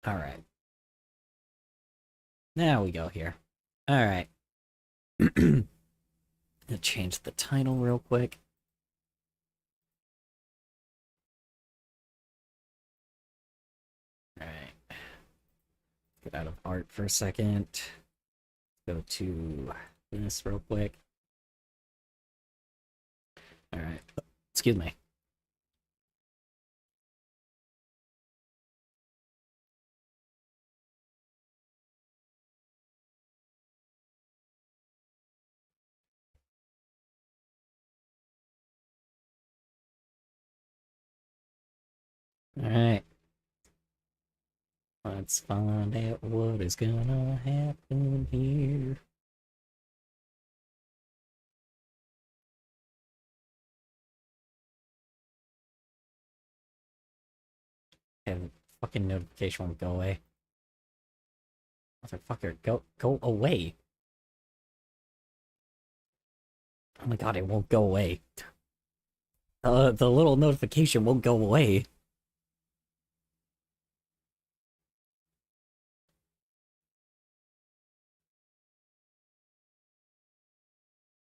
Alright. Now we go here. Alright. I'll change the title real quick. Alright. Get out of art for a second. Go to this real quick. Alright. Excuse me. Alright. Let's find out what is gonna happen here. And fucking notification won't go away. Motherfucker, go away. Oh my god, it won't go away. The little notification won't go away.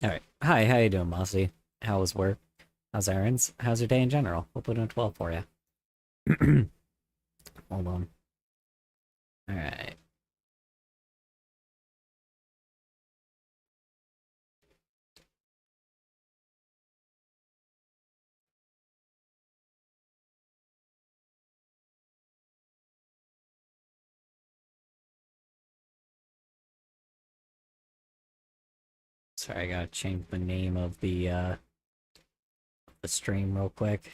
Alright. Hi, how you doing, Mossy? How was work? How's errands? How's your day in general? We'll put in a 12 for you. Hold on. Alright. Sorry, I gotta change the name of the stream real quick.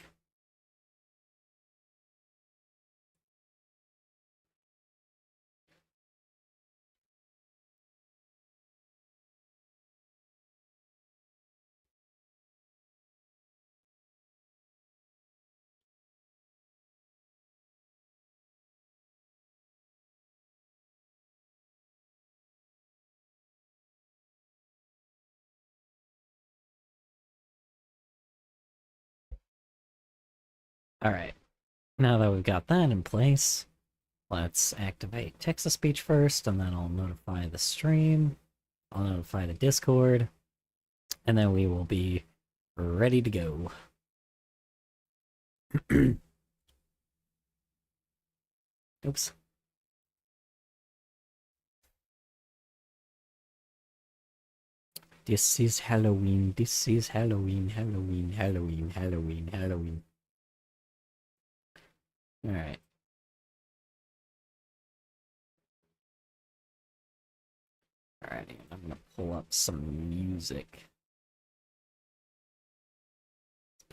Alright. Now that we've got that in place, let's activate text-to-speech first, and then I'll notify the stream. I'll notify the Discord, and then we will be ready to go. Oops. This is Halloween, this is Halloween, Halloween, Halloween, Halloween, Halloween. Alright. Alrighty, I'm gonna pull up some music.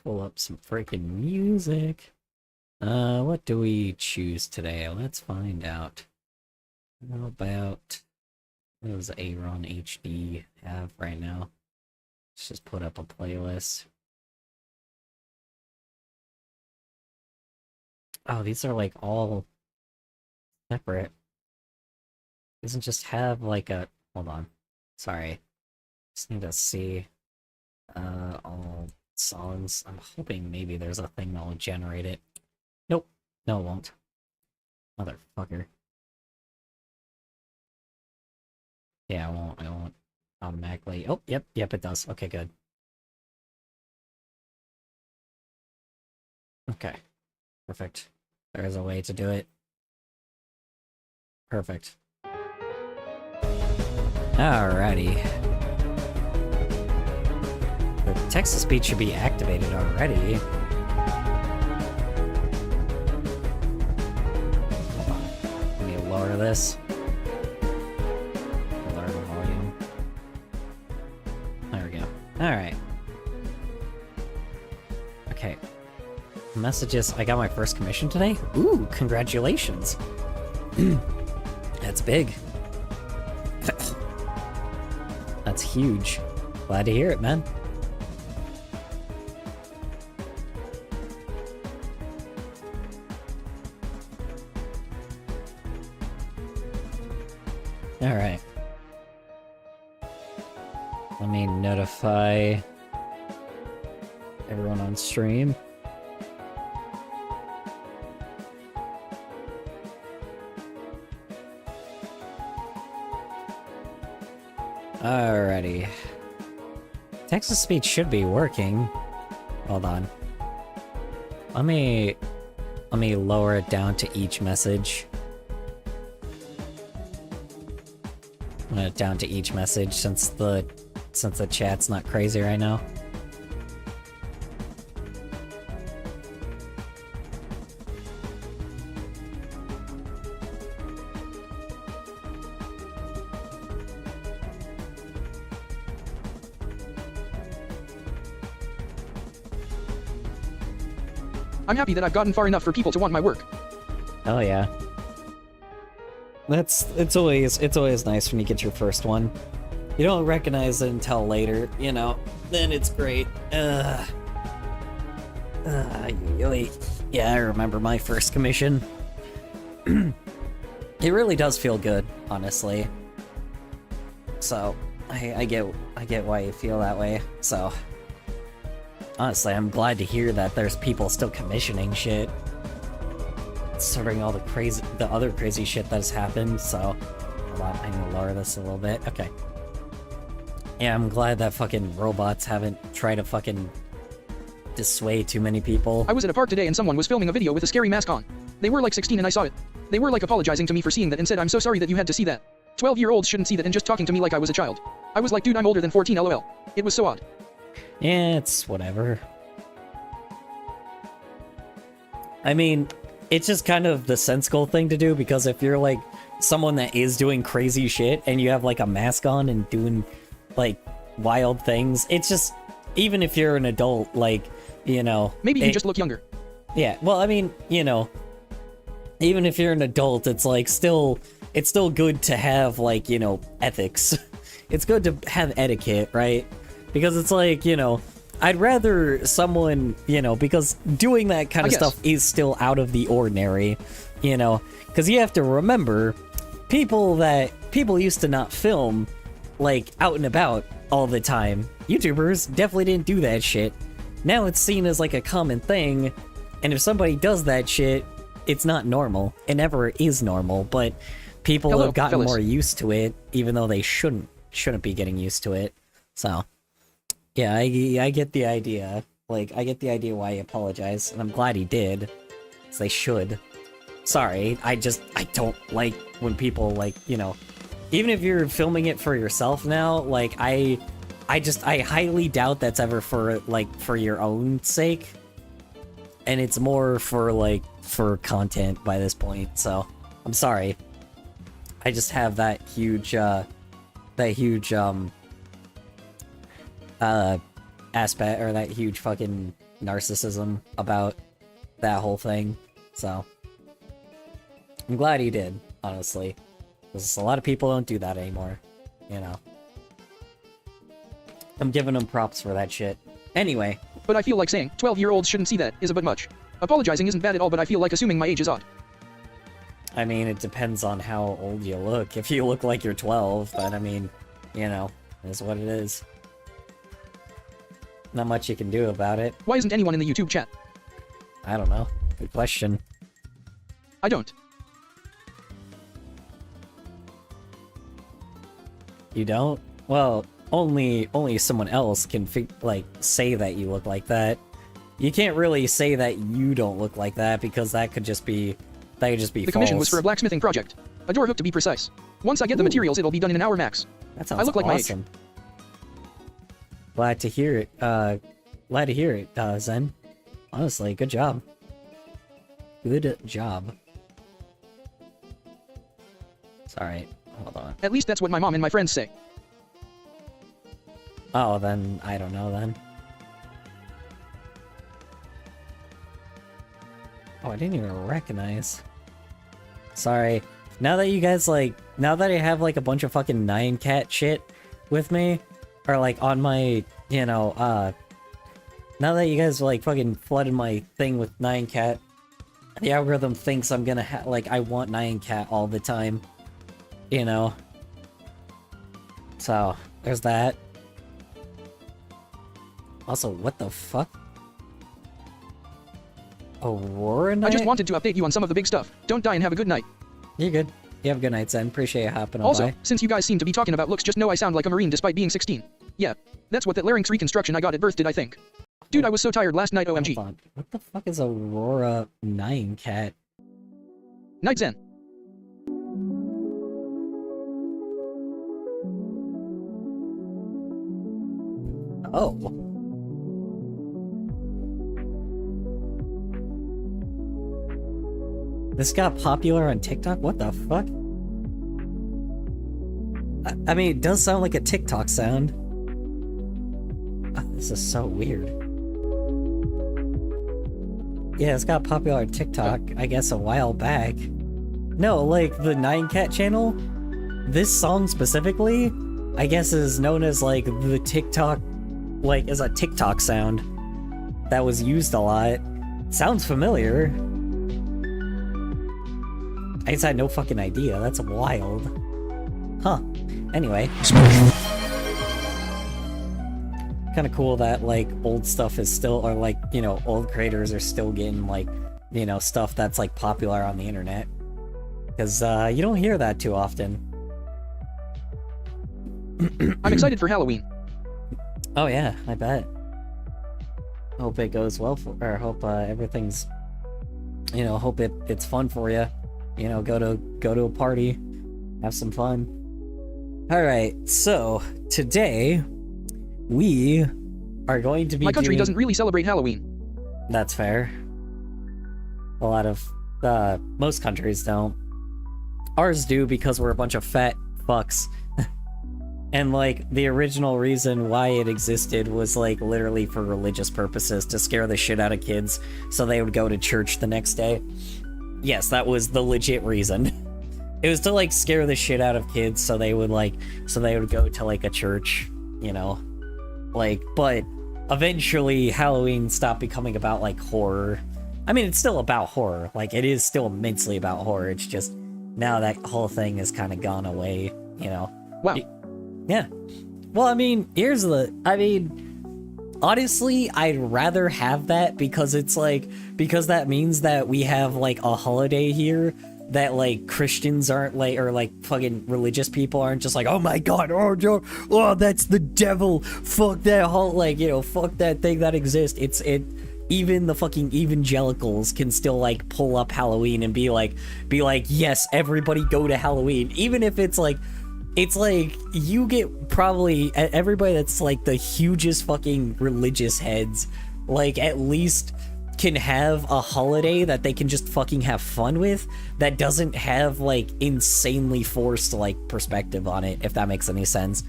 Pull up some freaking music. What do we choose today? Let's find out. How about... what does Aaron HD have right now? Let's just put up a playlist. Oh, these are like all separate. Doesn't just have like a... hold on. Sorry. Just need to see all songs. I'm hoping maybe there's a thing that will generate it. Nope. No, it won't. Motherfucker. Yeah, it won't automatically. Oh, yep, it does. Okay, good. Okay. Perfect. There is a way to do it. Perfect. Alrighty. The text-to-speech should be activated already. Hold on. Let me lower this. Lower the volume. There we go. Alright. Okay. Messages. I got my first commission today? Ooh, congratulations. That's big. That's huge. Glad to hear it, man. Alright. Let me notify everyone on stream. Alrighty. Text-to-speech should be working. Hold on. Let me lower it down to each message. Down to each message since the chat's not crazy right now. I'm happy that I've gotten far enough for people to want my work. Oh yeah. It's always nice when you get your first one. You don't recognize it until later, you know. Then it's great. Yeah, I remember my first commission. It really does feel good, honestly. So I get why you feel that way. So honestly, I'm glad to hear that there's people still commissioning shit. Considering all the other crazy shit that has happened, so hold on, I need to lower this a little bit. Okay. Yeah, I'm glad that fucking robots haven't tried to fucking dissuade too many people. I was at a park today and someone was filming a video with a scary mask on. They were like 16 and I saw it. They were like apologizing to me for seeing that and said I'm so sorry that you had to see that. 12-year-olds shouldn't see that and just talking to me like I was a child. I was like, dude, I'm older than 14, lol. It was so odd. Yeah, it's whatever. I mean, it's just kind of the sensible thing to do, because if you're like someone that is doing crazy shit and you have like a mask on and doing like wild things, it's just, even if you're an adult, like, you know, maybe you just look younger. Yeah, well, I mean, you know, even if you're an adult, it's like it's still good to have, like, you know, ethics. It's good to have etiquette, right? Because it's like, you know, I'd rather someone, you know, because doing that kind of stuff is still out of the ordinary, you know, because you have to remember, people used to not film, like, out and about all the time. YouTubers definitely didn't do that shit. Now it's seen as, like, a common thing, and if somebody does that shit, it's not normal. It never is normal, but people have gotten more used to it, even though they shouldn't be getting used to it, so... Yeah, I get the idea. Like, I get the idea why he apologized, and I'm glad he did. Because they should. Sorry, I don't like when people, like, you know... Even if you're filming it for yourself now, like, I highly doubt that's ever for, like, for your own sake. And it's more for, like, for content by this point, so... I'm sorry. I just have that huge, aspect, or that huge fucking narcissism about that whole thing, so I'm glad he did, honestly, because a lot of people don't do that anymore, you know. I'm giving him props for that shit. Anyway. But I feel like saying 12-year-olds shouldn't see that is a bit much. Apologizing isn't bad at all, but I feel like assuming my age is odd. I mean, it depends on how old you look. If you look like you're 12, then I mean, you know, it is what it is. Not much you can do about it. Why isn't anyone in the YouTube chat? I don't know. Good question. I don't. You don't? Well, only someone else can like say that you look like that. You can't really say that you don't look like that, because that could just be The commission was for a blacksmithing project. A door hook to be precise. Once I get the materials, it'll be done in an hour max. That sounds I look like awesome. my age. Glad to hear it. Glad to hear it, Zen. Honestly, good job. Good job. Sorry, hold on. At least that's what my mom and my friends say. Oh, then I don't know then. Oh, I didn't even recognize. Sorry. Now that you guys, like, now that I have, like, a bunch of fucking Nyan Cat shit with me, or, like, on my, you know, now that you guys, like, fucking flooded my thing with Nyan Cat, the algorithm thinks I'm gonna like, I want Nyan Cat all the time. You know? So, there's that. Also, what the fuck? Aurora Night? I just wanted to update you on some of the big stuff. Don't die and have a good night. You're good. You have a good night, Zen. Appreciate you hopping on Also, by. since you guys seem to be talking about looks, just know I sound like a Marine despite being 16. Yeah, that's what that larynx reconstruction I got at birth did, I think. Dude, I was so tired last night, OMG. Hold on. What the fuck is Aurora 9 cat? Night Zen. Oh. This got popular on TikTok? What the fuck? I mean, it does sound like a TikTok sound. This is so weird. Yeah, it's got popular on TikTok, I guess, a while back. No, like, the 9cat channel? This song specifically, I guess is known as, like, the TikTok... Like, as a TikTok sound that was used a lot. Sounds familiar. I just had no fucking idea. That's wild. Huh. Anyway. Kind of cool that, like, old stuff is still, or, like, you know, old creators are still getting, like, you know, stuff that's, like, popular on the internet. Because, you don't hear that too often. I'm excited for Halloween. Oh yeah, I bet. Hope it goes well for, or hope everything's, you know, hope it's fun for you. You know, go to a party, have some fun. All right, so today we are going to be. My country doing... doesn't really celebrate Halloween. That's fair. A lot of most countries don't. Ours do because we're a bunch of fat fucks. And, like, the original reason why it existed was, like, literally for religious purposes, to scare the shit out of kids so they would go to church the next day. Yes, that was the legit reason. It was to, like, scare the shit out of kids so they would, go to, like, a church, you know? Like, but eventually Halloween stopped becoming about, like, horror. I mean, it's still about horror. Like, it is still immensely about horror. It's just, now that whole thing has kind of gone away, you know? Wow. Yeah. Well, I mean, honestly, I'd rather have that because it's like, because that means that we have like a holiday here that like Christians aren't like, or like fucking religious people aren't just like, oh my god, oh that's the devil, fuck that whole, like, you know, fuck that thing that exists. Even the fucking evangelicals can still like pull up Halloween and be like, yes, everybody go to Halloween, even if it's like you get probably everybody that's like the hugest fucking religious heads, like at least can have a holiday that they can just fucking have fun with that doesn't have like insanely forced like perspective on it, if that makes any sense.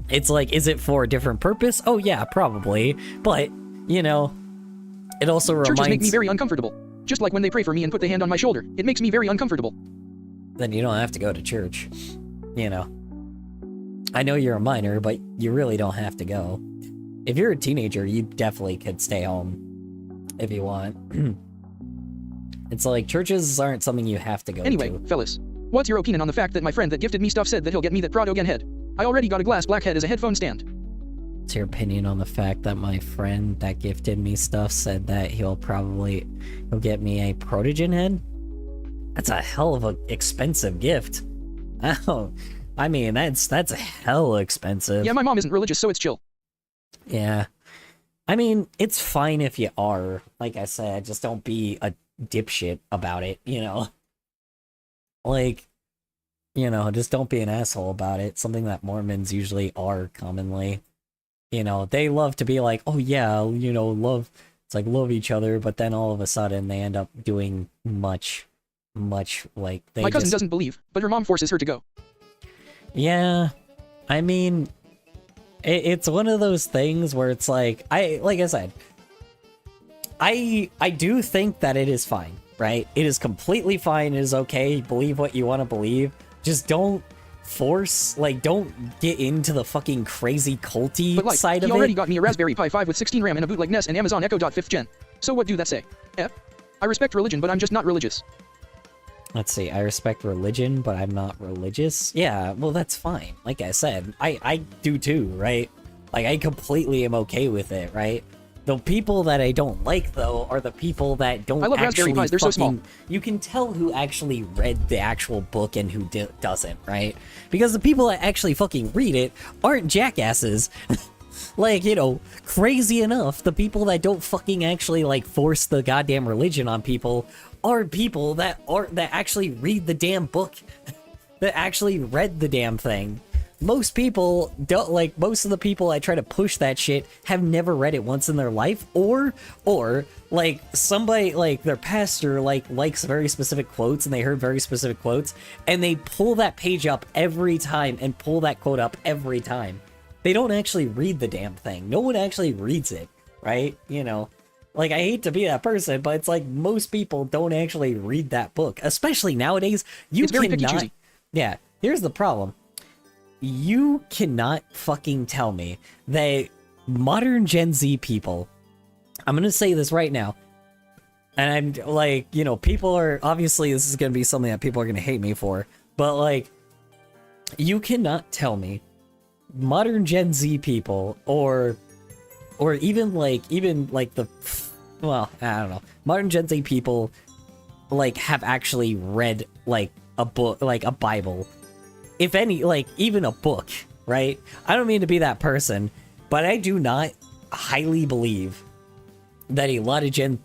It's like, is it for a different purpose? Oh yeah, probably, but you know, it also reminds... Churches make me very uncomfortable. Just like when they pray for me and put the hand on my shoulder, it makes me very uncomfortable. Then you don't have to go to church. You know, I know you're a minor, but you really don't have to go. If you're a teenager, you definitely could stay home if you want. It's like, churches aren't something you have to go anyway, to. fellas, what's your opinion on the fact that my friend that gifted me stuff said that he'll get me that Prado Gen head? I already got a glass black head as a headphone stand. What's your opinion on the fact that my friend that gifted me stuff said that he'll get me a Protogen head? That's a hell of a expensive gift. Oh, I mean, that's hella expensive. Yeah, my mom isn't religious, so it's chill. Yeah. I mean, it's fine if you are. Like I said, just don't be a dipshit about it, you know? Like, you know, just don't be an asshole about it. Something that Mormons usually are commonly. You know, they love to be like, oh yeah, you know, love each other, but then all of a sudden they end up doing much like they My cousin doesn't believe, but her mom forces her to go. Yeah, I mean, it's one of those things where it's like I said, I do think that it is fine, right? It is completely fine. It is okay. Believe what you want to believe. Just don't force, like, don't get into the fucking crazy culty but like, side of it. He already got me a Raspberry Pi 5 with 16 RAM and a bootleg NES and Amazon Echo Dot 5th Gen. So what do that say? I respect religion, but I'm just not religious. Let's see, I respect religion, but I'm not religious. Yeah, well, that's fine. Like I said, I do too, right? Like, I completely am okay with it, right? The people that I don't like, though, are the people that don't I love Raspberry actually Pis, they're so small. You can tell who actually read the actual book and who doesn't, right? Because the people that actually fucking read it aren't jackasses. Like, you know, crazy enough, the people that don't fucking actually, like, force the goddamn religion on people are people that actually read the damn book. That actually read the damn thing. Most people don't, like, most of the people I try to push that shit have never read it once in their life, or like somebody, like their pastor, like likes very specific quotes and they heard very specific quotes and they pull that page up every time and pull that quote up every time. They don't actually read the damn thing. No one actually reads it, right? You know, like, I hate to be that person, but it's like most people don't actually read that book, especially nowadays. It's very picky choosy. Yeah, here's the problem. You cannot fucking tell me that modern Gen Z people, I'm gonna say this right now, and I'm like, you know, people are, obviously this is gonna be something that people are gonna hate me for, but like, you cannot tell me modern Gen Z people, or even like the, well, I don't know, modern Gen Z people, like, have actually read, like, a book, like a Bible, if any, like, even a book, right? I don't mean to be that person, but I do not highly believe that a lot of Gen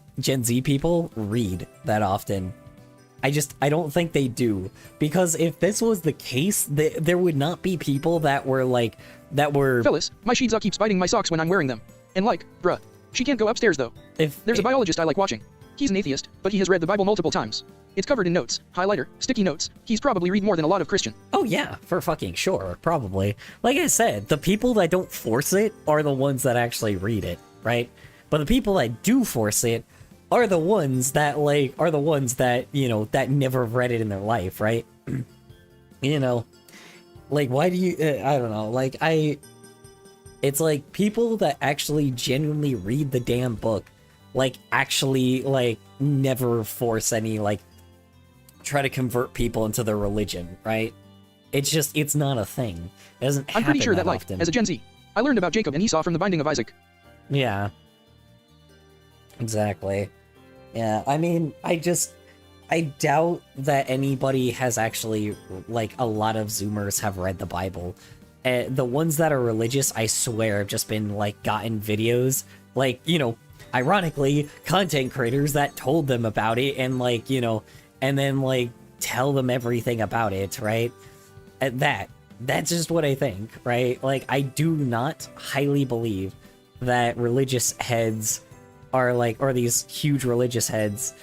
Z people read that often. I don't think they do, because if this was the case, there would not be people that were like, Phyllis, my Shiza keeps biting my socks when I'm wearing them. And like, bruh, she can't go upstairs though. There's a biologist I like watching. He's an atheist, but he has read the Bible multiple times. It's covered in notes, highlighter, sticky notes. He's probably read more than a lot of Christian. Oh yeah, for fucking sure, probably. Like I said, the people that don't force it are the ones that actually read it, right? But the people that do force it are the ones that, you know, that never read it in their life, right? You know, like, why do you, I don't know, like, it's like people that actually genuinely read the damn book, like, actually, like, never force any, like, try to convert people into their religion, right? It's not a thing. It doesn't happen. I'm pretty sure that, like, often. as a Gen Z, I learned about Jacob and Esau from the Binding of Isaac. Yeah. Exactly. Yeah, I mean, I doubt that anybody has actually, like, a lot of Zoomers have read the Bible. The ones that are religious, I swear, have just been, like, gotten videos, like, you know, ironically, content creators that told them about it and, like, you know, and then, like, tell them everything about it, right? That's just what I think, right? Like, I do not highly believe that religious heads are, like, or these huge religious heads,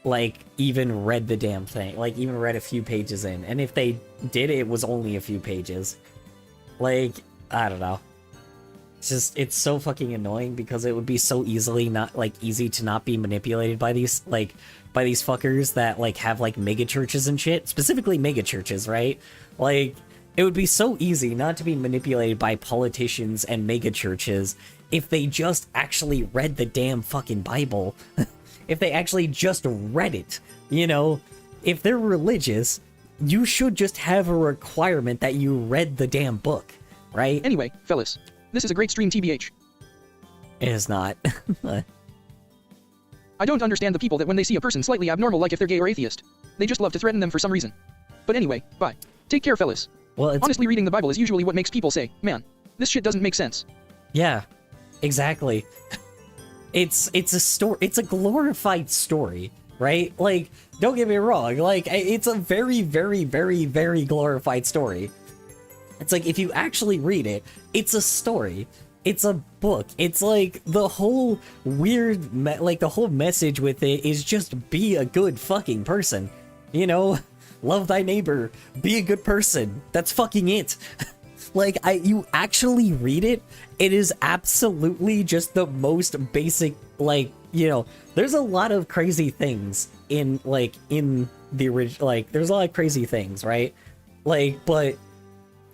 like, even read the damn thing, like, even read a few pages in. And if they did, it was only a few pages. Like, I don't know. It's so fucking annoying because it would be so easy to not be manipulated by these, like, by these fuckers that, like, have, like, mega churches and shit, specifically mega churches, right? Like, it would be so easy not to be manipulated by politicians and mega churches if they just actually read the damn fucking Bible. If they actually just read it, you know? If they're religious, you should just have a requirement that you read the damn book, right? Anyway, fellas, this is a great stream TBH. It is not. I don't understand the people that when they see a person slightly abnormal, like if they're gay or atheist, they just love to threaten them for some reason. But anyway, bye. Take care, fellas. Well, honestly, reading the Bible is usually what makes people say, man, this shit doesn't make sense. Yeah, exactly. It's a story. It's a glorified story, right? Like, don't get me wrong. Like, it's a very, very, very, very glorified story. It's like, if you actually read it, it's a story. It's a book. It's like the whole weird, the whole message with it is just be a good fucking person. You know, love thy neighbor, be a good person. That's fucking it. Like, you actually read it, it is absolutely just the most basic, like, you know, there's a lot of crazy things in, like, in the original, like, there's a lot of crazy things, right? Like, but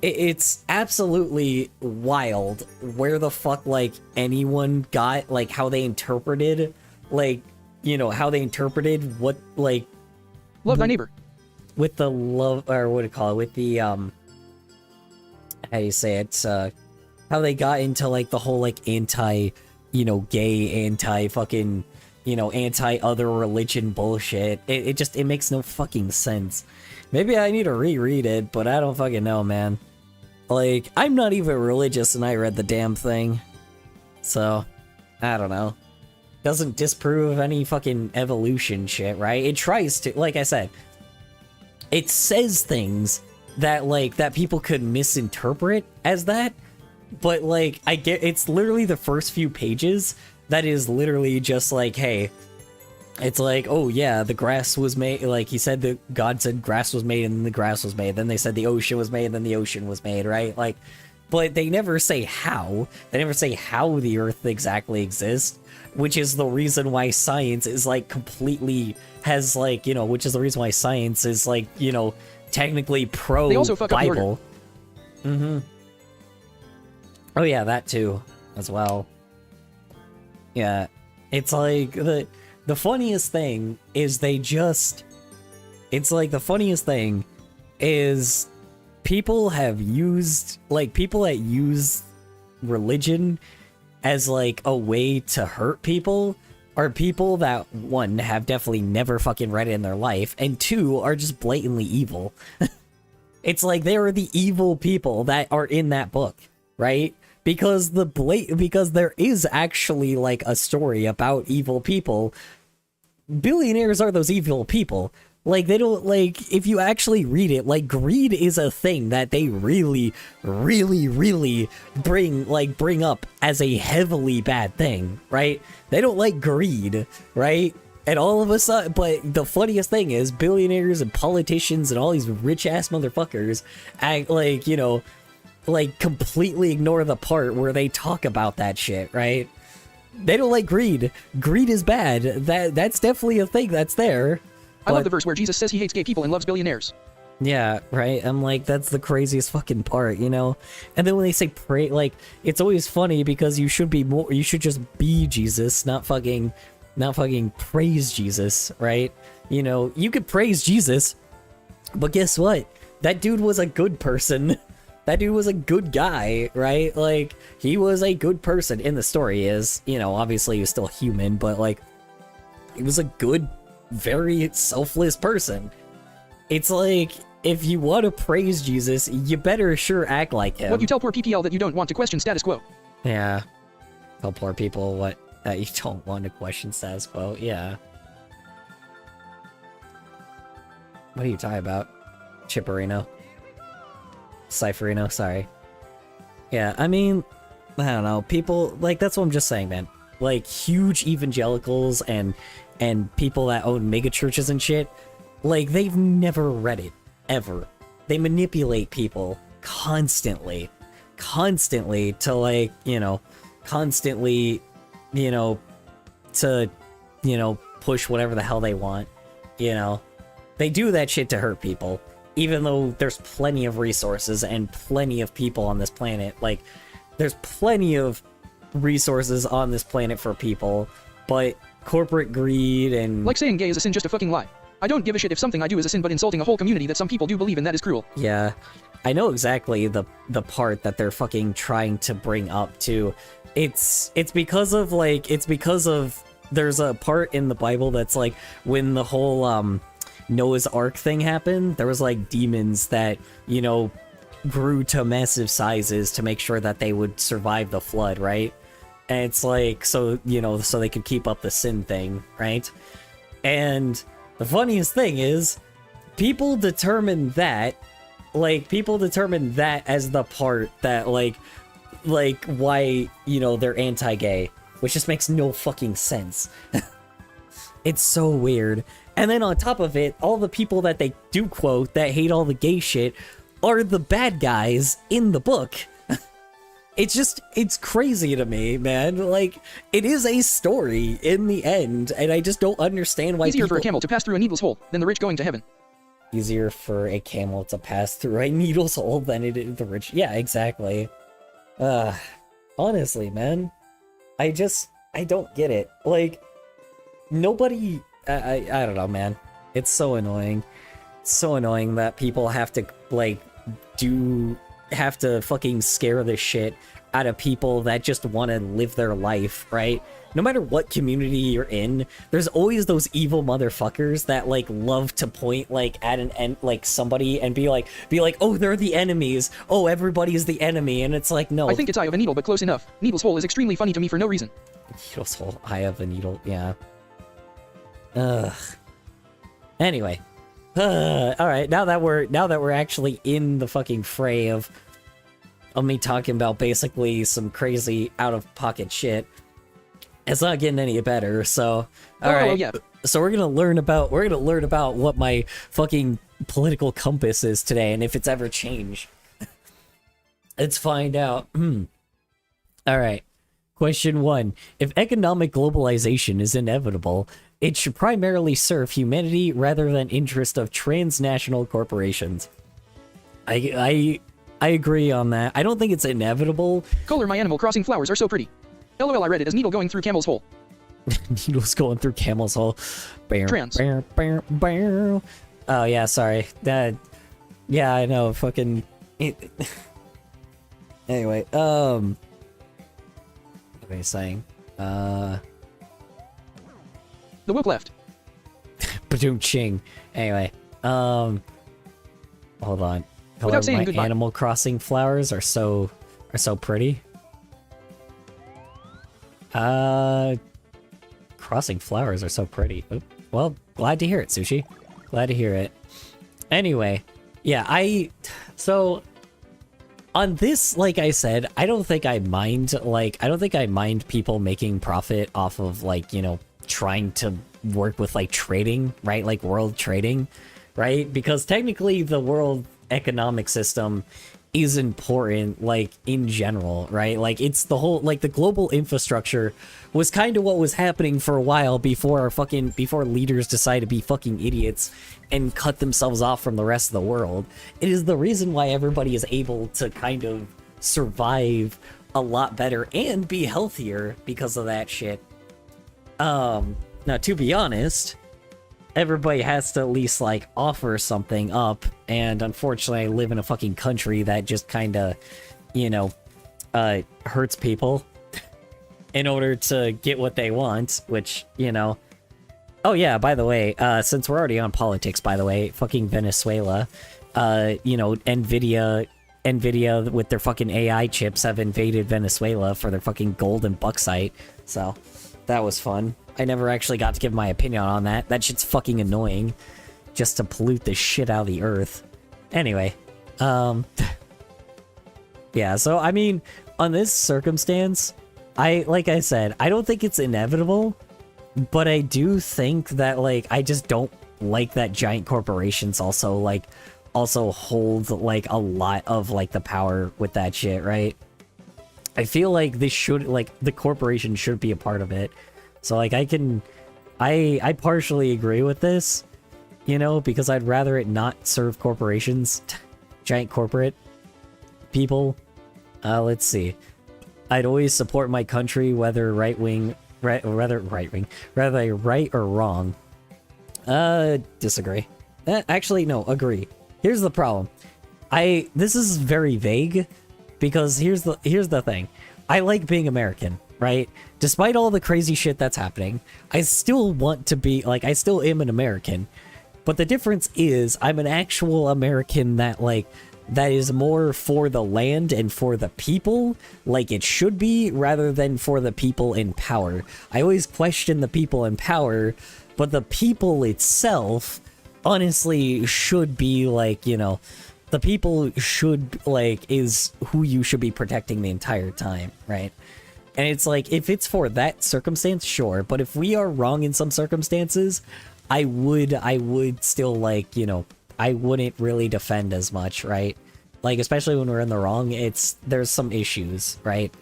it's absolutely wild where the fuck, like, anyone got, like, how they interpreted, like, you know, how they interpreted what, like... Love thy neighbor. With the love, or what do you call it, with the, how do you say it, how they got into, like, the whole, like, anti, gay, anti-fucking, anti-other religion bullshit. It makes no fucking sense. Maybe I need to reread it, but I don't fucking know, man. Like, I'm not even religious and I read the damn thing. So, I don't know. Doesn't disprove any fucking evolution shit, right? It tries to, like I said, it says things that, like, that people could misinterpret as that, but, like, I get, it's literally the first few pages that is literally just like, hey, it's like, oh yeah, the grass was made, like, he said that God said grass was made and then the grass was made, then they said the ocean was made and then the ocean was made, right? Like, but they never say how. They never say how the Earth exactly exists, which is the reason why science is, like, completely, has, like, which is the reason why science is, like, technically pro-Bible. They also fuck up the order. Mm-hmm. Oh yeah, that too, as well. Yeah, it's like, the funniest thing is it's like, the funniest thing is people that use religion as, like, a way to hurt people are people that, one, have definitely never fucking read it in their life, and two, are just blatantly evil. It's like, they are the evil people that are in that book, right? Because because there is actually, like, a story about evil people. Billionaires are those evil people. Like, they don't, like, if you actually read it, like, greed is a thing that they really, really, really bring up as a heavily bad thing, right? They don't like greed, right? And all of a sudden, but the funniest thing is billionaires and politicians and all these rich-ass motherfuckers act like, like, completely ignore the part where they talk about that shit, right? They don't like greed. Greed is bad. That's definitely a thing that's there. I love the verse where Jesus says he hates gay people and loves billionaires. Yeah, right? I'm like, that's the craziest fucking part, And then when they say pray, like, it's always funny because you should just be Jesus, not fucking praise Jesus, right? You could praise Jesus, but guess what? That dude was a good person. That dude was a good guy, right? Like, he was a good person in the story is, obviously he was still human, but, like, he was a good, very selfless person. It's like, if you want to praise Jesus, you better sure act like him. What you tell poor PPL that you don't want to question status quo. Yeah. Tell poor people that you don't want to question status quo, yeah. What are you talking about? Chipperino. Cypherino, sorry. Yeah, I mean, I don't know, people, like, that's what I'm just saying, man. Like, huge evangelicals and people that own mega churches and shit, like, they've never read it, ever. They manipulate people constantly to, like, constantly, to, push whatever the hell they want, They do that shit to hurt people. Even though there's plenty of resources and plenty of people on this planet, like, there's plenty of resources on this planet for people, but corporate greed and... Like saying gay is a sin, just a fucking lie. I don't give a shit if something I do is a sin, but insulting a whole community that some people do believe in, that is cruel. Yeah, I know exactly the part that they're fucking trying to bring up too. It's because of, like, there's a part in the Bible that's like, when the whole, Noah's Ark thing happened, there was, like, demons that, grew to massive sizes to make sure that they would survive the flood, right? And it's like, so, so they could keep up the sin thing, right? And the funniest thing is, people determine that as the part that, like, why, they're anti-gay, which just makes no fucking sense. It's so weird. And then on top of it, all the people that they do quote that hate all the gay shit are the bad guys in the book. It's crazy to me, man. Like, it is a story in the end, and I just don't understand why Easier for a camel to pass through a needle's hole than the rich going to heaven. Easier for a camel to pass through a needle's hole than it is the rich. Yeah, exactly. Honestly, man. I don't get it. Like, nobody... I don't know, man. It's so annoying. It's so annoying that people have to, like, have to fucking scare the shit out of people that just want to live their life, right? No matter what community you're in, there's always those evil motherfuckers that like love to point like at like somebody and be like, oh, they're the enemies. Oh, everybody is the enemy, and it's like, no. I think it's Eye of a Needle, but close enough. Needle's hole is extremely funny to me for no reason. Needle's hole, Eye of a Needle, yeah. Ugh. Anyway, all right. Now that we're actually in the fucking fray of me talking about basically some crazy out of pocket shit. It's not getting any better, so all right. Yeah. So we're gonna learn about what my fucking political compass is today, and if it's ever changed. Let's find out. All right. Question 1: if economic globalization is inevitable, it should primarily serve humanity rather than interest of transnational corporations. I agree on that. I don't think it's inevitable. Color my Animal Crossing flowers are so pretty. LOL, I read it as Needle going through Camel's hole. Needle's going through Camel's hole. Trans. Oh yeah, sorry. Yeah, I know. Fucking. Anyway, what are you saying? The whip left. Badoom ching. Anyway, hold on. Without saying my goodbye. Animal Crossing flowers are so pretty. Crossing flowers are so pretty. Oop. Well, glad to hear it, Sushi. Glad to hear it. Anyway, yeah, so on this, like I said, I don't think I mind people making profit off of like, you know, trying to work with like trading, right? Like world trading, right? Because technically the world economic system is important, like in general, right? Like it's the whole, like the global infrastructure was kind of what was happening for a while before leaders decided to be fucking idiots and cut themselves off from the rest of the world. It is the reason why everybody is able to kind of survive a lot better and be healthier because of that shit. Now to be honest, everybody has to at least like offer something up, and unfortunately I live in a fucking country that just kind of, you know, hurts people in order to get what they want, which, you know. Oh yeah, by the way, since we're already on politics, by the way, fucking Venezuela, you know, Nvidia with their fucking AI chips have invaded Venezuela for their fucking gold and bauxite, so that was fun. I never actually got to give my opinion on that. That shit's fucking annoying. Just to pollute the shit out of the earth. Anyway, yeah, so I mean, on this circumstance, like I said, I don't think it's inevitable, but I do think that, like, I just don't like that giant corporations also hold, like, a lot of, like, the power with that shit, right? I feel like this should, like, the corporation should be a part of it. So, like, I partially agree with this, you know, because I'd rather it not serve corporations, giant corporate people. Let's see. I'd always support my country, whether right or wrong. Disagree. Actually, no, agree. Here's the problem. This is very vague, because here's the thing. I like being American, right? Despite all the crazy shit that's happening, I still want to be, like, I still am an American. But the difference is, I'm an actual American that is more for the land and for the people, like it should be, rather than for the people in power. I always question the people in power, but the people itself, honestly, should be, like, you know, the people should, like, is who you should be protecting the entire time, right? And it's like, if it's for that circumstance, sure, but if we are wrong in some circumstances, I would still, like, you know, I wouldn't really defend as much, right? Like, especially when we're in the wrong, there's some issues, right?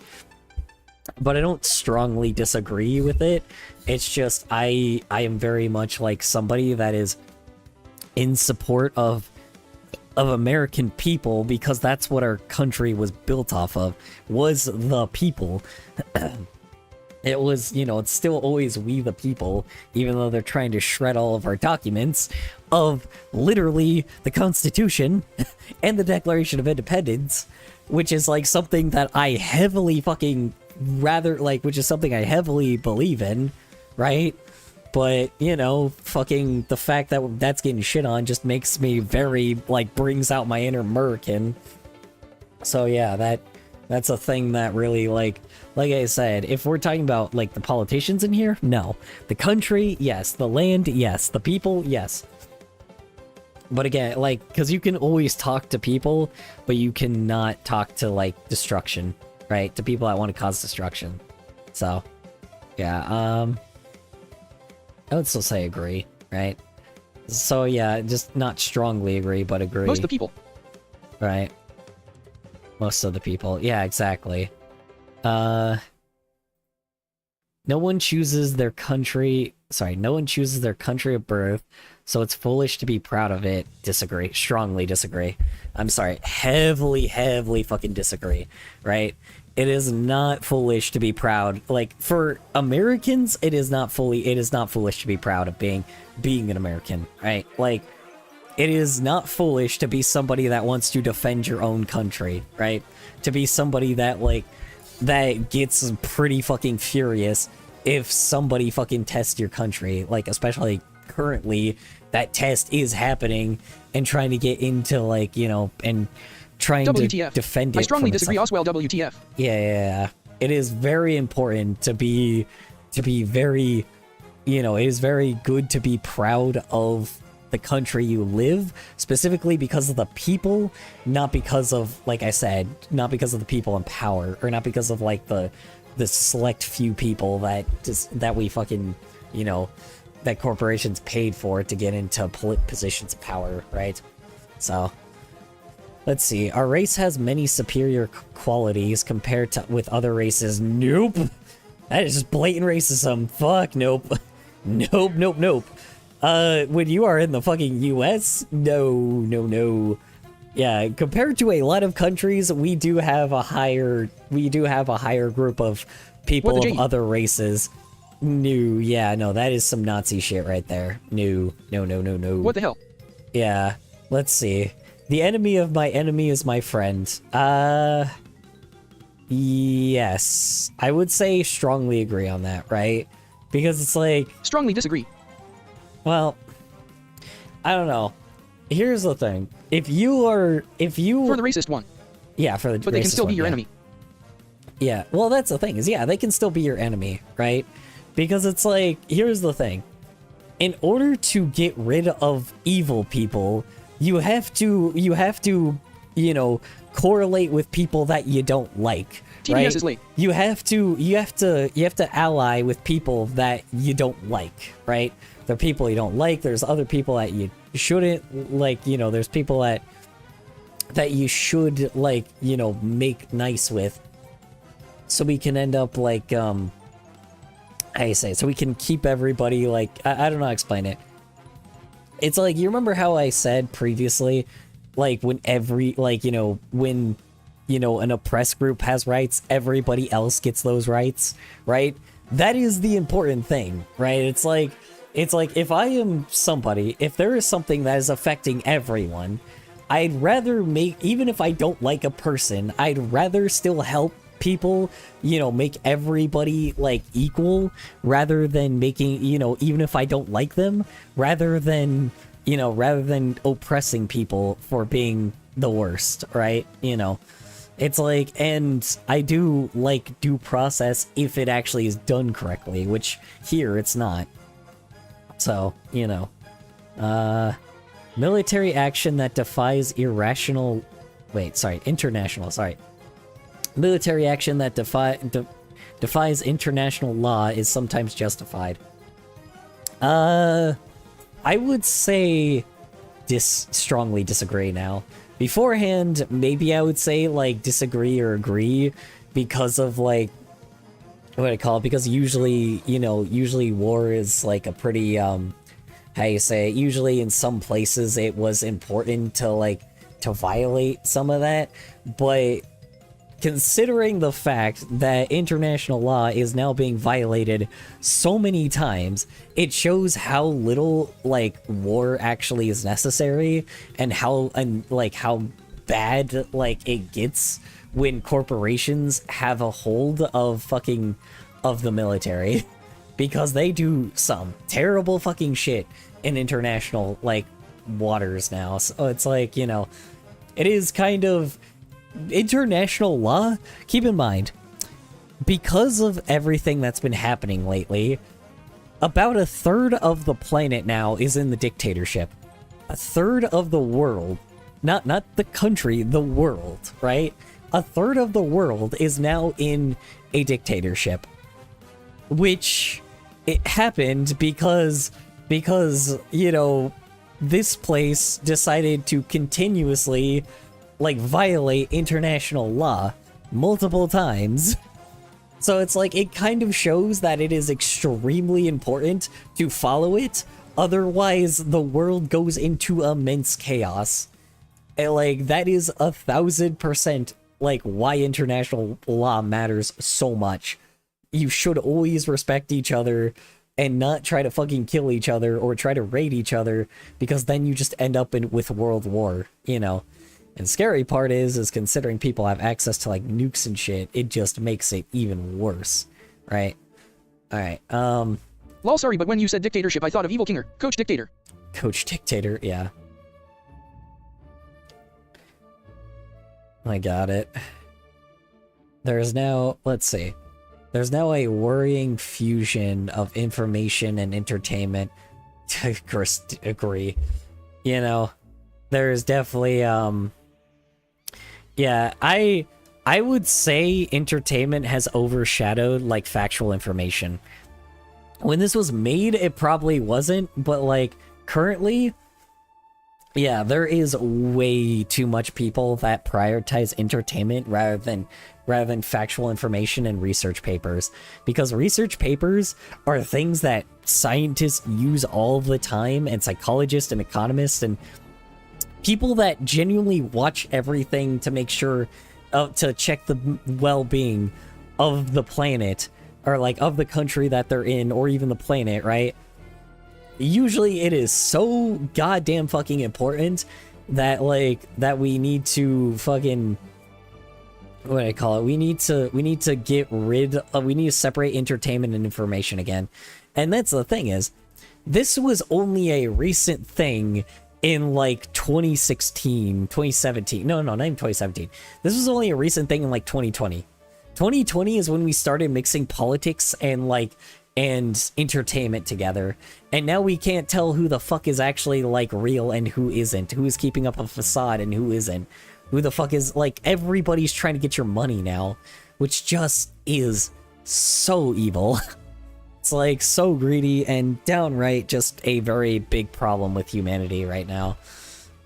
But I don't strongly disagree with it. It's just, I am very much like somebody that is in support of American people, because that's what our country was built off of, was the people. It was, you know, it's still always we the people, even though they're trying to shred all of our documents of literally the Constitution and the Declaration of Independence which is like something that I heavily fucking rather like, which is something I heavily believe in, right? But, you know, fucking the fact that that's getting shit on just makes me very, like, brings out my inner American. So yeah, that's a thing that really, like I said, if we're talking about, like, the politicians in here, no. The country, yes. The land, yes. The people, yes. But again, like, because you can always talk to people, but you cannot talk to, like, destruction, right? To people that want to cause destruction. So, yeah, I would still say agree, right? So yeah, just not strongly agree, but agree. Most of the people. Right. Most of the people. Yeah, exactly. No one chooses their country... Sorry, no one chooses their country of birth, so it's foolish to be proud of it. Disagree. Strongly disagree. I'm sorry. Heavily fucking disagree. Right? It is not foolish to be proud. Like, for Americans, it is not foolish to be proud of being an American, right? Like, it is not foolish to be somebody that wants to defend your own country, right? To be somebody that, like, that gets pretty fucking furious if somebody fucking tests your country. Like, especially currently, that test is happening and trying to get into, like, you know, and trying WTF. to defend it. I strongly from disagree. itself. Oswell, WTF. Yeah. It is very important to be very, you know, it is very good to be proud of the country you live, specifically because of the people, not because of, like I said, not because of the people in power, or not because of, like, the select few people that we fucking, you know, that corporations paid for to get into positions of power, right? So, let's see. Our race has many superior qualities compared to with other races. Nope. That is just blatant racism. Fuck, nope. Nope. When you are in the fucking US, no. Yeah, compared to a lot of countries, we do have a higher group of people of other races. No, that is some Nazi shit right there. No. What the hell? Yeah, let's see. The enemy of my enemy is my friend. Yes. I would say strongly agree on that, right? Because it's like... Strongly disagree. Well, I don't know. Here's the thing. If you... For the racist one. Yeah, for the But they can still be your enemy. Yeah, well, that's the thing, is yeah, they can still be your enemy, right? Because it's like, here's the thing. In order to get rid of evil people, you have to, you know, correlate with people that you don't like, right? TBS is late. You have to ally with people that you don't like, right? There are people you don't like, there's other people that you shouldn't like, you know, there's people that you should, like, you know, make nice with. So we can end up like, how do you say it? So we can keep everybody, like, I don't know how to explain it. It's like, you remember how I said previously, like, when when, you know, an oppressed group has rights, everybody else gets those rights, right? That is the important thing, right? It's like, if I am somebody, if there is something that is affecting everyone, I'd rather even if I don't like a person, I'd rather still help people, you know, make everybody, like, equal, rather than making, you know, even if I don't like them, rather than oppressing people for being the worst, right? You know, it's like, and I do like due process if it actually is done correctly, which here it's not. So, you know, military action that defies international military action that defies international law is sometimes justified. I would say strongly disagree now. Beforehand, maybe I would say, like, disagree or agree because of, like, what I call it, because usually, you know, war is, like, a pretty, how you say it, usually in some places it was important to, like, to violate some of that, but considering the fact that international law is now being violated so many times, it shows how little, like, war actually is necessary, and how bad like it gets when corporations have a hold of the military because they do some terrible fucking shit in international like waters now. So it's like, you know, it is kind of international law. Keep in mind, because of everything that's been happening lately, about a third of the planet now is in the dictatorship. A third of the world, not the country, the world, right? A third of the world is now in a dictatorship, which it happened because you know, this place decided to continuously like violate international law multiple times. So it's like, it kind of shows that it is extremely important to follow it. Otherwise, the world goes into immense chaos. And like, that is 1000% like why international law matters so much. You should always respect each other and not try to fucking kill each other or try to raid each other, because then you just end up with world war, you know. And scary part is considering people have access to like nukes and shit, it just makes it even worse, right? All right. Lol, sorry, but when you said dictatorship, I thought of Evil Kinger, Coach Dictator. Coach Dictator, yeah. I got it. There's now, let's see. There's now a worrying fusion of information and entertainment. Agree. You know, there's definitely, yeah, I would say entertainment has overshadowed, like, factual information. When this was made, it probably wasn't, but, like, currently, yeah, there is way too much people that prioritize entertainment rather than factual information and research papers. Because research papers are things that scientists use all the time, and psychologists and economists and people that genuinely watch everything to make sure to check the well-being of the planet, or like of the country that they're in, or even the planet, right? Usually it is so goddamn fucking important that like that we need to fucking, what do I call it? We need to get rid of, we need to separate entertainment and information again. And that's the thing is, this was only a recent thing in like 2017. No, not even 2017. This was only a recent thing in like 2020. 2020 is when we started mixing politics and entertainment together, and now we can't tell who the fuck is actually like real and who isn't, who is keeping up a facade and who isn't, who the fuck is, like, everybody's trying to get your money now, which just is so evil. It's like so greedy and downright just a very big problem with humanity right now.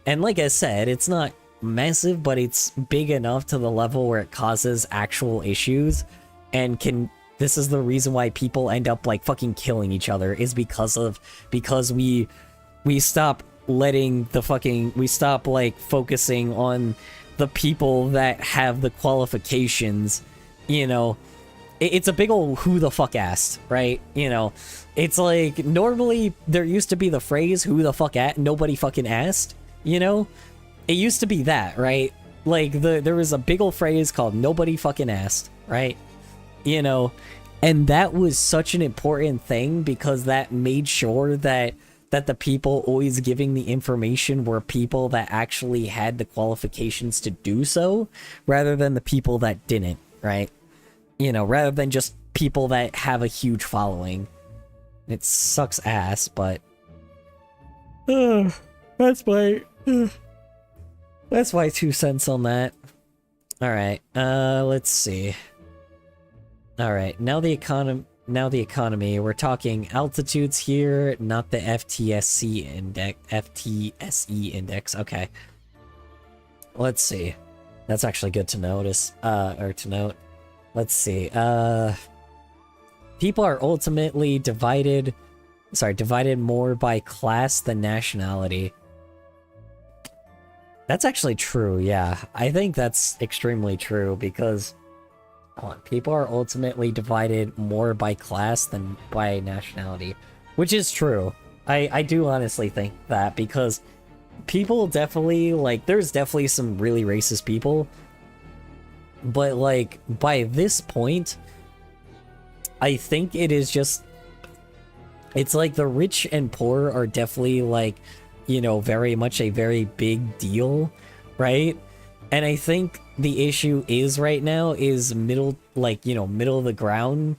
And like I said, it's not massive, but it's big enough to the level where it causes actual issues, and this is the reason why people end up like fucking killing each other, is because we stop like focusing on the people that have the qualifications, you know. It's a big old who the fuck asked, right? You know, it's like, normally there used to be the phrase who the fuck nobody fucking asked, you know? It used to be that, right? Like, there was a big old phrase called nobody fucking asked, right? You know, and that was such an important thing because that made sure that the people always giving the information were people that actually had the qualifications to do so, rather than the people that didn't, right? You know, rather than just people that have a huge following. It sucks ass, but that's my 2 cents on that. All right, let's see. All right, now the economy. We're talking altitudes here, not the FTSE index. Okay. Let's see. That's actually good to notice. Or to note. Let's see. People are ultimately divided more by class than nationality. That's actually true, yeah. I think that's extremely true because people are ultimately divided more by class than by nationality, which is true. I do honestly think that, because people definitely, like, there's definitely some really racist people, but, like, by this point, I think it is just, it's like the rich and poor are definitely, like, you know, very much a very big deal, right? And I think the issue is right now is middle, like, you know, middle of the ground,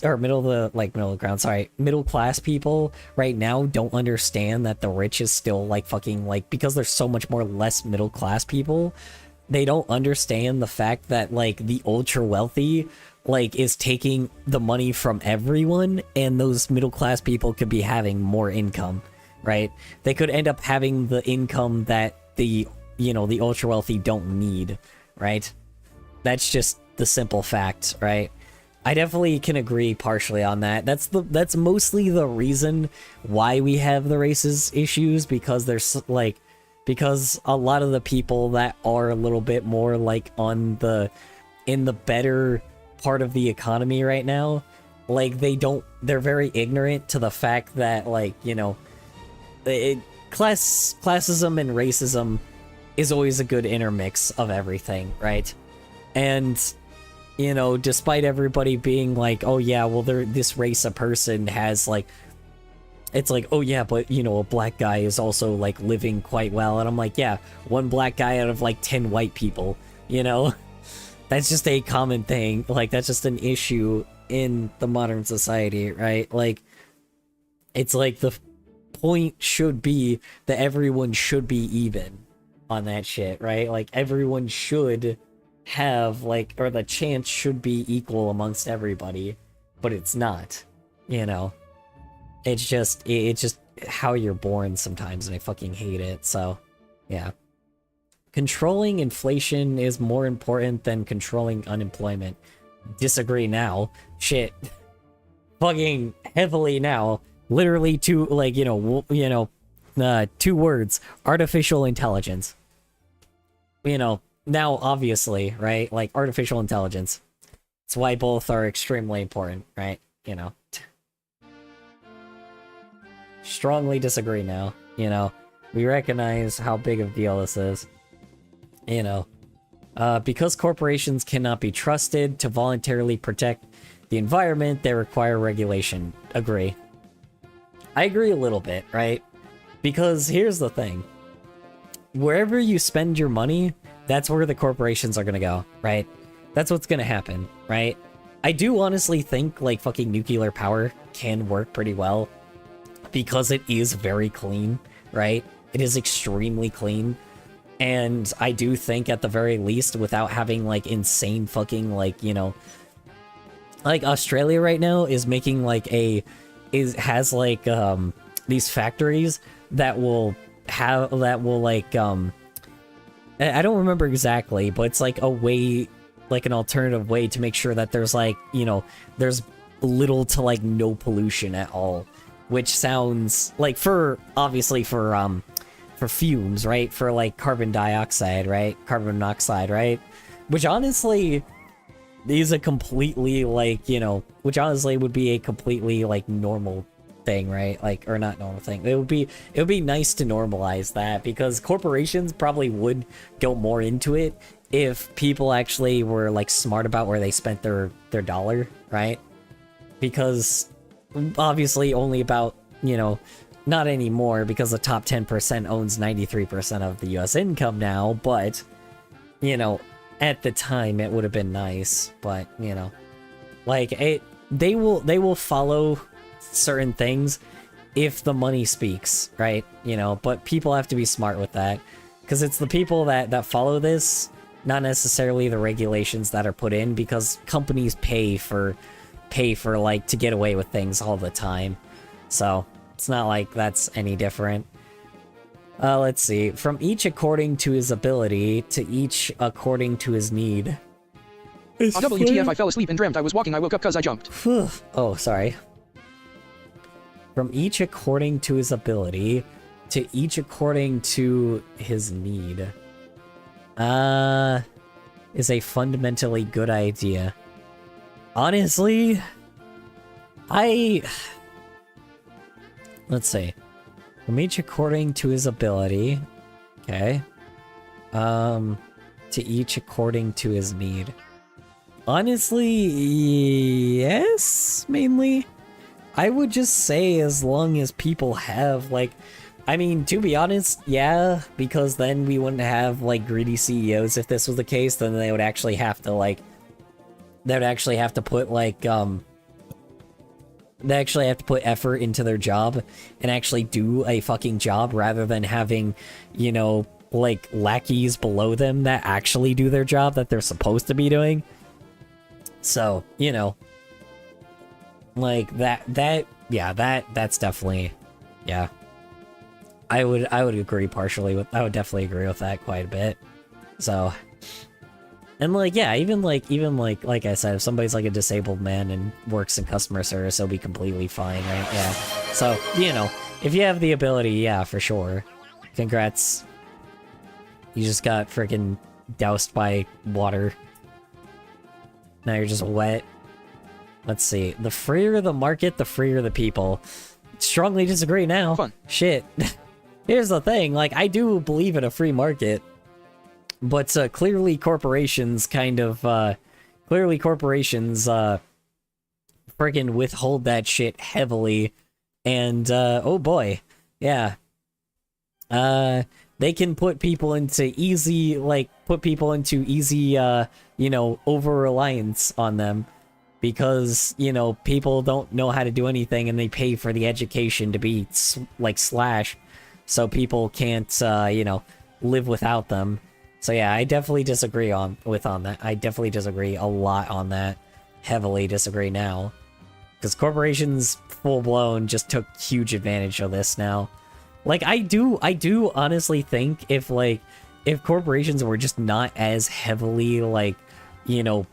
or middle of the, like, middle of the ground, sorry, middle class people right now don't understand that the rich is still, like, fucking, like, because there's so much more less middle class people, they don't understand the fact that, like, the ultra wealthy, like, is taking the money from everyone, and those middle class people could be having more income, right? They could end up having the income that the, you know, the ultra wealthy don't need, right? That's just the simple fact, right? I definitely can agree partially on that. That's mostly the reason why we have the racist issues, because there's, like, because a lot of the people that are a little bit more, like, on the, in the better part of the economy right now, like, they're very ignorant to the fact that, like, you know, classism and racism is always a good intermix of everything, right? And, you know, despite everybody being like, oh yeah, well, this race of person has, like, it's like, oh yeah, but, you know, a black guy is also, like, living quite well. And I'm like, yeah, one black guy out of, like, 10 white people, you know? That's just a common thing. Like, that's just an issue in the modern society, right? Like, it's like the point should be that everyone should be even on that shit, right? Like, everyone should have, like, or the chance should be equal amongst everybody, but it's not, you know? It's just how you're born sometimes, and I fucking hate it, so, yeah. Controlling inflation is more important than controlling unemployment. Disagree now. Shit. Fucking heavily now. Literally two, like, you know, 2 words. Artificial intelligence. You know, now, obviously, right? Like, artificial intelligence. That's why both are extremely important, right? You know. Strongly disagree now, you know. We recognize how big of a deal this is. You know. Because corporations cannot be trusted to voluntarily protect the environment, they require regulation. Agree. I agree a little bit, right? Because here's the thing. Wherever you spend your money, that's where the corporations are gonna go, right? That's what's gonna happen, right? I do honestly think, like, fucking nuclear power can work pretty well, because it is very clean, right? It is extremely clean. And I do think, at the very least, without having, like, insane fucking, like, you know, like, Australia right now is making, like, has, like, these factories that will like, I don't remember exactly, but it's, like, a way, like, an alternative way to make sure that there's, like, you know, there's little to, like, no pollution at all, which sounds, like, obviously for fumes, right? For, like, carbon dioxide, right? Carbon monoxide, right? Which honestly is a completely, like, you know, which honestly would be a completely, like, normal thing, right? Like, or not normal thing. It would be nice to normalize that, because corporations probably would go more into it if people actually were, like, smart about where they spent their dollar, right? Because obviously only about, you know, not anymore, because the top 10% owns 93% of the US income now, but, you know, at the time it would have been nice, but, you know, like, they will follow certain things if the money speaks, right? You know, but people have to be smart with that, because it's the people that follow this, not necessarily the regulations that are put in, because companies pay for, like, to get away with things all the time. So it's not like that's any different. Let's see. From each according to his ability, to each according to his need. On WTF, I fell asleep and dreamt I was walking. I woke up cause I jumped. Oh, sorry. From each according to his ability, to each according to his need. Is a fundamentally good idea. Honestly, let's see. From each according to his ability. Okay. To each according to his need. Honestly, yes, mainly. I would just say as long as people have, like, I mean, to be honest, yeah, because then we wouldn't have, like, greedy CEOs if this was the case, then they would actually have to, like, they would actually have to put, like, they actually have to put effort into their job and actually do a fucking job rather than having, you know, like, lackeys below them that actually do their job that they're supposed to be doing. So, you know, like, that's definitely, yeah. I would agree partially with, I would definitely agree with that quite a bit. So, and like, yeah, even like I said, if somebody's like a disabled man and works in customer service, they'll be completely fine, right? Yeah. So, you know, if you have the ability, yeah, for sure. Congrats. You just got freaking doused by water. Now you're just wet. Let's see. The freer the market, the freer the people. Strongly disagree now. Fun. Shit. Here's the thing, like, I do believe in a free market, but clearly corporations kind of, freaking withhold that shit heavily, and, oh boy, yeah. They can put people into easy, you know, over-reliance on them, because, you know, people don't know how to do anything, and they pay for the education to be, like, slash, so people can't, you know, live without them. So yeah, I definitely disagree on that. I definitely disagree a lot on that. Heavily disagree now. Because corporations, full-blown, just took huge advantage of this now. Like, I do honestly think if corporations were just not as heavily, like, you know,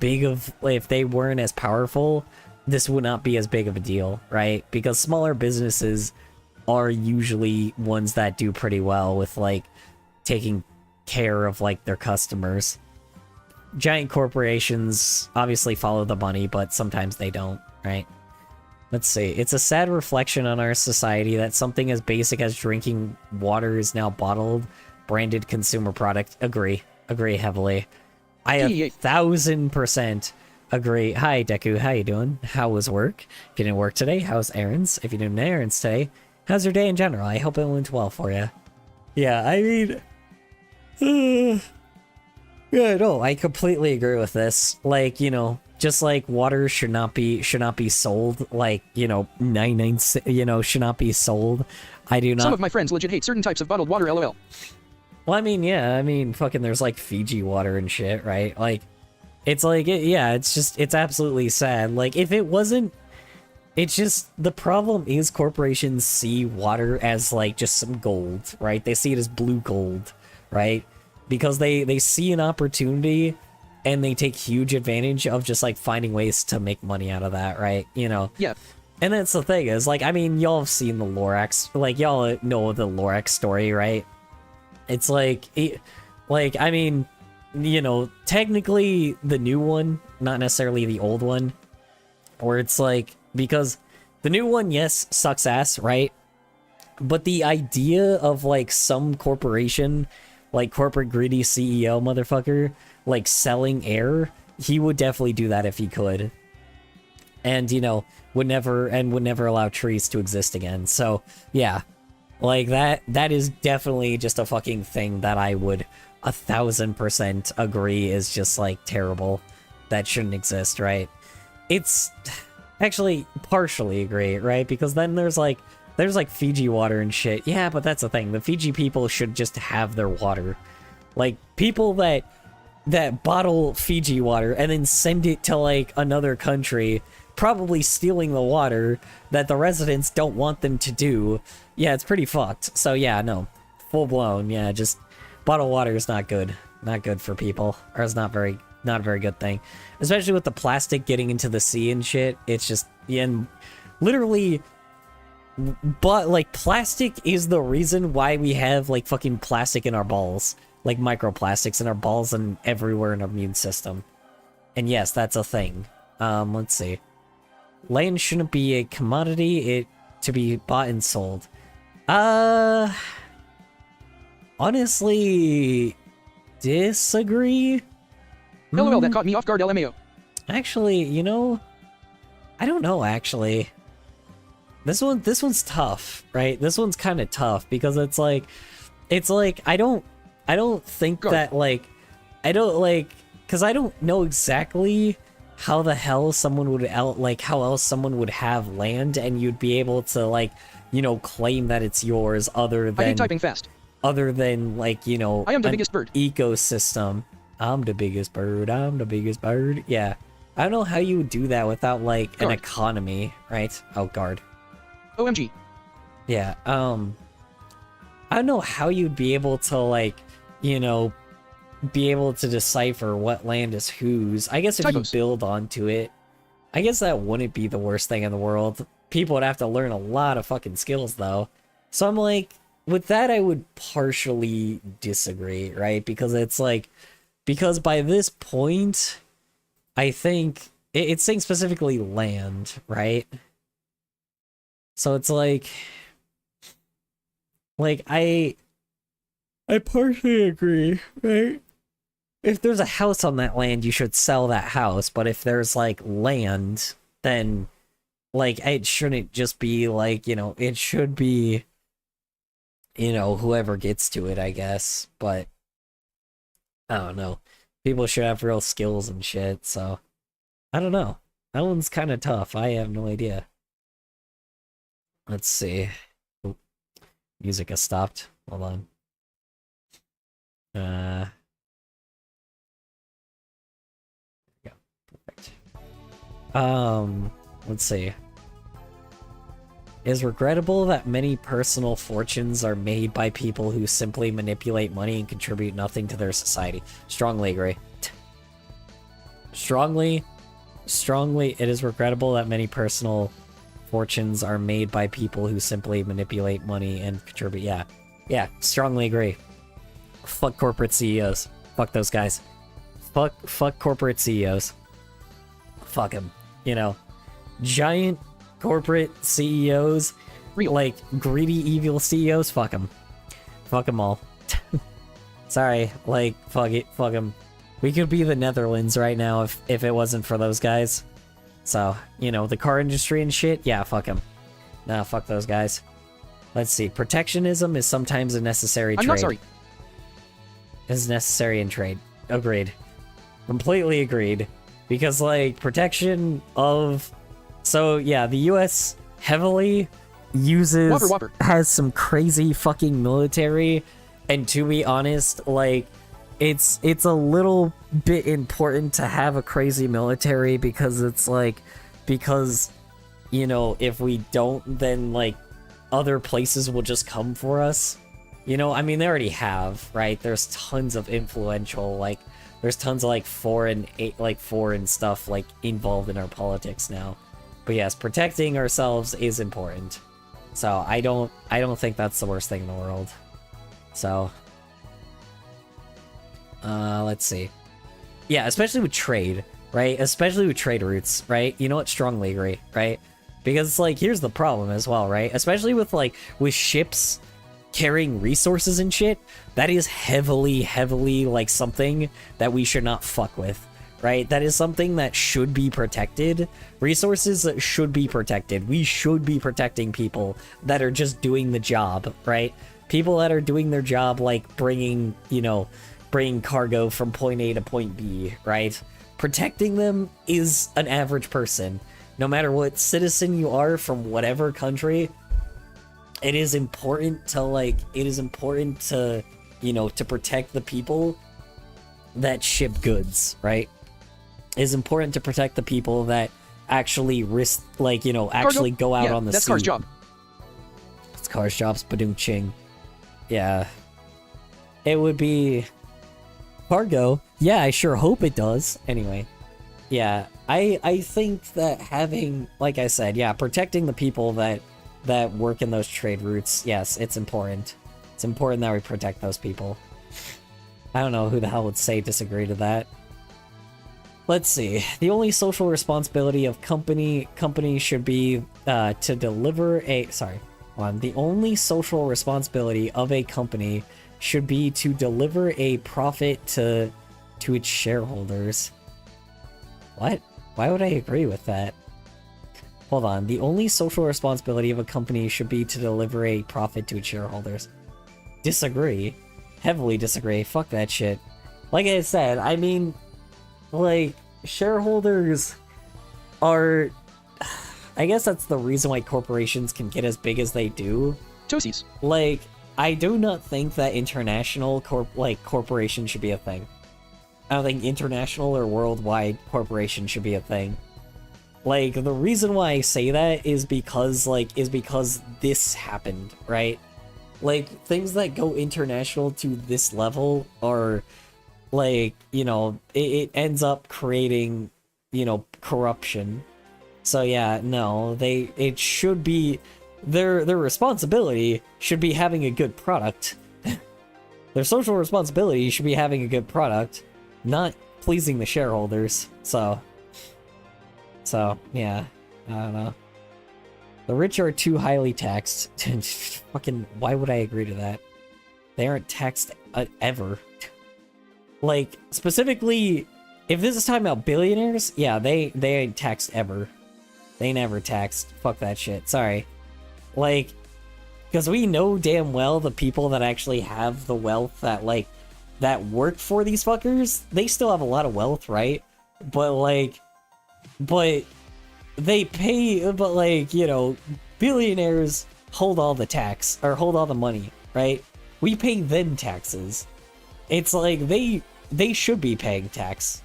if they weren't as powerful, this would not be as big of a deal, right? Because smaller businesses are usually ones that do pretty well with, like, taking care of, like, their customers. Giant corporations obviously follow the money, but sometimes they don't, right? Let's see. It's a sad reflection on our society that something as basic as drinking water is now bottled, branded consumer product. Agree heavily. I 1,000% agree. Hi, Deku. How you doing? How was work? If you didn't work today, how's errands? If you didn't errands today, how's your day in general? I hope it went well for you. Yeah, I mean... yeah, no, I completely agree with this. Like, you know, just like water should not be sold, like, you know, 99, you know, should not be sold. I do not... Some of my friends legit hate certain types of bottled water, lol. Well, I mean, yeah, I mean, fucking there's, like, Fiji water and shit, right? Like, it's like, yeah, it's just, it's absolutely sad. Like, if it wasn't... It's just, the problem is corporations see water as, like, just some gold, right? They see it as blue gold, right? Because they see an opportunity, and they take huge advantage of just, like, finding ways to make money out of that, right? You know? Yeah. And that's the thing, is, like, I mean, y'all have seen the Lorax, like, y'all know the Lorax story, right? It's like, I mean, you know, technically the new one, not necessarily the old one, where it's like, because the new one, yes, sucks ass, right? But the idea of, like, some corporation, like, corporate greedy CEO motherfucker, like, selling air, he would definitely do that if he could. And, you know, would never allow trees to exist again. So, yeah. Like, that is definitely just a fucking thing that I would 1,000% agree is just, like, terrible. That shouldn't exist, right? It's... Actually, partially agree, right? Because then there's Fiji water and shit. Yeah, but that's the thing. The Fiji people should just have their water. Like, people that bottle Fiji water and then send it to, like, another country, probably stealing the water that the residents don't want them to do. Yeah, it's pretty fucked. So yeah, no. Full blown, yeah, just bottled water is not good. Not good for people. Or it's not a very good thing. Especially with the plastic getting into the sea and shit. It's just, yeah, and literally, but, like, plastic is the reason why we have, like, fucking plastic in our balls. Like, microplastics in our balls and everywhere in our immune system. And yes, that's a thing. Let's see. Land shouldn't be a commodity, it to be bought and sold. Uh, honestly, disagree. LOL, that caught me off guard, LMAO. Actually, you know, I don't know. Actually, this one's tough, right? This one's kind of tough because it's like I don't think Good. that like I don't like because I don't know exactly how the hell someone would how else someone would have land and you'd be able to like, you know, claim that it's yours other I hate than typing fast. like, you know, I am the an biggest bird. ecosystem. I'm the biggest bird. I'm the biggest bird. Yeah. I don't know how you would do that without like an Guard. economy, right? Oh, guard. OMG. Yeah. I don't know how you'd be able to like, you know, be able to decipher what land is whose. I guess if Typos. you build onto it, I guess that wouldn't be the worst thing in the world. People would have to learn a lot of fucking skills though. So I'm like, with that I would partially disagree, right? Because it's like, because by this point, I think it's saying specifically land, right? So it's like I partially agree, right? If there's a house on that land, you should sell that house. But if there's like land, then like it shouldn't just be like, you know, it should be, you know, whoever gets to it, I guess. But I don't know. People should have real skills and shit, so I don't know. That one's kind of tough. I have no idea. Let's see. Oop. Music has stopped. Hold on. Yeah, perfect. Let's see. It is regrettable that many personal fortunes are made by people who simply manipulate money and contribute nothing to their society. Strongly agree. Strongly, it is regrettable that many personal fortunes are made by people who simply manipulate money and contribute. Yeah, strongly agree. Fuck corporate CEOs. Fuck those guys. Fuck corporate CEOs. Fuck them. You know, giant corporate CEOs, Real. like greedy, evil CEOs. Fuck them. Fuck them all. Sorry, like fuck it. Fuck them. We could be the Netherlands right now if it wasn't for those guys. So, you know, the car industry and shit, yeah, fuck them. Nah, fuck those guys. Let's see. Protectionism is sometimes a necessary trade. I'm not sorry. Is necessary in trade. Agreed. Completely agreed. Because, like, protection of... So, yeah, the US heavily uses... Whopper. Has some crazy fucking military. And to be honest, like... It's a little bit important to have a crazy military because it's like, because, you know, if we don't, then like other places will just come for us. You know, I mean, they already have, right? There's tons of influential, like, there's tons of like foreign stuff like involved in our politics now. But yes, protecting ourselves is important. So I don't think that's the worst thing in the world. So. Let's see. Yeah, especially with trade, right? Especially with trade routes, right? You know what? Strongly agree, right? Because it's like, here's the problem as well, right? Especially with like, with ships carrying resources and shit, that is heavily like something that we should not fuck with, right? That is something that should be protected. Resources that should be protected. We should be protecting people that are just doing the job, right? People that are doing their job, like bringing, you know, bringing cargo from point A to point B, right? Protecting them is an average person. No matter what citizen you are from whatever country, it is important to, you know, to protect the people that ship goods, right? It is important to protect the people that actually risk, like, you know, actually go out on the sea. That's Car's job. It's Car's job's badum-ching. Yeah. It would be... Cargo, yeah, I sure hope it does. Anyway, yeah, I think that having, like I said, yeah, protecting the people that work in those trade routes, yes, it's important. It's important that we protect those people. I don't know who the hell would say disagree to that. Let's see. The only social responsibility of company should be to deliver a The only social responsibility of a company should be to deliver a profit to its shareholders. What? Why would I agree with that? Hold on. The only social responsibility of a company should be to deliver a profit to its shareholders. Disagree. Heavily disagree. Fuck that shit. Like I said, I mean, like, shareholders are... I guess that's the reason why corporations can get as big as they do. Toesies. Like, I do not think that international corporations should be a thing. I don't think international or worldwide corporations should be a thing. Like, the reason why I say that is because this happened, right? Like, things that go international to this level are, like, you know, it ends up creating, you know, corruption. So yeah, no, it should be, their responsibility should be having a good product. Their social responsibility should be having a good product, not pleasing the shareholders. So yeah, I don't know. The rich are too highly taxed. Fucking, why would I agree to that? They aren't taxed ever. Like, specifically, if this is talking about billionaires, yeah, they ain't taxed ever. They never taxed. Fuck that shit. Sorry. Like, because we know damn well the people that actually have the wealth that, like, that work for these fuckers, they still have a lot of wealth, right? But, like, they pay, but, like, you know, billionaires hold all the tax, or hold all the money, right? We pay them taxes. It's like, they should be paying tax.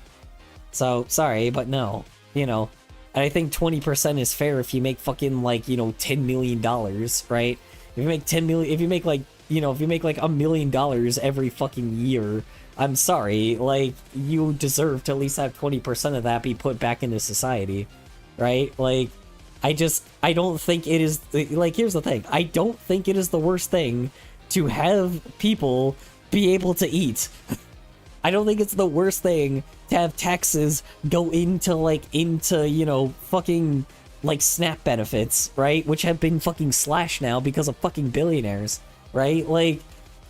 So, sorry, but no. You know, I think 20% is fair if you make fucking, like, you know, $10 million, right? If you make 10 million, if you make, like, you know, if you make, like, $1 million every fucking year, I'm sorry, like, you deserve to at least have 20% of that be put back into society, right? Like, I don't think it is, like, here's the thing, I don't think it is the worst thing to have people be able to eat. I don't think it's the worst thing to have taxes go into, you know, fucking, like, SNAP benefits, right? Which have been fucking slashed now because of fucking billionaires, right? Like,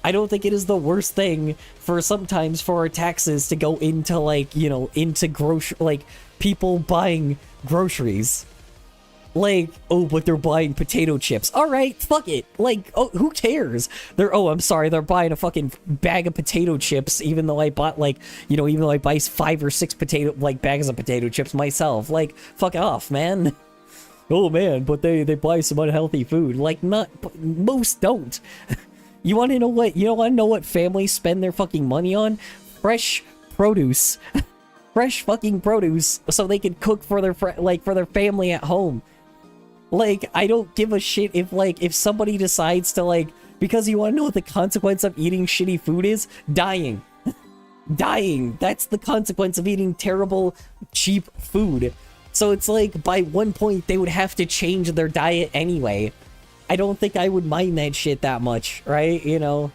I don't think it is the worst thing for sometimes for our taxes to go into, like, you know, into people buying groceries. Like, oh, but they're buying potato chips. Alright, fuck it. Like, oh, who cares? I'm sorry, they're buying a fucking bag of potato chips, even though I bought, like, you know, even though I buy 5 or 6 bags of potato chips myself. Like, fuck off, man. Oh, man, but they buy some unhealthy food. Like, most don't. You want to know what families spend their fucking money on? Fresh produce. Fresh fucking produce, so they can cook for their for their family at home. Like, I don't give a shit if somebody decides to, like, because you want to know what the consequence of eating shitty food is? Dying. Dying. That's the consequence of eating terrible, cheap food. So it's like, by one point, they would have to change their diet anyway. I don't think I would mind that shit that much, right? You know?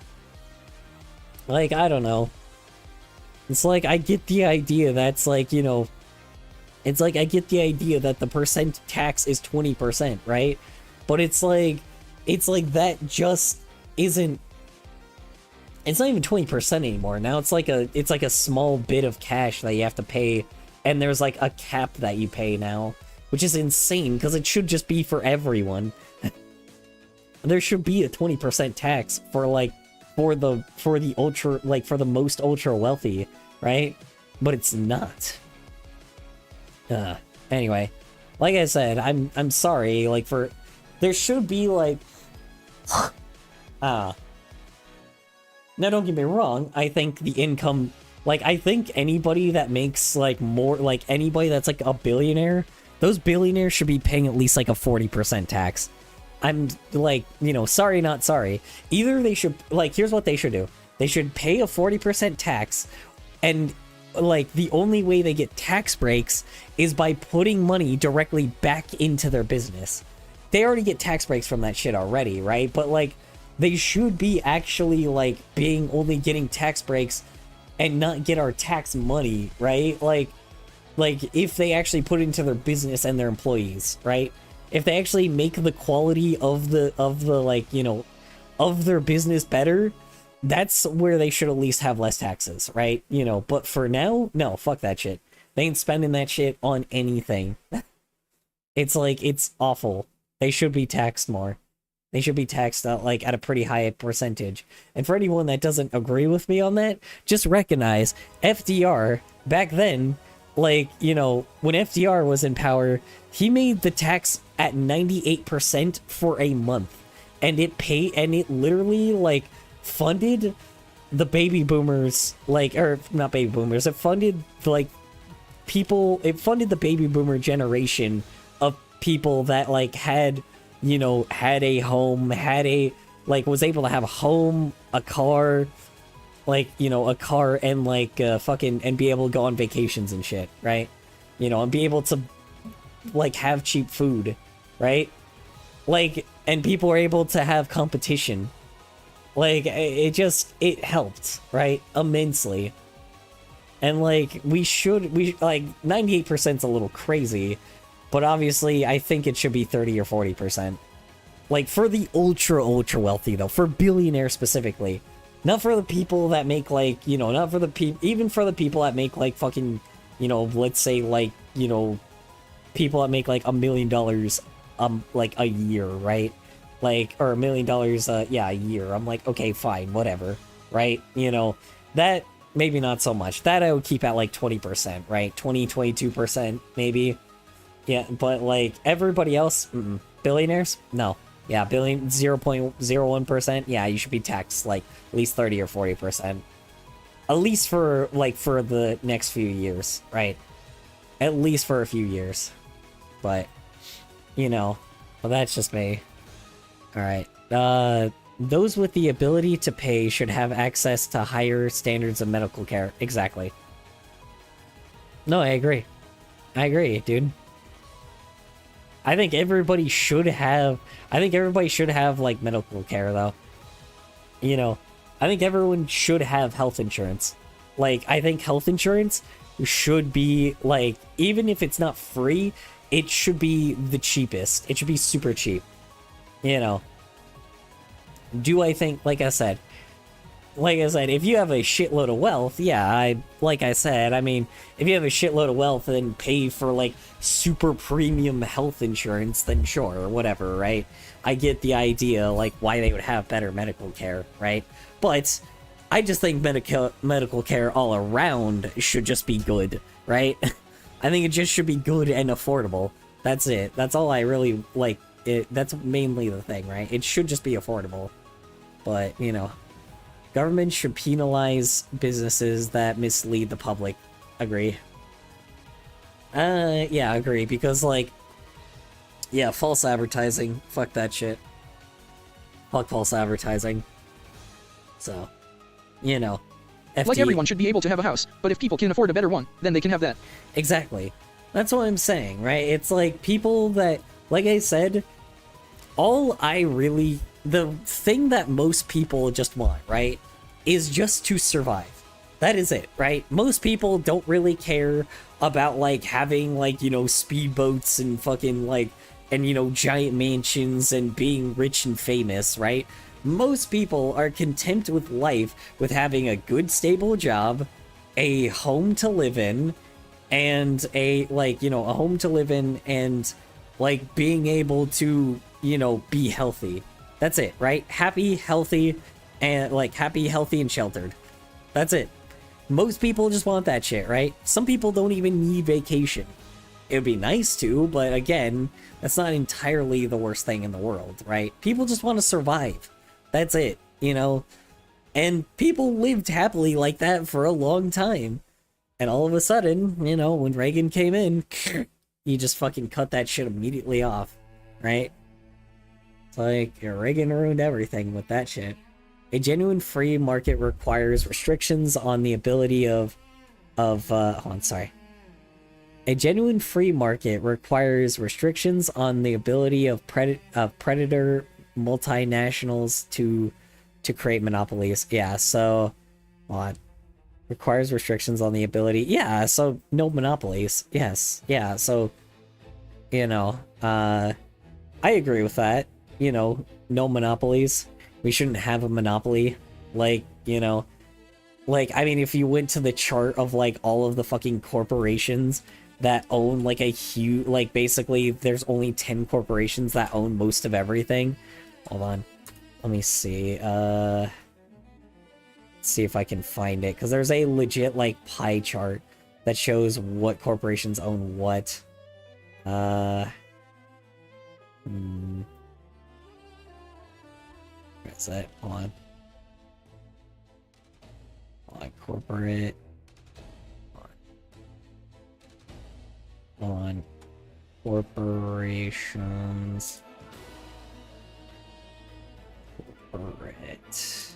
Like, I don't know. It's like, I get the idea that's, like, you know... It's like, I get the idea that the percent tax is 20%, right? But it's like that just isn't... It's not even 20% anymore. Now it's like a small bit of cash that you have to pay, and there's, like, a cap that you pay now, which is insane, because it should just be for everyone. There should be a 20% tax for, like, for the ultra, like, for the most ultra wealthy, right? But it's not. Anyway, like I said, I'm sorry, like, there should be, like, now don't get me wrong, I think the income, like, I think anybody that makes, like, more, like, anybody that's, like, a billionaire, those billionaires should be paying at least, like, a 40% tax. I'm, like, you know, sorry, not sorry. Either they should, like, here's what they should do. They should pay a 40% tax, and, like, the only way they get tax breaks is by putting money directly back into their business. They already get tax breaks from that shit already, right? But, like, they should be actually, like, only getting tax breaks and not get our tax money, right? Like, if they actually put it into their business and their employees, right? if they actually make the quality of the like, you know, of their business better, that's where they should at least have less taxes, right? You know, but for now, no, fuck that shit. They ain't spending that shit on anything. It's like, it's awful. They should be taxed more. They should be taxed like at a pretty high percentage. And for anyone that doesn't agree with me on that, just recognize FDR back then, like, you know, when FDR was in power, he made the tax at 98% for a month. And it literally like funded the baby boomers, like, or not baby boomers, it funded like people, it funded the baby boomer generation of people that like had, you know, had a home, had a, like, was able to have a home, a car, like, you know, a car, and like fucking, and be able to go on vacations and shit, right? You know, and be able to like have cheap food, right? Like, and people were able to have competition. Like, it helped, right? Immensely. And like, we like, 98%'s a little crazy, but obviously I think it should be 30 or 40%. Like, for the ultra wealthy though, for billionaires specifically. Not for the people that make like, you know, not for the people, even for the people that make like fucking, you know, let's say like, you know, people that make like $1 million like a year, right? Like, or $1 million yeah, a year. I'm like, okay, fine, whatever, right? You know, that maybe not so much. That I would keep at like 20%, right? 22% maybe. Yeah, but like everybody else, billionaires, no. Yeah, 0.01%. Yeah, you should be taxed like at least 30 or 40%. At least for like for the next few years, right? At least for a few years. But you know, well, that's just me. All right. Those with the ability to pay should have access to higher standards of medical care. Exactly. No, I agree. I agree, dude. I think everybody should have like medical care though. You know, I think everyone should have health insurance. Like, I think health insurance should be like, even if it's not free, it should be the cheapest. It should be super cheap. You know. Do I think, like I said, if you have a shitload of wealth, yeah, like I said, I mean, if you have a shitload of wealth and pay for, like, super premium health insurance, then sure, or whatever, right? I get the idea, like, why they would have better medical care, right? But I just think medical care all around should just be good, right? I think it just should be good and affordable. That's it. That's all I really, like, that's mainly the thing, right? It should just be affordable. But, you know, government should penalize businesses that mislead the public. Agree. Yeah, agree, because, like, yeah, false advertising. Fuck that shit. Fuck false advertising. So, you know. Like, everyone should be able to have a house, but if people can afford a better one, then they can have that. Exactly. That's what I'm saying, right? It's like people that, like I said, the thing that most people just want, right, is just to survive. That is it, right? Most people don't really care about, like, having, like, you know, speedboats and fucking, like, and, you know, giant mansions and being rich and famous, right? Most people are content with life with having a good, stable job, a home to live in, and a, like, you know, a home to live in, and, like, being able to, you know, be healthy. That's it, right? Happy, healthy, and, like, happy, healthy, and sheltered. That's it. Most people just want that shit, right? Some people don't even need vacation. It would be nice to, but again, that's not entirely the worst thing in the world, right? People just want to survive. That's it, you know? And people lived happily like that for a long time. And all of a sudden, you know, when Reagan came in, he just fucking cut that shit immediately off, right? It's like, Reagan ruined everything with that shit. A genuine free market requires restrictions on the ability of hold on, sorry. A genuine free market requires restrictions on the ability of predator multinationals to create monopolies. Yeah, so hold on. Requires restrictions on the ability. Yeah, so no monopolies. Yes. Yeah, so you know, I agree with that. You know, no monopolies. We shouldn't have a monopoly. Like, you know, like, I mean, if you went to the chart of, like, all of the fucking corporations that own, like, a huge, like, basically, there's only 10 corporations that own most of everything. Hold on. Let me see. See if I can find it, because there's a legit, like, pie chart that shows what corporations own what. Where is it? Hold on. Hold on, corporate. Hold on. Corporations. Corporate.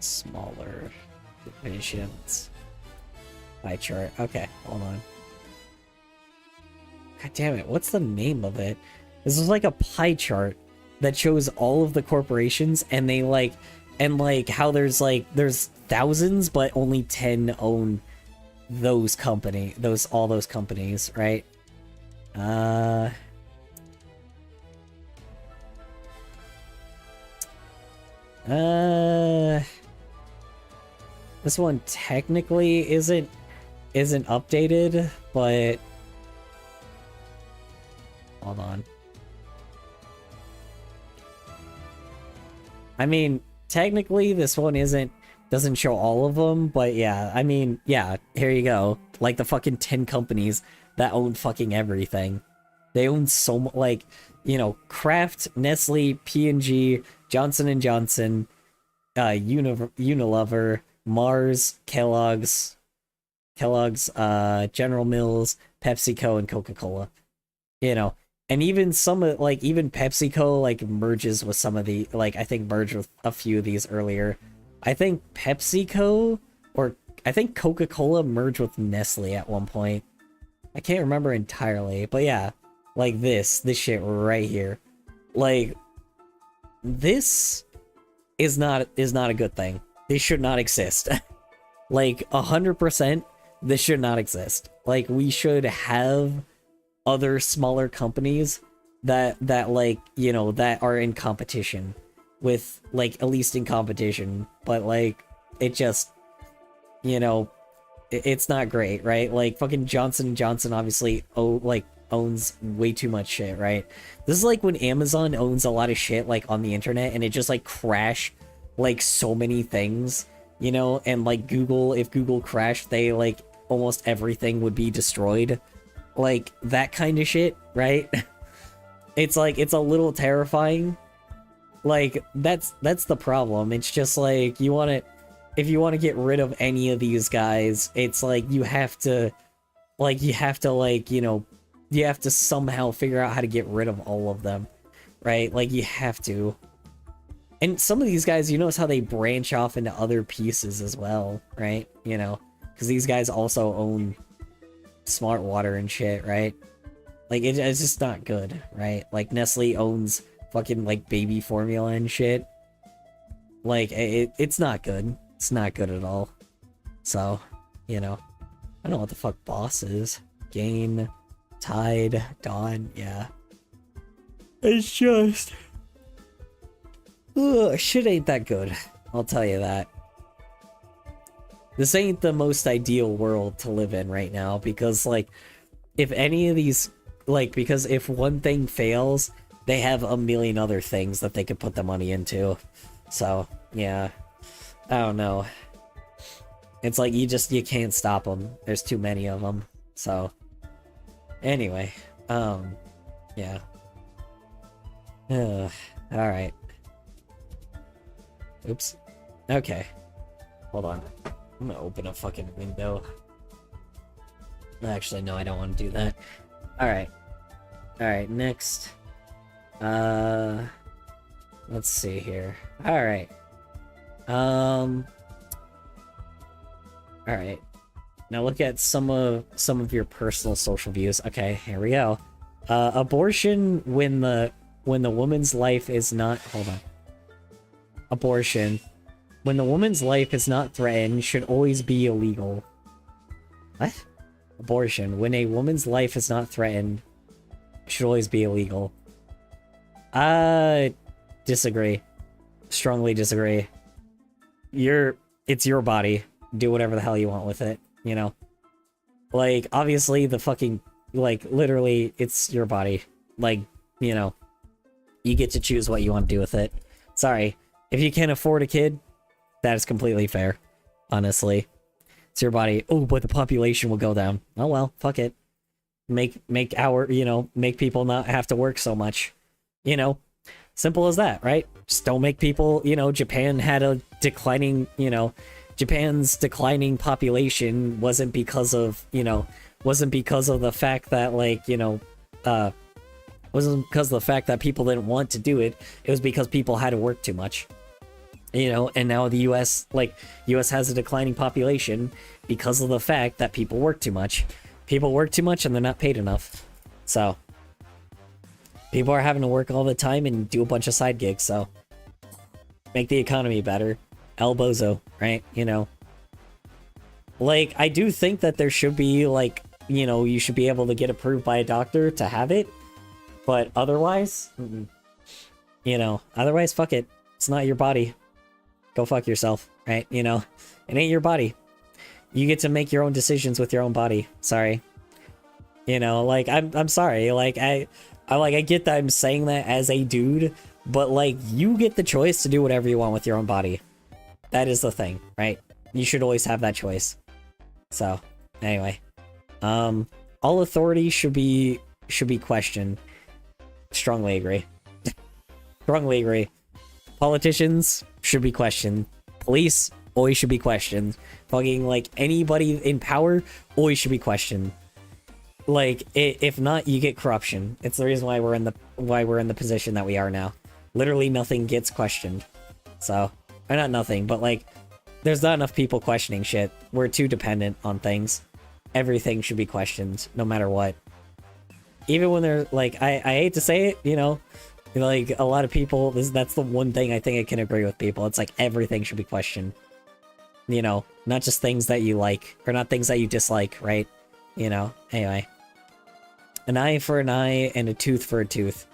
Smaller divisions. Pie chart. Okay, hold on. God damn it, what's the name of it? This is like a pie chart that shows all of the corporations, and they like, and like how there's thousands, but only 10 own those all those companies, right? This one technically isn't updated, but hold on. I mean, technically this one doesn't show all of them, but yeah, I mean, yeah, here you go. Like the fucking 10 companies that own fucking everything. They own so much, like, you know, Kraft, Nestle, P&G, Johnson & Johnson, Unilever, Mars, Kellogg's, General Mills, PepsiCo, and Coca-Cola. You know, and even some of, like, even PepsiCo, like, merges with some of the, like, I think merged with a few of these earlier. I think PepsiCo, or I think Coca-Cola merged with Nestle at one point. I can't remember entirely, but yeah, like this shit right here. Like, this is not a good thing. This should not exist. Like, 100%, this should not exist. Like, we should have other smaller companies that like, you know, that are in competition with, like, at least in competition, but like, it just, you know, it's not great, right? Like, fucking Johnson & Johnson obviously owns way too much shit, right? This is like when Amazon owns a lot of shit, like, on the internet, and it just, like, crash, like, so many things, you know? And, like, Google, if Google crashed, they, like, almost everything would be destroyed. Like, that kind of shit, right? It's, like, it's a little terrifying. Like, that's the problem. It's just, like, if you want to get rid of any of these guys, it's, like, you have to, you know, you have to somehow figure out how to get rid of all of them, right? Like, you have to. And some of these guys, you notice how they branch off into other pieces as well, right? You know, because these guys also own Smart Water and shit, right? Like, it's just not good, right? Like, Nestle owns fucking, like, baby formula and shit. Like, it's not good. It's not good at all. So, you know, I don't know what the fuck Boss is. Gain, Tide, Dawn, yeah. It's just... ugh, shit ain't that good. I'll tell you that. This ain't the most ideal world to live in right now, because, like, if any of these, like, because if one thing fails, they have a million other things that they could put the money into. So, yeah. I don't know. It's like, you can't stop them. There's too many of them. So, anyway. Yeah. Alright. Oops. Okay. Hold on. I'm gonna open a fucking window. Actually, no, I don't want to do that. Alright. Alright, next. Let's see here. Alright. Alright. Now look at some of your personal social views. Okay, here we go. Abortion when the woman's life is not... hold on. Abortion. When the woman's life is not threatened, should always be illegal. What? abortion. When a woman's life is not threatened, it should always be illegal. Disagree. Strongly disagree. It's your body. Do whatever the hell you want with it, you know? Like, obviously, the fucking, like, literally, it's your body. Like, you know, you get to choose what you want to do with it. Sorry. If you can't afford a kid, that is completely fair. Honestly. It's your body. Oh, but the population will go down. Oh well, fuck it. Make people not have to work so much. You know? Simple as that, right? Just don't make people, Japan had a declining, Japan's declining population wasn't because of the fact that, like, wasn't because of the fact that people didn't want to do it. It was because people had to work too much. And now the US has a declining population because of the fact that people work too much. People work too much and they're not paid enough. So, people are having to work all the time and do a bunch of side gigs, so make the economy better. El Bozo, right? Like, I do think that there should be, like, you should be able to get approved by a doctor to have it, but otherwise, otherwise, fuck it. It's not your body. Go fuck yourself, right? It ain't your body. You get to make your own decisions with your own body. Sorry. Like, I'm sorry. Like, I get that I'm saying that as a dude, but, like, you get the choice to do whatever you want with your own body. That is the thing, right? You should always have that choice. So, anyway. All authority should be questioned. Strongly agree. Strongly agree. Politicians should be questioned. Police always should be questioned. Fucking, like, anybody in power always should be questioned. Like, if not, you get corruption. It's the reason why we're in the position that we are now. Literally nothing gets questioned. So, or not nothing, but, like, there's not enough people questioning shit. We're too dependent on things. Everything should be questioned, no matter what. Even when they're, like, I hate to say it, like, a lot of people, that's the one thing I think I can agree with people. It's like, everything should be questioned. Not just things that you like, or not things that you dislike, right? Anyway. An eye for an eye and a tooth for a tooth.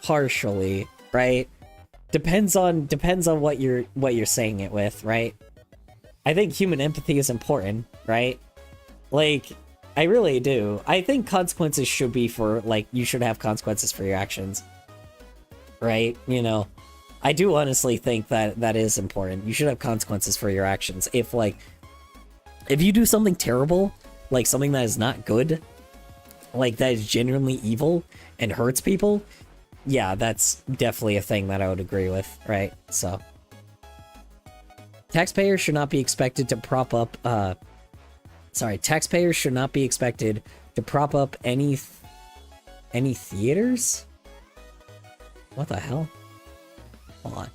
Partially, right? Depends on what you're saying it with, right? I think human empathy is important, right? Like, I really do. I think consequences should be for, like, you should have consequences for your actions. Right? I do honestly think that is important. You should have consequences for your actions. If you do something terrible, like something that is not good, like that is genuinely evil and hurts people, yeah, that's definitely a thing that I would agree with, right? So, taxpayers should not be expected to prop up, taxpayers should not be expected to prop up any theaters? What the hell? Hold on.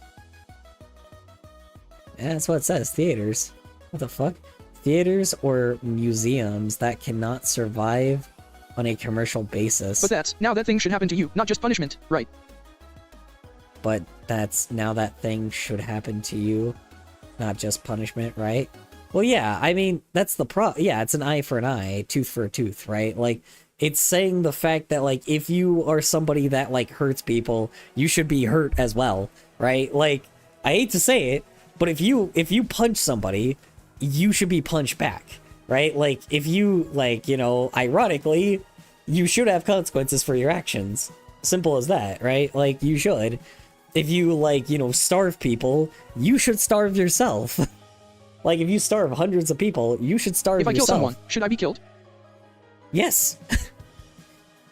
Yeah, that's what it says, theaters. What the fuck? Theaters or museums that cannot survive on a commercial basis. But now that thing should happen to you, not just punishment, right? But now that thing should happen to you, not just punishment, right? Well, yeah, I mean, that's the yeah, it's an eye for an eye, tooth for a tooth, right? Like, it's saying the fact that, like, if you are somebody that, like, hurts people, you should be hurt as well, right? Like, I hate to say it, but if you punch somebody, you should be punched back, right? Like, if you, like, ironically, you should have consequences for your actions. Simple as that, right? Like, you should. If you, like, starve people, you should starve yourself. Like, if you starve hundreds of people, you should starve yourself. If I kill someone, should I be killed? Yes.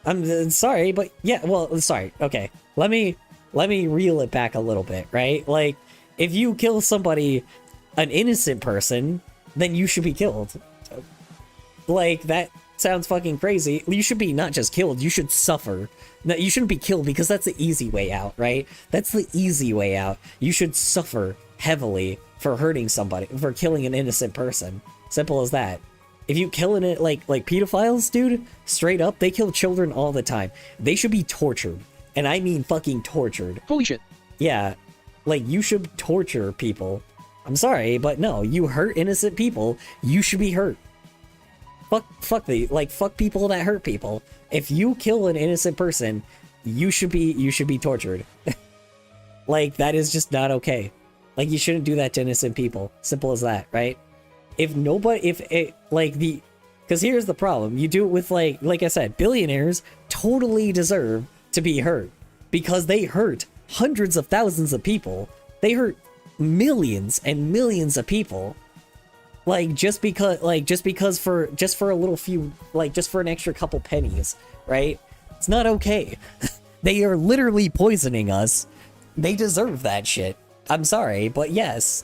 I'm sorry, but yeah, well, sorry. Okay. Let me reel it back a little bit, right? Like, if you kill somebody, an innocent person, then you should be killed. Like, that sounds fucking crazy. You should be not just killed, you should suffer. No, you shouldn't be killed because that's the easy way out, right? That's the easy way out. You should suffer heavily for hurting somebody, for killing an innocent person. Simple as that. If you killing it like pedophiles, dude, straight up, they kill children all the time. They should be tortured. And I mean fucking tortured. Holy shit. Yeah. Like, you should torture people. I'm sorry, but no, you hurt innocent people, you should be hurt. Fuck people that hurt people. If you kill an innocent person, you should be tortured. Like, that is just not okay. Like, you shouldn't do that to innocent people. Simple as that, right? Because here's the problem. You do it with, like I said, billionaires totally deserve to be hurt. Because they hurt hundreds of thousands of people. They hurt millions and millions of people. Just for a little few, just for an extra couple pennies, right? It's not okay. They are literally poisoning us. They deserve that shit. I'm sorry, but yes,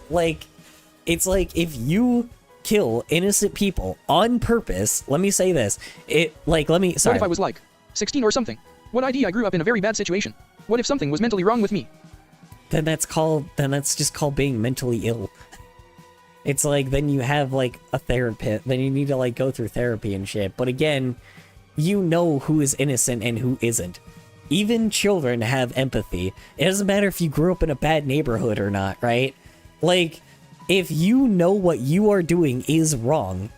it's like if you kill innocent people on purpose, let me say this. What if I was 16 or something? What ID I grew up in a very bad situation? What if something was mentally wrong with me? Then that's just called being mentally ill. It's then you have a therapist, then you need to go through therapy and shit. But again, you know who is innocent and who isn't. Even children have empathy. It doesn't matter if you grew up in a bad neighborhood or not, right? If you know what you are doing is wrong,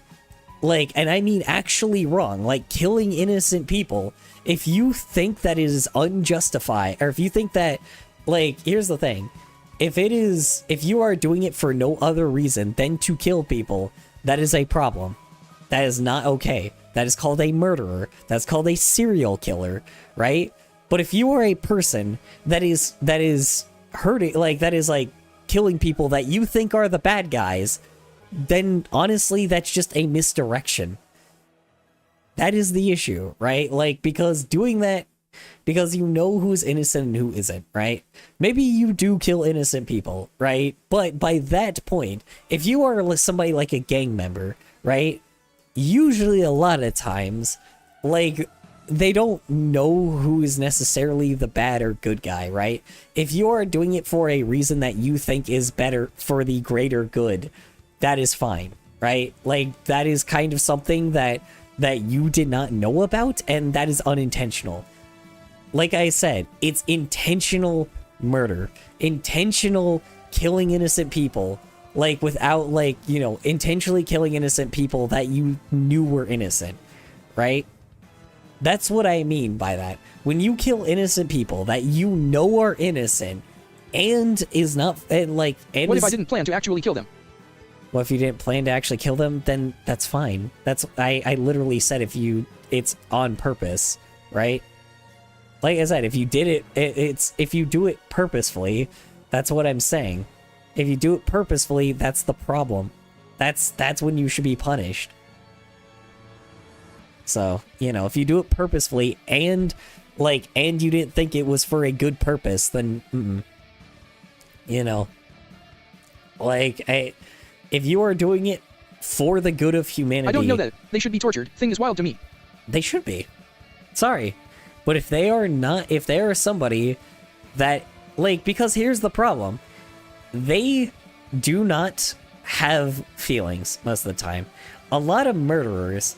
and I mean actually wrong, killing innocent people, if you think that is unjustified, or if you think that, here's the thing. If you are doing it for no other reason than to kill people, that is a problem. That is not okay. That is called a murderer. That's called a serial killer, right? But if you are a person that is hurting, that is killing people that you think are the bad guys, then honestly, that's just a misdirection. That is the issue, right? Because doing that, because you know who's innocent and who isn't, right? Maybe you do kill innocent people, right? But by that point, if you are somebody like a gang member, right? Usually a lot of times, they don't know who is necessarily the bad or good guy, right? If you are doing it for a reason that you think is better for the greater good, that is fine, right? That is kind of something that you did not know about, and that is unintentional. Like I said, it's intentional murder, intentional killing innocent people, without intentionally killing innocent people that you knew were innocent, right? That's what I mean by that. When you kill innocent people that you know are innocent and is not, and what if I didn't plan to actually kill them? Well, if you didn't plan to actually kill them, then that's fine. I literally said it's on purpose, right? Like I said, if you did if you do it purposefully, that's what I'm saying. If you do it purposefully, that's the problem. That's when you should be punished. So, if you do it purposefully and you didn't think it was for a good purpose, then, if you are doing it for the good of humanity... I don't know that. They should be tortured. Thing is wild to me. They should be. Sorry. But if they are somebody that, because here's the problem. They do not have feelings most of the time. A lot of murderers,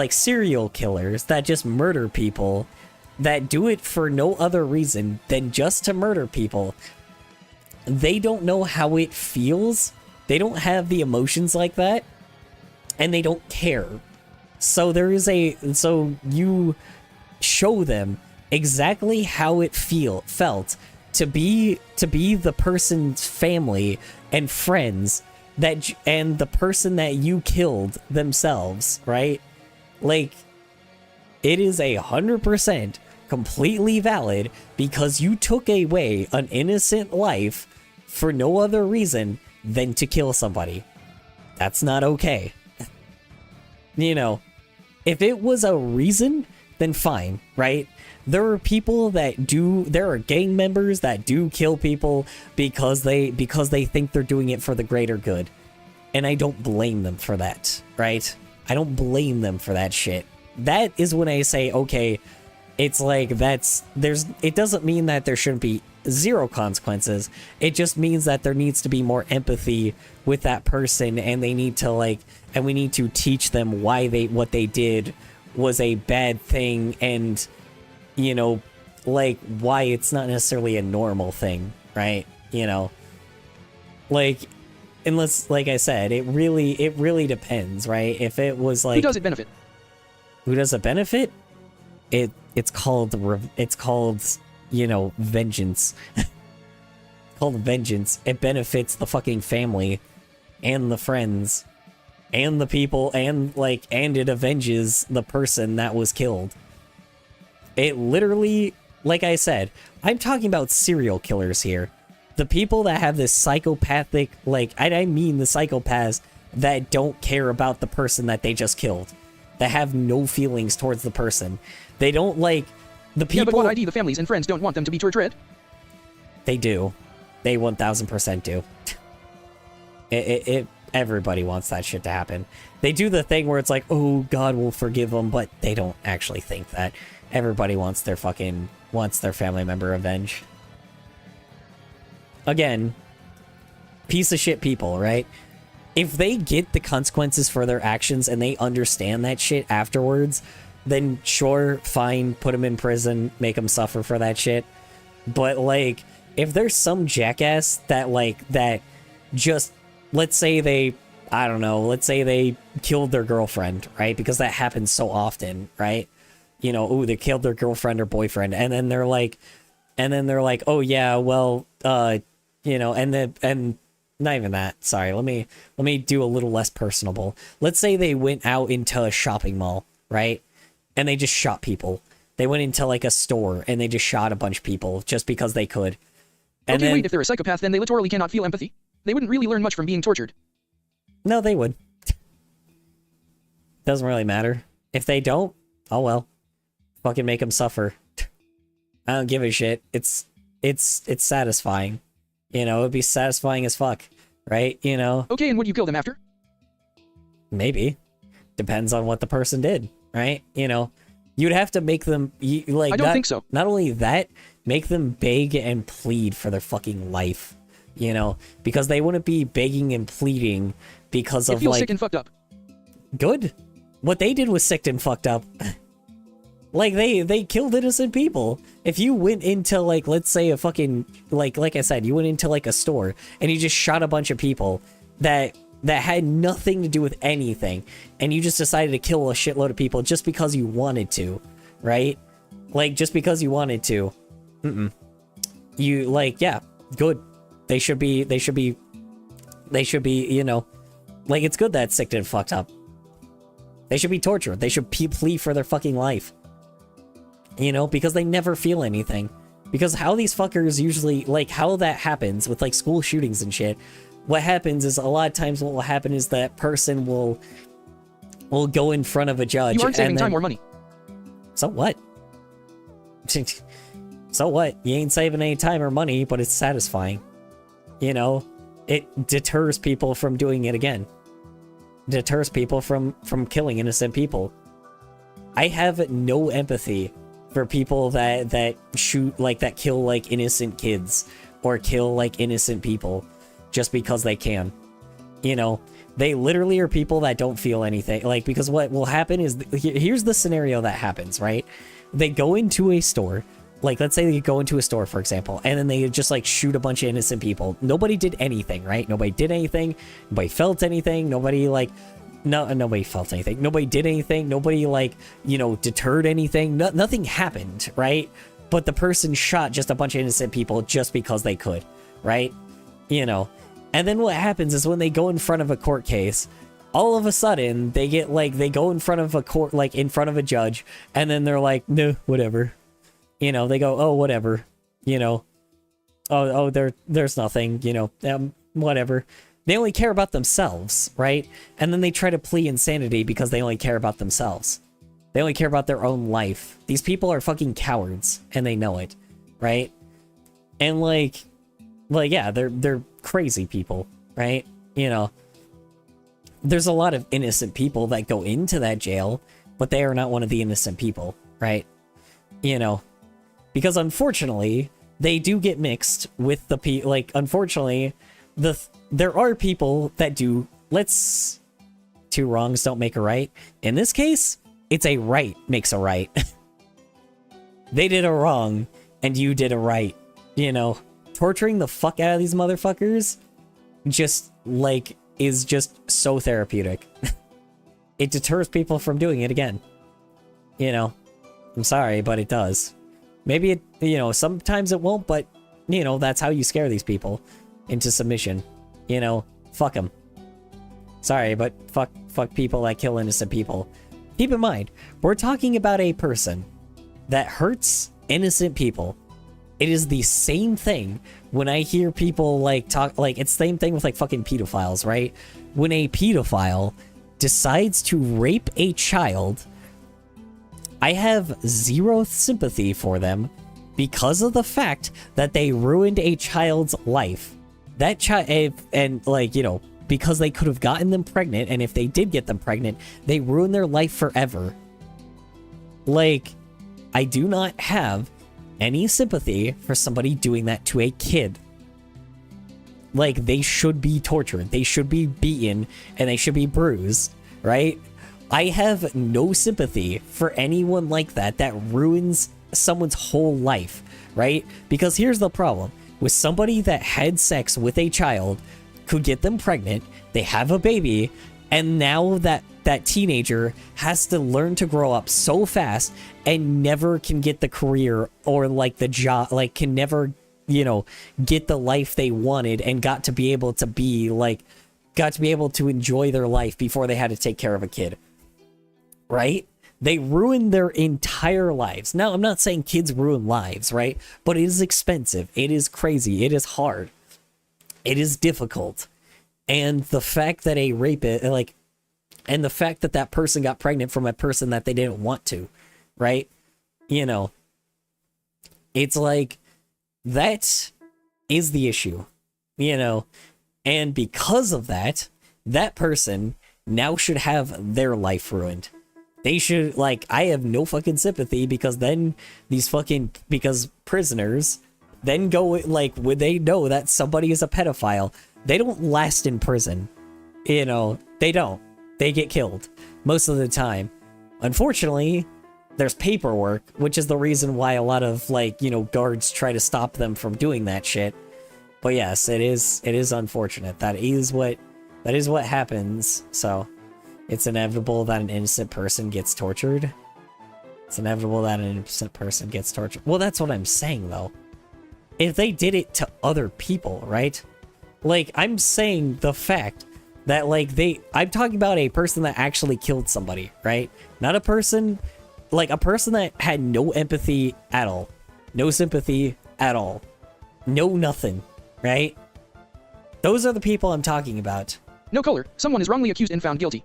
serial killers that just murder people, that do it for no other reason than just to murder people, they don't know how it feels. They don't have the emotions like that, and they don't care. So so you show them exactly how it felt to be the person's family and friends and the person that you killed themselves, right? It is 100% completely valid because you took away an innocent life for no other reason than to kill somebody. That's not okay. If it was a reason, then fine, right? There are gang members that do kill people because they think they're doing it for the greater good. And I don't blame them for that, right? I don't blame them for that shit. That is when I say, okay, it's it doesn't mean that there shouldn't be zero consequences. It just means that there needs to be more empathy with that person, and they need to and we need to teach them why what they did was a bad thing, and why it's not necessarily a normal thing, right? you know? Like, unless, like I said, it really depends, right? If it was like... Who does it benefit? Who does it benefit? It's called, you know, vengeance. Called vengeance. It benefits the fucking family and the friends and the people and it avenges the person that was killed. It literally, like I said, I'm talking about serial killers here. The people that have this psychopathic, I mean the psychopaths that don't care about the person that they just killed. That have no feelings towards the person. They don't the people... Yeah, but what ID the families and friends don't want them to be tortured? They do. They 1000% do. Everybody wants that shit to happen. They do the thing where it's like, oh, God will forgive them, but they don't actually think that. Everybody wants their family member avenged. Again, piece of shit people, right? If they get the consequences for their actions and they understand that shit afterwards, then sure, fine, put them in prison, make them suffer for that shit. But, if there's some jackass that just, let's say they killed their girlfriend, right? Because that happens so often, right? You know, ooh, they killed their girlfriend or boyfriend, and then they're like, oh yeah, well, you know, and not even that. Sorry, let me do a little less personable. Let's say they went out into a shopping mall, right? And they just shot people. They went into a store and they just shot a bunch of people just because they could. And okay, then, wait, if they're a psychopath, then they literally cannot feel empathy. They wouldn't really learn much from being tortured. No, they would. Doesn't really matter. If they don't, oh well. Fucking make them suffer. I don't give a shit. It's satisfying. You know, it'd be satisfying as fuck, right? You know? Okay, and would you kill them after? Maybe. Depends on what the person did, right? You know, you'd have to make them, I don't think so. Not only that, make them beg and plead for their fucking life, you know? Because they wouldn't be begging and pleading because of, it feels sick and fucked up. Good. What they did was sick and fucked up. They killed innocent people. If you went into, let's say a fucking, like I said, you went into, a store, and you just shot a bunch of people that had nothing to do with anything, and you just decided to kill a shitload of people just because you wanted to, right? Just because you wanted to. You, yeah, good. They should be, you know, it's good that it's sick and fucked up. They should be tortured. They should plead for their fucking life. You know, because they never feel anything. Because how these fuckers usually, how that happens with, school shootings and shit, what happens is a lot of times what will happen is that person will go in front of a judge. You aren't saving time or money. So what? So what? You ain't saving any time or money, but it's satisfying. You know, it deters people from doing it again. Deters people from killing innocent people. I have no empathy for people that shoot, that kill, innocent kids, or kill, innocent people, just because they can. You know, they literally are people that don't feel anything, because what will happen is, here's the scenario that happens, right? They go into a store, let's say they go into a store, for example, and then they just, shoot a bunch of innocent people. Nobody did anything, right? Nobody did anything, nobody felt anything, nobody, nobody felt anything. Nobody did anything. Nobody, you know, deterred anything. Nothing happened, right? But the person shot just a bunch of innocent people just because they could, right? You know. And then what happens is when they go in front of a court case, all of a sudden, they get, they go in front of a court, in front of a judge, and then they're like, no, whatever. You know, they go, oh, whatever. You know. There's nothing, you know, whatever. They only care about themselves, right? And then they try to plead insanity because they only care about themselves. They only care about their own life. These people are fucking cowards, and they know it, right? And yeah, they're crazy people, right? You know, there's a lot of innocent people that go into that jail, but they are not one of the innocent people, right? You know, because unfortunately, they do get mixed with the unfortunately, there are people that do, two wrongs don't make a right. In this case, it's a right makes a right. They did a wrong, and you did a right, you know? torturing the fuck out of these motherfuckers just, like, is just so therapeutic. It deters people from doing it again. You know, I'm sorry, but it does. Maybe it, you know, sometimes it won't, but, you know, that's how you scare these people into submission. You know, fuck them. Sorry, but fuck people that kill innocent people. Keep in mind, we're talking about a person that hurts innocent people. It is the same thing when I hear people, like, talk, like, it's the same thing with, like, fucking pedophiles, right? When a pedophile decides to rape a child, I have zero sympathy for them because of the fact that they ruined a child's life. That child, and, like, you know, because they could have gotten them pregnant, and if they did get them pregnant, they ruined their life forever. Like, I do not have any sympathy for somebody doing that to a kid. Like, they should be tortured, they should be beaten, and they should be bruised, right? I have no sympathy for anyone like that that ruins someone's whole life, right? Because here's the problem. With somebody that had sex with a child, could get them pregnant, they have a baby, and now that teenager has to learn to grow up so fast and never can get the career or, like, the job, like, can never, you know, get the life they wanted and got to be able to enjoy their life before they had to take care of a kid. Right? They ruin their entire lives. Now, I'm not saying kids ruin lives, right? But it is expensive. It is crazy. It is hard. It is difficult. And the fact that and the fact that that person got pregnant from a person that they didn't want to, right? You know, it's like, that is the issue, you know? And because of that, that person now should have their life ruined. They should, like, I have no fucking sympathy, because then because prisoners then go, like, when they know that somebody is a pedophile, they don't last in prison. You know, they don't. They get killed most of the time. Unfortunately, there's paperwork, which is the reason why a lot of, like, you know, guards try to stop them from doing that shit. But yes, it is unfortunate. That is what happens. So it's inevitable that an innocent person gets tortured. It's inevitable that an innocent person gets tortured. Well, that's what I'm saying, though. If they did it to other people, right? Like, I'm saying the fact that, like, I'm talking about a person that actually killed somebody, right? Not a person, like, a person that had no empathy at all. No sympathy at all. No nothing, right? Those are the people I'm talking about. No color. Someone is wrongly accused and found guilty.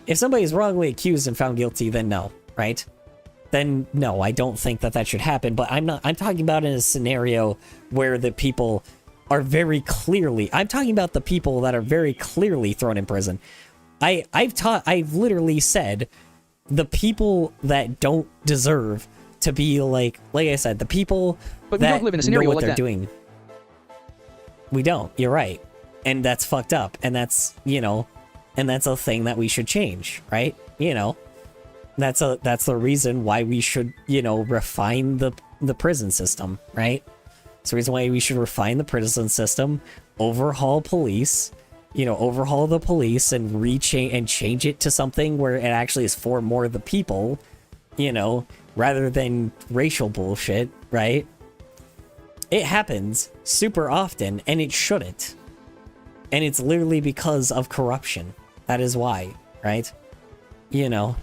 If somebody is wrongly accused and found guilty, then no, right? Then no, I don't think that should happen. But I'm talking about in a scenario where the people are very clearly, I'm talking about the people that are very clearly thrown in prison. I've literally said the people that don't deserve to be, like I said, the people but we that don't live in a scenario know what like they're that. doing. We don't. You're right. And that's fucked up. And that's, you know, and that's a thing that we should change, right? You know, that's the reason why we should, you know, refine the prison system, right? It's the reason why we should refine the prison system, overhaul police, you know, overhaul the police and change it to something where it actually is for more of the people, you know, rather than racial bullshit, right? It happens super often, and it shouldn't. And it's literally because of corruption. That is why, right? You know.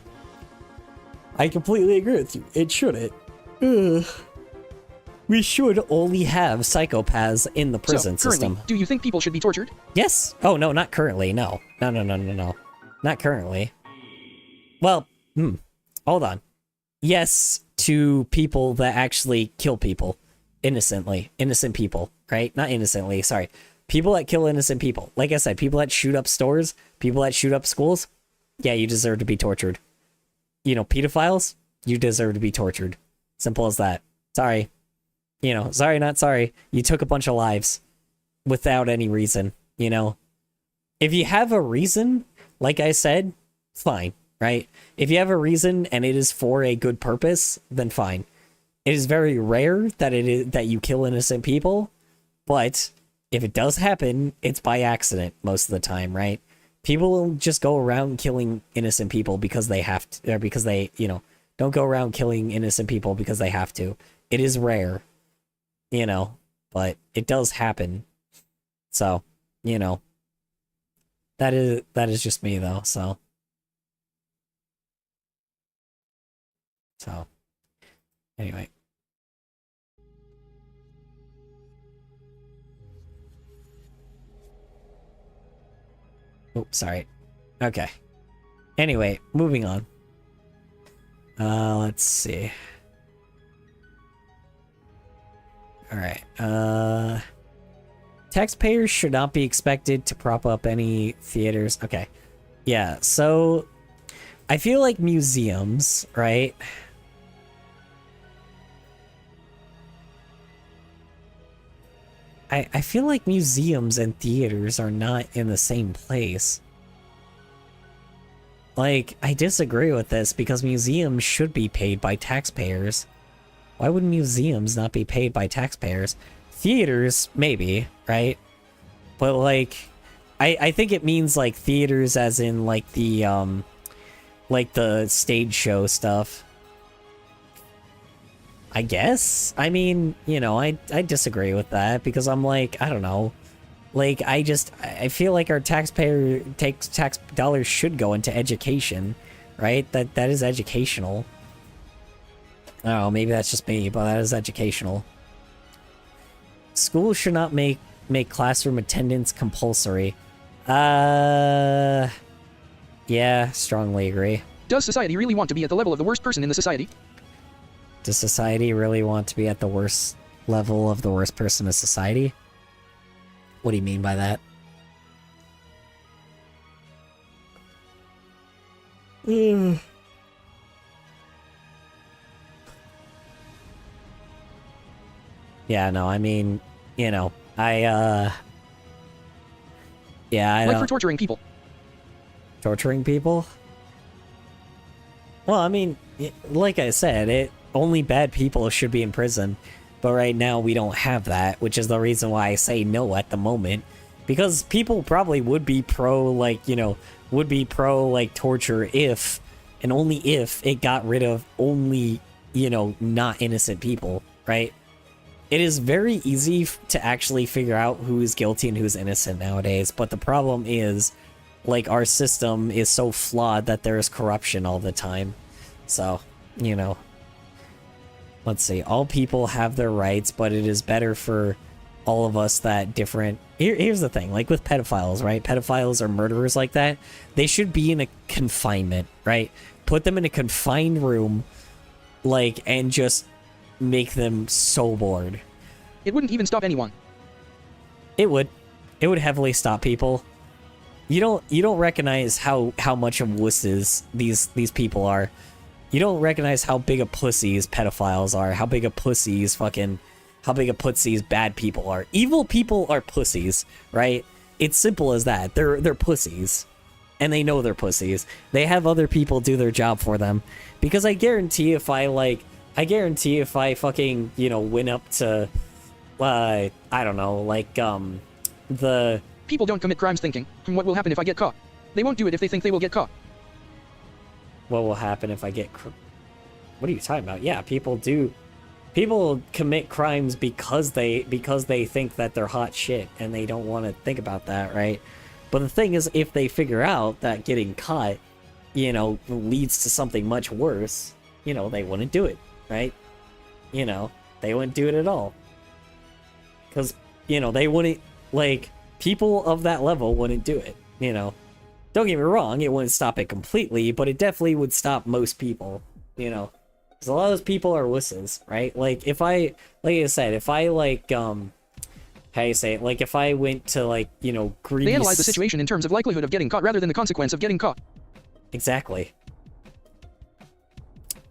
I completely agree with you. It shouldn't. Ugh. We should only have psychopaths in the prison system. Do you think people should be tortured? Yes. Oh, no, not currently. No. No. Not currently. Well, hold on. Yes, to people that actually kill people. Innocently. Innocent people, right? Not innocently, sorry. People that kill innocent people. Like I said, people that shoot up stores, people that shoot up schools, yeah, you deserve to be tortured. You know, pedophiles, you deserve to be tortured. Simple as that. Sorry. You know, sorry, not sorry. You took a bunch of lives without any reason, you know? If you have a reason, like I said, fine, right? If you have a reason and it is for a good purpose, then fine. It is very rare that that you kill innocent people, But if it does happen, it's by accident most of the time, right? People will just go around killing innocent people because they have to, or because they, don't go around killing innocent people because they have to. It is rare, but it does happen. So, that is just me though, so. So, anyway. Oh, sorry. Okay. Anyway, moving on. Let's see. Alright, taxpayers should not be expected to prop up any theaters. Okay. Yeah, so I feel like museums, right? I feel like museums and theaters are not in the same place. Like, I disagree with this because museums should be paid by taxpayers. Why would museums not be paid by taxpayers? Theaters, maybe, right? But, like, I think it means, like, theaters as in, like, the stage show stuff. I guess? I mean, I disagree with that because I'm like, I don't know. Like, I feel like our tax dollars should go into education, right? That is educational. I don't know, maybe that's just me, but that is educational. Schools should not make classroom attendance compulsory. Yeah, strongly agree. Does society really want to be at the level of the worst person in the society? Does society really want to be at the worst level of the worst person in society? What do you mean by that? Yeah, no, I mean, yeah, I like for torturing people. Torturing people? Well, I mean, like I said, only bad people should be in prison. But right now we don't have that, which is the reason why I say no at the moment. Because people probably would be pro, torture if, and only if, it got rid of only, not innocent people, right? It is very easy to actually figure out who is guilty and who's innocent nowadays, but the problem is, like, our system is so flawed that there is corruption all the time. So, let's see. All people have their rights, but it is better for all of us that different... Here's the thing, like with pedophiles, right? Pedophiles or murderers like that, they should be in a confinement, right? Put them in a confined room, and just make them so bored. It wouldn't even stop anyone. It would. It would heavily stop people. You don't recognize how much of wusses these people are. You don't recognize how big of pussies pedophiles are, how big of pussies bad people are. Evil people are pussies, right? It's simple as that. They're pussies. And they know they're pussies. They have other people do their job for them. Because I guarantee if I fucking, went up to, I don't know, the... People don't commit crimes thinking, what will happen if I get caught? They won't do it if they think they will get caught. What will happen if I get... What are you talking about? Yeah, people do... People commit crimes because they think that they're hot shit, and they don't want to think about that, right? But the thing is, if they figure out that getting caught, leads to something much worse, they wouldn't do it, right? They wouldn't do it at all. Because, they wouldn't, people of that level wouldn't do it, Don't get me wrong, it wouldn't stop it completely, but it definitely would stop most people, Because a lot of those people are wusses, right? If I went to, Greece... They analyze the situation in terms of likelihood of getting caught rather than the consequence of getting caught. Exactly.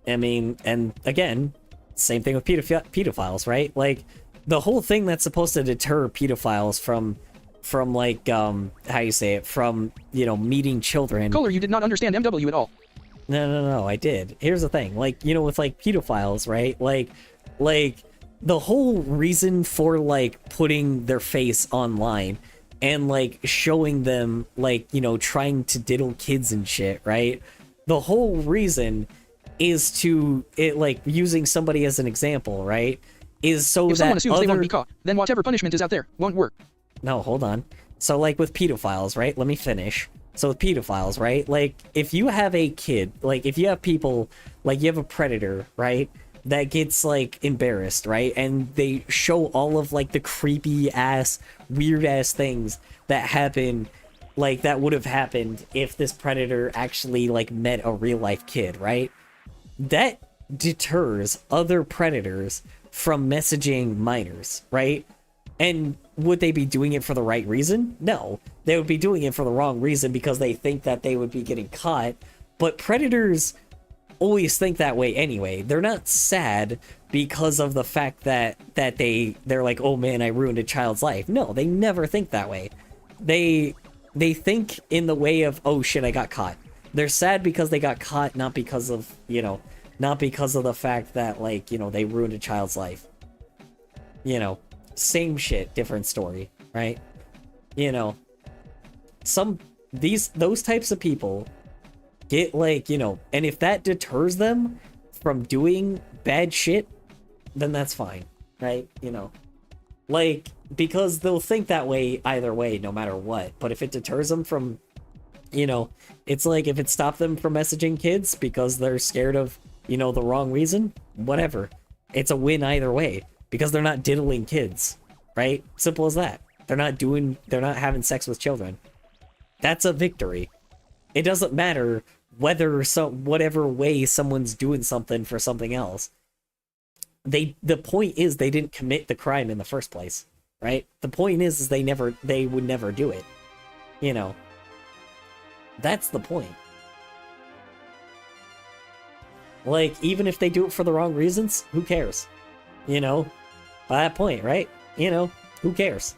I mean, and again, same thing with pedophiles, right? The whole thing that's supposed to deter pedophiles from meeting children... Kohler, you did not understand MW at all. No, I did. Here's the thing, with pedophiles, right? the whole reason for like putting their face online and like showing them like, you know, trying to diddle kids and shit, right? The whole reason is to it, like using somebody as an example, right? Is so If that someone assumes they won't other be caught, then whatever punishment is out there won't work. no, hold on. So like with pedophiles, right? Let me finish. So with pedophiles, right? Like if you have a kid, like if you have people, like you have a predator, right? That gets like embarrassed, right? And they show all of like the creepy ass, weird ass things that happen, like that would have happened if this predator actually like met a real life kid, right? That deters other predators from messaging minors, right? And would they be doing it for the right reason? No. They would be doing it for the wrong reason because they think that they would be getting caught. But predators always think that way anyway. They're not sad because of the fact that they're like, "Oh man, I ruined a child's life." No, they never think that way. They think in the way of, "Oh shit, I got caught." They're sad because they got caught, not because of, you know, not because of the fact that like, you know, they ruined a child's life. You know, same shit, different story, right? You know, those types of people get like, you know, and if that deters them from doing bad shit, then that's fine, right? You know, like, because they'll think that way either way, no matter what. But if it deters them from, you know, it's like if it stopped them from messaging kids because they're scared of, you know, the wrong reason, whatever. It's a win either way because they're not diddling kids, right? Simple as that. They're not having sex with children. That's a victory. It doesn't matter whether whatever way someone's doing something for something else. The point is they didn't commit the crime in the first place, right? The point is they would never do it. You know. That's the point. Like, even if they do it for the wrong reasons, who cares? You know? By that point, right? You know, who cares?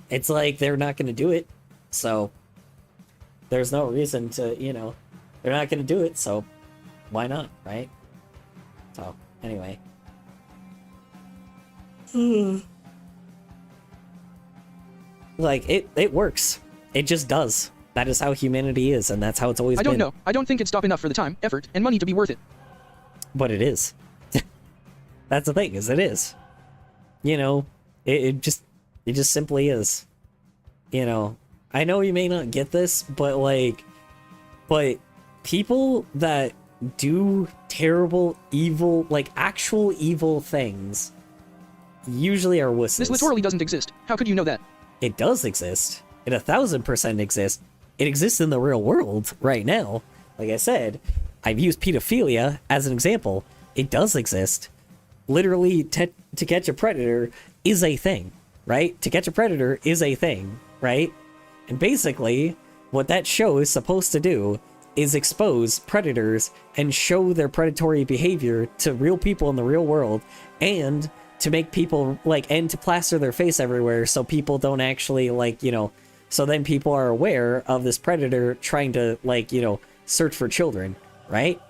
It's like they're not going to do it, so there's no reason to, you know, they're not going to do it, so why not, right? So, anyway. Like, it works. It just does. That is how humanity is, and that's how it's always been. I don't know. I don't think it's top enough for the time, effort, and money to be worth it. But it is. That's the thing, is it is. You know, it just simply is. You know, I know you may not get this, but people that do terrible, evil, like actual evil things usually are wusses. This literally doesn't exist. How could you know that? It does exist. It 1000% exists. It exists in the real world right now. Like I said, I've used pedophilia as an example. It does exist. Literally, To Catch a Predator is a thing, right? To Catch a Predator is a thing, right? And basically, what that show is supposed to do is expose predators and show their predatory behavior to real people in the real world, and to make people, like, and to plaster their face everywhere so people don't actually, like, you know, so then people are aware of this predator trying to, like, you know, search for children, right?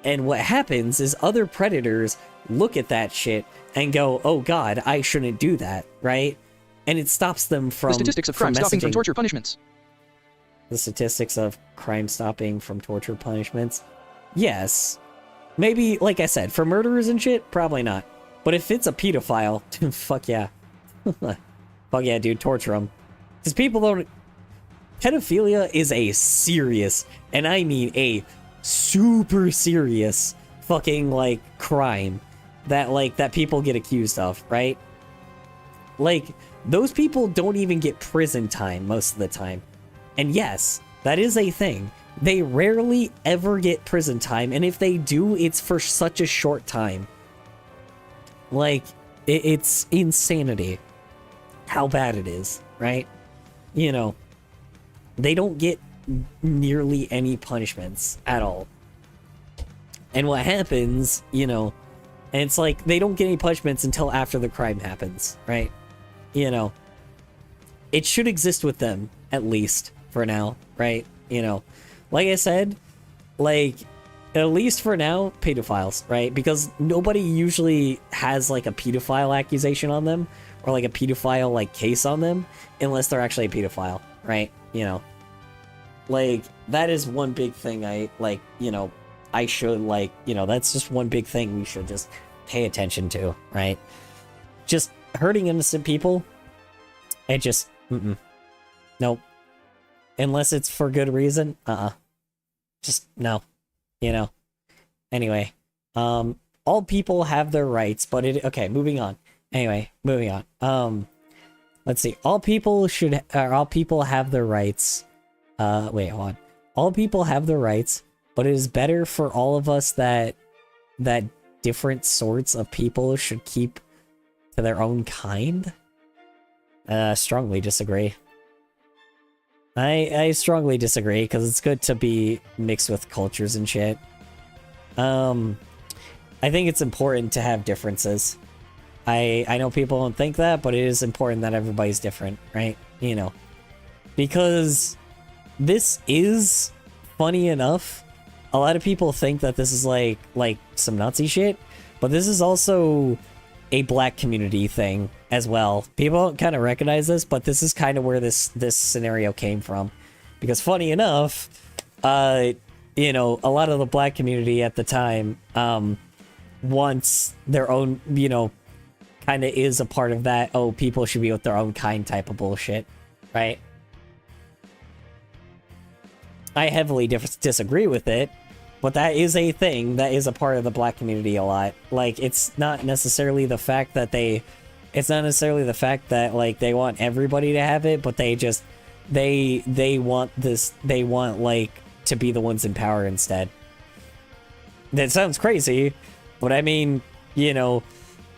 And what happens is other predators look at that shit and go, "Oh god, I shouldn't do that," right? And it stops them from The statistics of crime stopping from torture punishments. The statistics of crime stopping from torture punishments? Yes. Maybe, like I said, for murderers and shit, probably not. But if it's a pedophile, fuck yeah. Fuck yeah, dude, torture them. Because people don't... Pedophilia is a serious, and I mean a super serious fucking, like, crime that, like, that people get accused of, right? Like, those people don't even get prison time most of the time. And yes, that is a thing. They rarely ever get prison time, and if they do, it's for such a short time. Like, it's insanity how bad it is, right? You know, they don't get nearly any punishments at all. And what happens, you know, and it's like they don't get any punishments until after the crime happens, right? You know, it should exist with them, at least, for now, right? You know, like I said, like, at least for now, pedophiles, right? Because nobody usually has like a pedophile accusation on them or like a pedophile like case on them unless they're actually a pedophile, right? You know, like that is one big thing I like, you know, I should like, you know, that's just one big thing we should just pay attention to, right? Just hurting innocent people, it just, nope. Unless it's for good reason, just no, you know. Anyway, all people have their rights, but okay, moving on. Anyway, moving on. Let's see. All people have their rights. Wait, hold on. All people have their rights, but it is better for all of us that different sorts of people should keep to their own kind. Strongly disagree. I strongly disagree because it's good to be mixed with cultures and shit. I think it's important to have differences. I know people don't think that, but it is important that everybody's different, right? You know, because this is funny enough. A lot of people think that this is like some Nazi shit, but this is also a black community thing as well. People don't kind of recognize this, but this is kind of where this scenario came from. Because funny enough, you know, a lot of the black community at the time wants their own, you know, kind of is a part of that, oh, people should be with their own kind type of bullshit, right? I heavily disagree with it, but that is a thing that is a part of the black community a lot. Like, it's not necessarily the fact that like they want everybody to have it, but they just they want like to be the ones in power instead. That sounds crazy, but I mean, you know,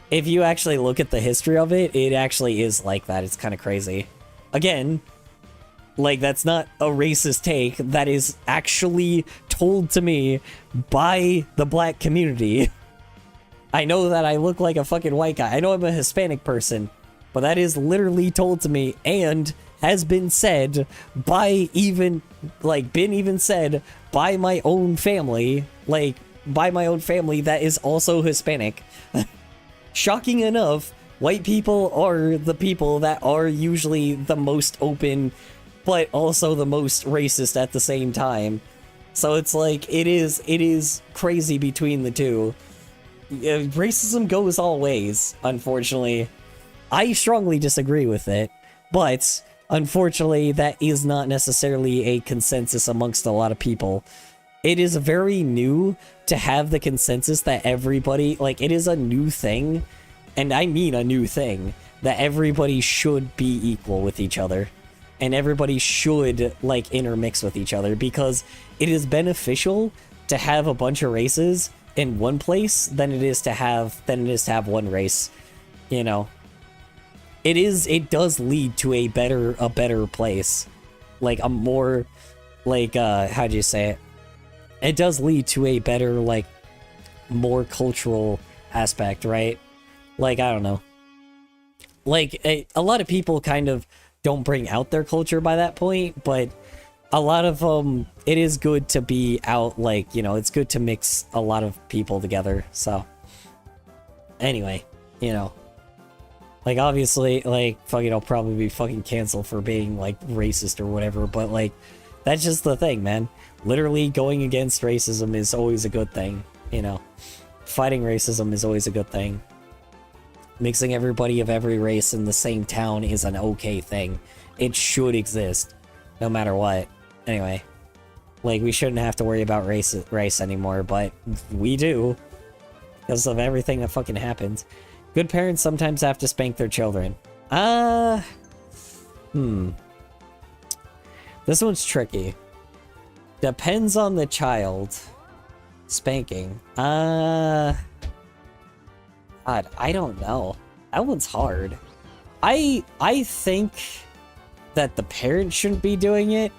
if you actually look at the history of it, it actually is like that. It's kind of crazy. Again, like, that's not a racist take. That is actually told to me by the black community. I know that I look like a fucking white guy. I know I'm a Hispanic person, but that is literally told to me and has been said by said by my own family, that is also Hispanic. Shocking enough, white people are the people that are usually the most open, but also the most racist at the same time. So it's like, it is crazy between the two. Racism goes all ways, unfortunately. I strongly disagree with it, but unfortunately that is not necessarily a consensus amongst a lot of people. It is very new to have the consensus that everybody, like, it is a new thing, and I mean a new thing, that everybody should be equal with each other. And everybody should, like, intermix with each other, because it is beneficial to have a bunch of races in one place than it is to have one race. You know, it does lead to a better place, like a more, like, how do you say it? It does lead to a better, like, more cultural aspect, right? Like, I don't know. Like, a lot of people kind of don't bring out their culture by that point, but a lot of it is good to be out, like, you know, it's good to mix a lot of people together. So anyway, you know, like, obviously, like, fucking, I'll probably be fucking canceled for being, like, racist or whatever, but, like, that's just the thing, man. Literally going against racism is always a good thing, you know. Fighting racism is always a good thing. Mixing everybody of every race in the same town is an okay thing. It should exist, no matter what. Anyway, like, we shouldn't have to worry about race anymore, but we do, because of everything that fucking happens. Good parents sometimes have to spank their children. This one's tricky. Depends on the child. Spanking. God, I don't know. That one's hard. I think that the parent shouldn't be doing it,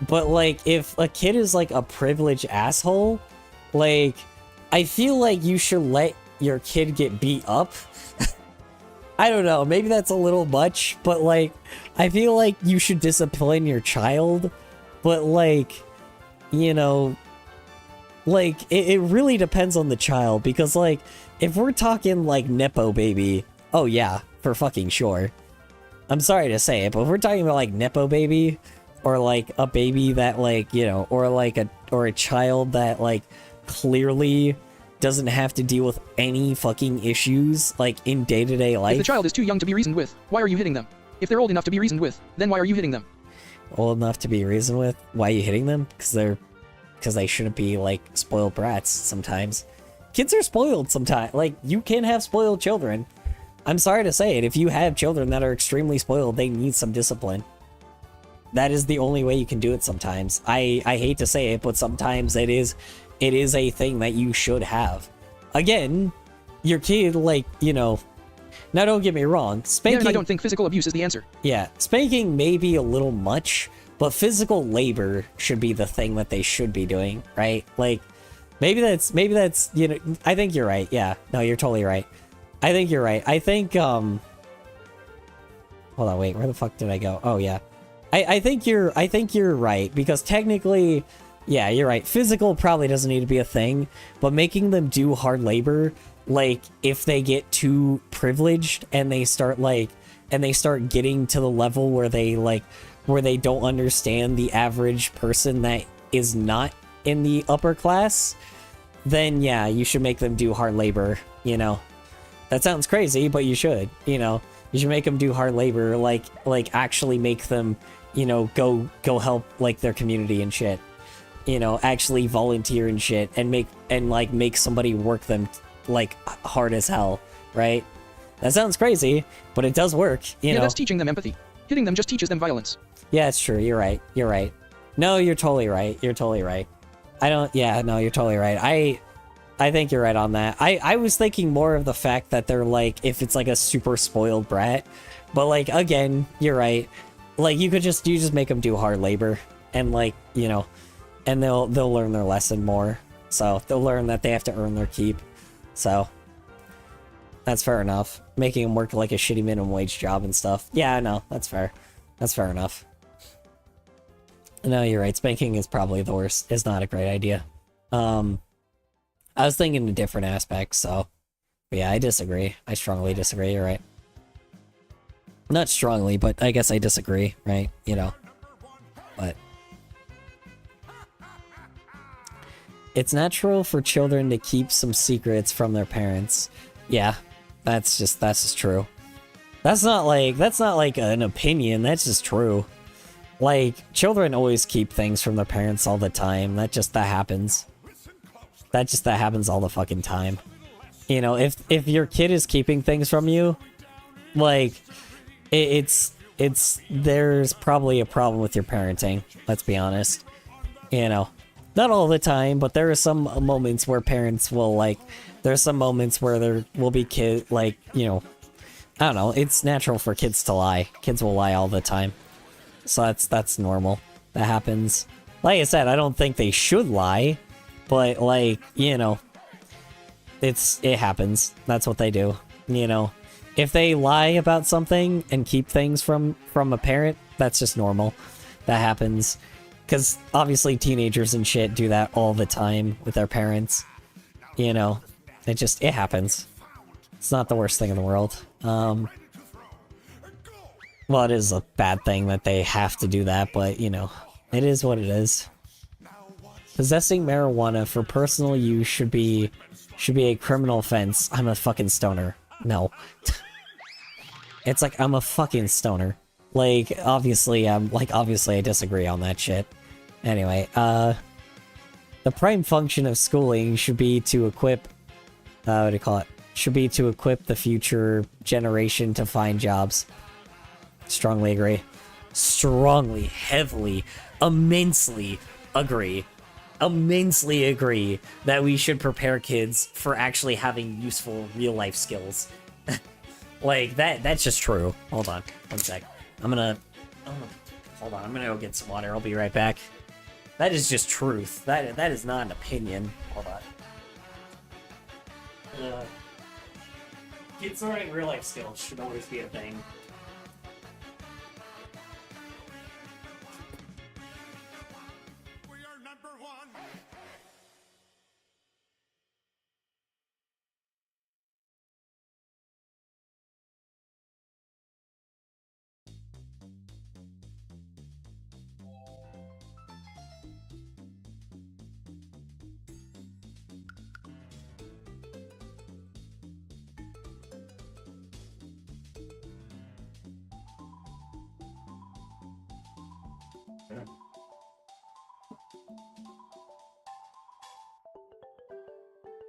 but, like, if a kid is, like, a privileged asshole, like, I feel like you should let your kid get beat up. I don't know, maybe that's a little much, but, like, I feel like you should discipline your child, but, like, you know, like, it really depends on the child, because, like, if we're talking, like, Nepo baby, oh yeah, for fucking sure. I'm sorry to say it, but if we're talking about, like, Nepo baby, or, like, a baby that, like, you know, or, like, a child that, like, clearly doesn't have to deal with any fucking issues, like, in day-to-day life. If the child is too young to be reasoned with, why are you hitting them? If they're old enough to be reasoned with, then why are you hitting them? Old enough to be reasoned with? Why are you hitting them? Because they shouldn't be, like, spoiled brats sometimes. Kids are spoiled sometimes. Like, you can have spoiled children. I'm sorry to say it, if you have children that are extremely spoiled, they need some discipline. That is the only way you can do it sometimes. I hate to say it, but sometimes it is a thing that you should have. Again, your kid, like, you know... Now, don't get me wrong, spanking... Yeah, and I don't think physical abuse is the answer. Yeah, spanking may be a little much, but physical labor should be the thing that they should be doing, right? Like, maybe that's, you know, I think you're right, yeah. No, you're totally right. I think you're right. I think, hold on, wait, where the fuck did I go? Oh, yeah. I think you're right, because technically, yeah, you're right. Physical probably doesn't need to be a thing, but making them do hard labor, like, if they get too privileged and they start, like, getting to the level where they, like, where they don't understand the average person that is not in the upper class, then yeah, you should make them do hard labor, you know. That sounds crazy, but you should, you know. You should make them do hard labor, like actually make them, you know, go help, like, their community and shit. You know, actually volunteer and shit, and make somebody work them, like, hard as hell, right? That sounds crazy, but it does work, you know. Yeah, that's teaching them empathy. Hitting them just teaches them violence. Yeah, it's true. You're right. You're right. No, you're totally right. You're totally right. Yeah, no, you're totally right. I think you're right on that. I was thinking more of the fact that they're, like, if it's, like, a super spoiled brat. But, like, again, you're right. Like, you just make them do hard labor. And, like, you know, and they'll learn their lesson more. So, they'll learn that they have to earn their keep. So, that's fair enough. Making them work, like, a shitty minimum wage job and stuff. Yeah, no, that's fair. That's fair enough. No, you're right. Spanking is probably the worst. It's not a great idea. I was thinking in different aspects, so... But yeah, I disagree. I strongly disagree, you're right. Not strongly, but I guess I disagree, right? You know. But... It's natural for children to keep some secrets from their parents. Yeah, that's just true. That's not like an opinion, that's just true. Like, children always keep things from their parents all the time. That happens. That happens all the fucking time. You know, if your kid is keeping things from you, like, it's there's probably a problem with your parenting, let's be honest. You know, not all the time, but there are some moments where parents will, like, there's some moments where there will be like, you know, I don't know, it's natural for kids to lie. Kids will lie all the time. So that's normal. That happens. Like I said, I don't think they should lie, but, like, you know, it happens. That's what they do. You know, if they lie about something and keep things from a parent, that's just normal. That happens. Because obviously teenagers and shit do that all the time with their parents. You know, it happens. It's not the worst thing in the world. Well, it is a bad thing that they have to do that, but, you know, it is what it is. Possessing marijuana for personal use should be a criminal offense. I'm a fucking stoner. No. It's like, I'm a fucking stoner. Like, obviously I disagree on that shit. Anyway, the prime function of schooling should be to equip, what do you call it? Should be to equip the future generation to find jobs. Strongly agree. Strongly, heavily, immensely agree. Immensely agree that we should prepare kids for actually having useful real-life skills. Like, that's just true. Hold on, one sec. Hold on, I'm gonna go get some water. I'll be right back. That is just truth. That is not an opinion. Hold on. Kids learning real-life skills should always be a thing.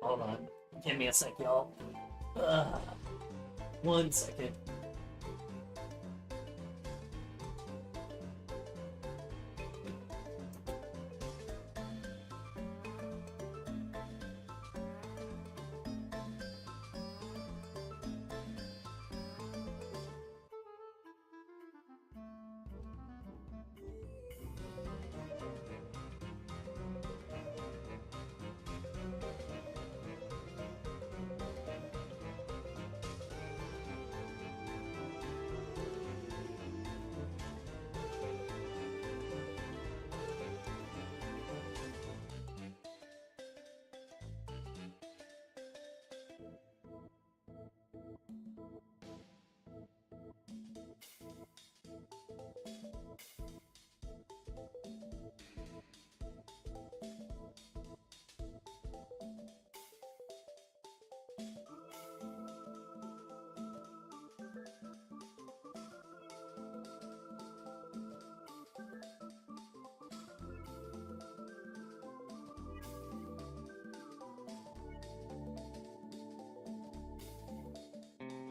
Hold on. Give me a sec, y'all. 1 second.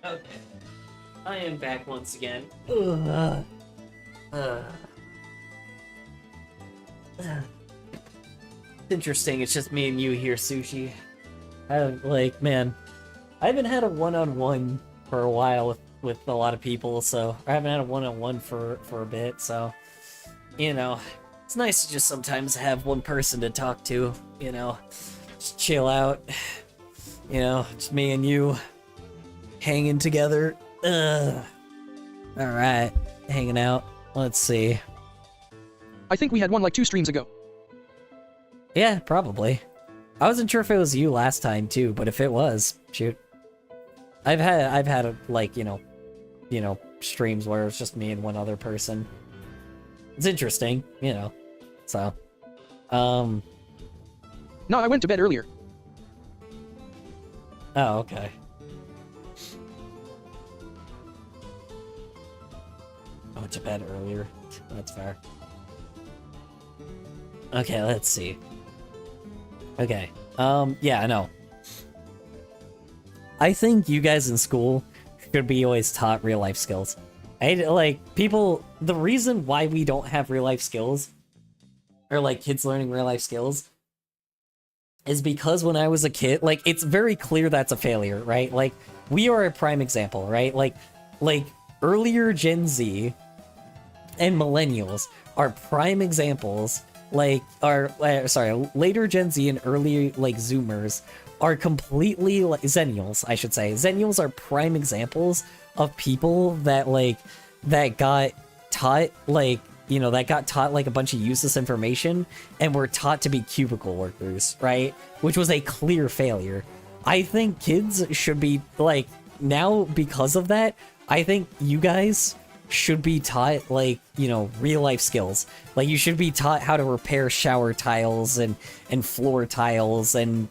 Okay. I am back once again. Ugh. Interesting, it's just me and you here, Sushi. Man, I haven't had a one-on-one for a while with a lot of people, so I haven't had a one-on-one for a bit, so, you know, it's nice to just sometimes have one person to talk to, you know, just chill out, you know, just me and you hanging together. Alright, hanging out. Let's see. I think we had one like 2 streams ago. Yeah, probably. I wasn't sure if it was you last time too, but if it was, shoot. I've had a, like, you know, streams where it's just me and one other person. It's interesting, you know. So, No, I went to bed earlier. Oh, okay. I went to bed earlier. That's fair. Okay, let's see. Okay. Yeah, I know. I think you guys in school should be always taught real life skills. The reason why we don't have real life skills, or like kids learning real life skills, is because when I was a kid, like, it's very clear that's a failure, right? Like, we are a prime example, right? Like earlier Gen Z and millennials are prime examples. Later Gen Z and early, like, Zoomers are completely, like, Zennials, I should say. Zennials are prime examples of people that, like, that got taught, like, you know, that got taught, like, a bunch of useless information and were taught to be cubicle workers, right? Which was a clear failure. I think kids should be, like, now, because of that, I think you guys should be taught, like, you know, real life skills. Like, you should be taught how to repair shower tiles and floor tiles and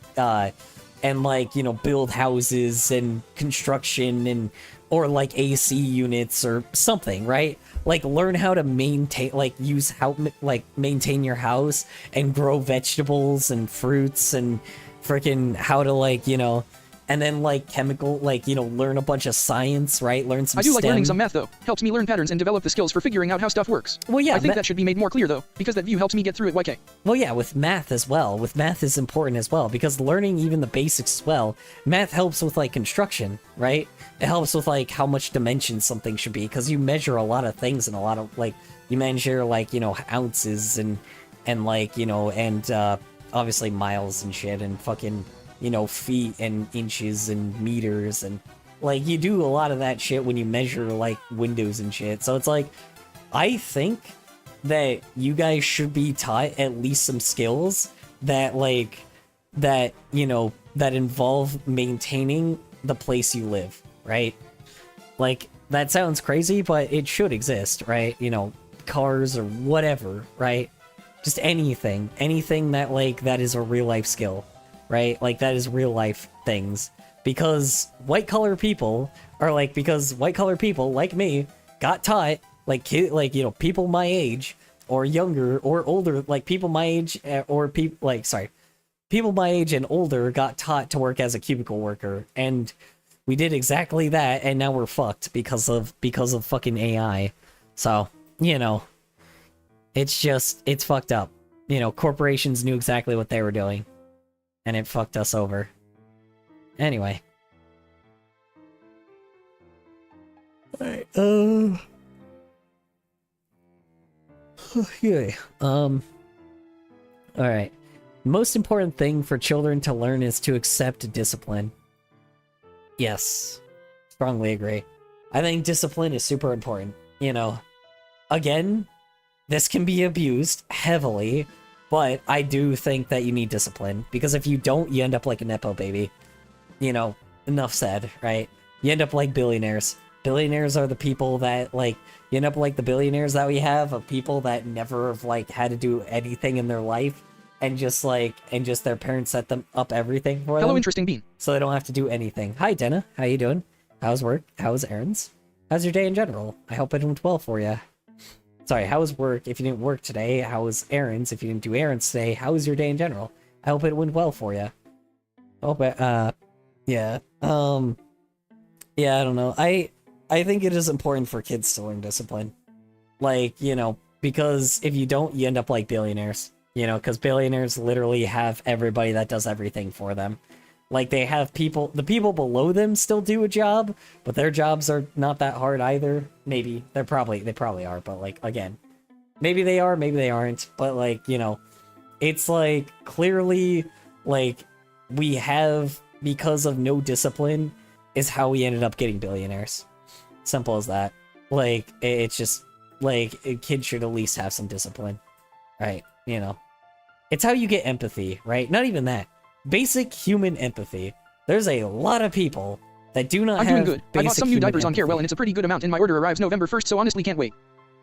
like, you know, build houses and construction or like AC units or something, right? Like, learn how to maintain, like, maintain your house and grow vegetables and fruits and freaking how to, like, you know, and then, like, chemical, like, you know, learn a bunch of science, right? Learn some I do like STEM. learning some math, though. Helps me learn patterns and develop the skills for figuring out how stuff works. Well, yeah, I think that should be made more clear, though, because that view helps me get through it, YK. Well, yeah, with math as well. With math is important as well, because learning even the basics as well, math helps with, like, construction, right? It helps with, like, how much dimension something should be, because you measure a lot of things and a lot of, like, you measure, like, you know, ounces and like, you know, and obviously miles and shit and fucking, you know, feet and inches and meters, and, like, you do a lot of that shit when you measure, like, windows and shit. So it's like, I think that you guys should be taught at least some skills that, like, that, you know, that involve maintaining the place you live, right? Like, that sounds crazy, but it should exist, right? You know, cars or whatever, right? Just anything that, like, that is a real life skill, right? Like, that is real life things. Because white collar people like me got taught, like, you know, people my age or younger or older, like people my age or people like sorry, people my age and older got taught to work as a cubicle worker, and we did exactly that, and now we're fucked because of fucking AI. So, you know, it's fucked up. You know, corporations knew exactly what they were doing, and it fucked us over. Anyway. Alright, yeah. Alright. Most important thing for children to learn is to accept discipline. Yes. Strongly agree. I think discipline is super important. You know, again, this can be abused heavily, but I do think that you need discipline, because if you don't, you end up like a Nepo baby. You know, enough said, right? You end up like billionaires. Billionaires are the people that, like, you end up like the billionaires that we have, of people that never have, like, had to do anything in their life, and just, like, their parents set them up everything for them. Hello, interesting bean. So they don't have to do anything. Hi, Denna. How you doing? How's work? How's errands? How's your day in general? I hope it went well for you. Sorry, how was work if you didn't work today? How was errands if you didn't do errands today? How was your day in general? I hope it went well for you. Hope it, yeah. Yeah, I don't know. I think it is important for kids to learn discipline. Like, you know, because if you don't, you end up like billionaires. You know, because billionaires literally have everybody that does everything for them. Like, they have people, the people below them still do a job, but their jobs are not that hard either. Maybe. They probably are, but, like, again, maybe they are, maybe they aren't. But, like, you know, it's, like, clearly, like, we have, because of no discipline, is how we ended up getting billionaires. Simple as that. Like, it's just, like, a kid should at least have some discipline. Right? You know. It's how you get empathy, right? Not even that. Basic human empathy. There's a lot of people that do not have I'm doing good. I bought some new diapers empathy. on Carewell, and it's a pretty good amount, and my order arrives November 1st, so honestly can't wait.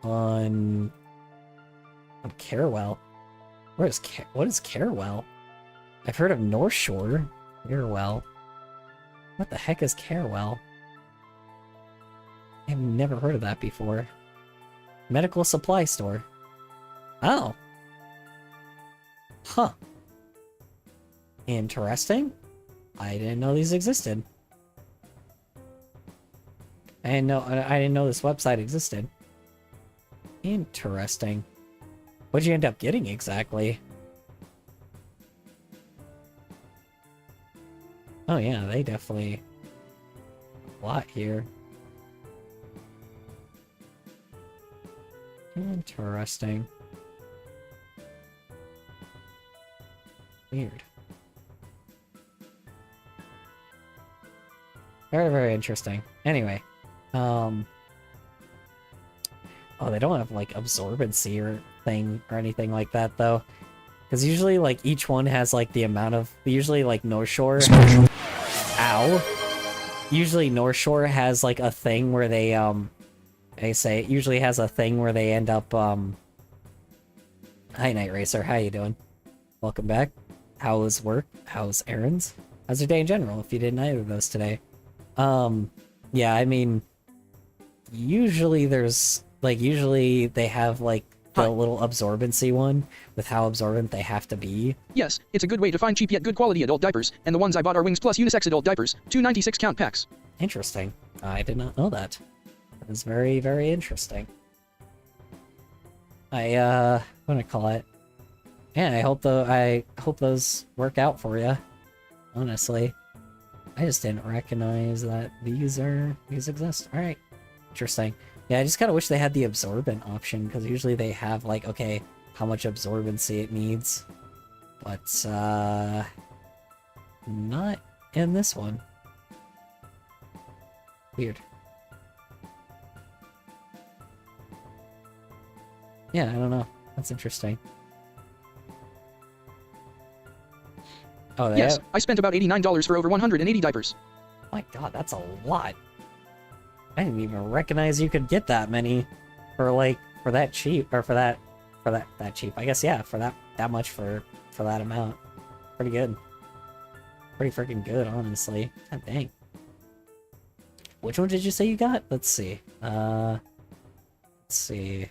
On Carewell? What is Carewell? I've heard of North Shore. Carewell. What the heck is Carewell? I've never heard of that before. Medical supply store. Oh. Huh. Interesting. I didn't know these existed. I didn't know this website existed. Interesting. What'd you end up getting exactly? Oh yeah, they definitely a lot here. Interesting. Weird. Very, very interesting. Anyway, oh, they don't have like absorbency or thing or anything like that though, because usually like each one has like the amount of, usually like North Shore. Ow. Usually North Shore has like a thing where they say it usually has a thing where they end up Hi Night Racer, how you doing? Welcome back. How's work? How's errands? How's your day in general if you did either of those today? Yeah, I mean, usually there's, like, usually they have, like, the little absorbency one with how absorbent they have to be. Yes, it's a good way to find cheap yet good quality adult diapers, and the ones I bought are Wings Plus unisex adult diapers, 296 count packs. Interesting. I did not know that. That is very, very interesting. What do I call it? Yeah, I hope those work out for you. Honestly. I just didn't recognize that these exist. Alright. Interesting. Yeah, I just kind of wish they had the absorbent option, because usually they have, like, okay, how much absorbency it needs. But, not in this one. Weird. Yeah, I don't know. That's interesting. Oh, yes, I spent about $89 for over 180 diapers. Oh my god, that's a lot. I didn't even recognize you could get that many for that cheap, or for that cheap. I guess, yeah, for that much for that amount. Pretty good. Pretty freaking good, honestly. God dang. Which one did you say you got? Let's see. Let's see.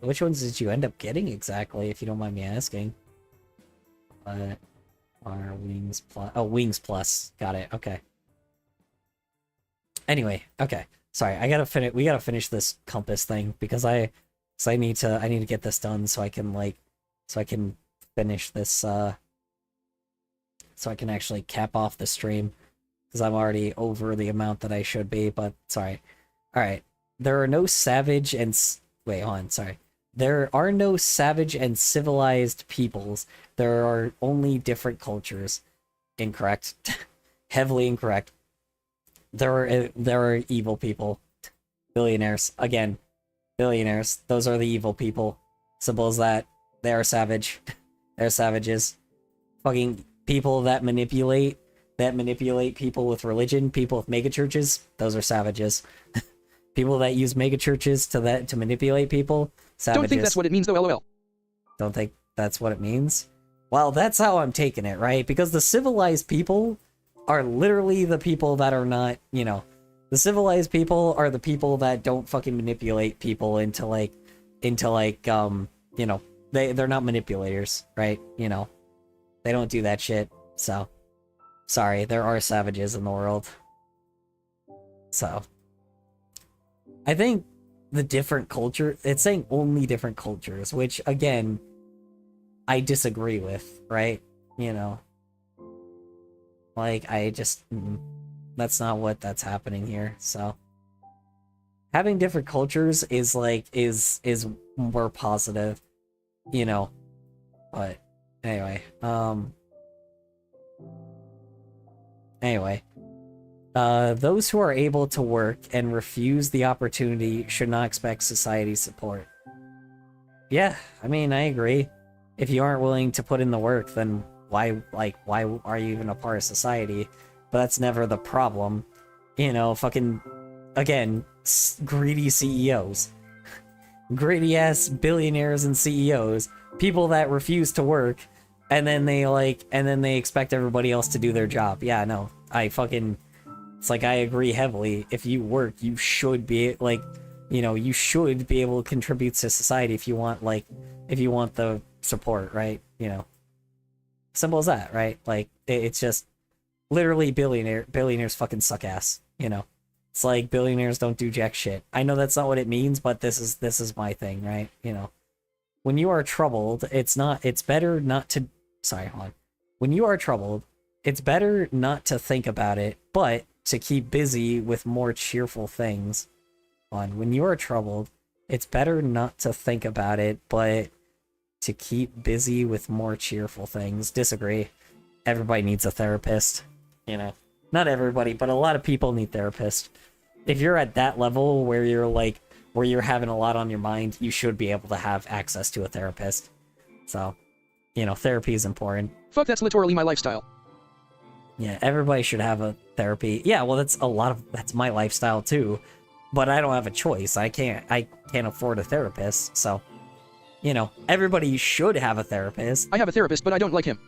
Which ones did you end up getting exactly, if you don't mind me asking? Are Wings Plus? Oh, Wings Plus. Got it. Okay. Anyway, okay. Sorry, I gotta finish. We gotta finish this compass thing because I need to get this done so I can finish this. So I can actually cap off the stream because I'm already over the amount that I should be. But sorry. All right. There are no savage and wait, hold on. Sorry. There are no savage and civilized peoples. There are only different cultures. Incorrect. Heavily incorrect. There are evil people. Billionaires. Again, billionaires. Those are the evil people. Simple as that. They are savage. They're savages. Fucking people that manipulate people with religion, people with megachurches, those are savages. People that use megachurches to manipulate people, savages. Don't think that's what it means though, lol. Don't think that's what it means? Well, that's how I'm taking it, right? Because the civilized people are literally the people that are not, you know, the civilized people are the people that don't fucking manipulate people into like, you know, they're not manipulators, right? You know, they don't do that shit. So, sorry, there are savages in the world. So, I think the different culture, it's saying only different cultures, which again, I disagree with, right? You know, like I just, that's not that's happening here. So, having different cultures is like, is more positive, you know, but anyway, those who are able to work and refuse the opportunity should not expect society's support. Yeah, I mean, I agree. If you aren't willing to put in the work, then why are you even a part of society? But that's never the problem. You know, fucking, again, greedy CEOs. Greedy ass billionaires and CEOs. People that refuse to work, and then they expect everybody else to do their job. Yeah, no, it's like, I agree heavily. If you work, you should be, like, you know, you should be able to contribute to society if you want the support, right? You know, simple as that, right? Like, it's just, literally billionaires fucking suck ass, you know? It's like, billionaires don't do jack shit. I know that's not what it means, but this is my thing, right? You know, when you are troubled, it's better not to, sorry, hold on. When you are troubled, it's better not to think about it, but to keep busy with more cheerful things. When you are troubled, it's better not to think about it, but to keep busy with more cheerful things. Disagree. Everybody needs a therapist. You know, not everybody, but a lot of people need therapists. If you're at that level where you're having a lot on your mind, you should be able to have access to a therapist. So, you know, therapy is important. Fuck, that's literally my lifestyle. Yeah, everybody should have a therapy. Yeah, well, that's my lifestyle too, but I don't have a choice. I can't afford a therapist, so, you know, everybody should have a therapist. I have a therapist, but I don't like him.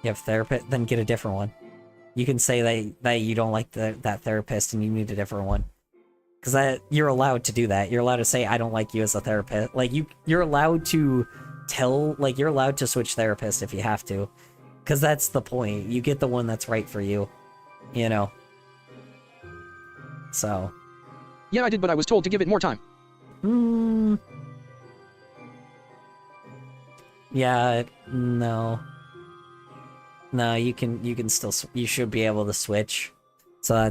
You have a therapist? Then get a different one. You can say that you don't like that therapist and you need a different one. Because you're allowed to do that. You're allowed to say, I don't like you as a therapist. Like, you're allowed to you're allowed to switch therapists if you have to. Because that's the point. You get the one that's right for you. You know? So. Yeah, I did, but I was told to give it more time. Yeah, no. No, you can still, you should be able to switch. So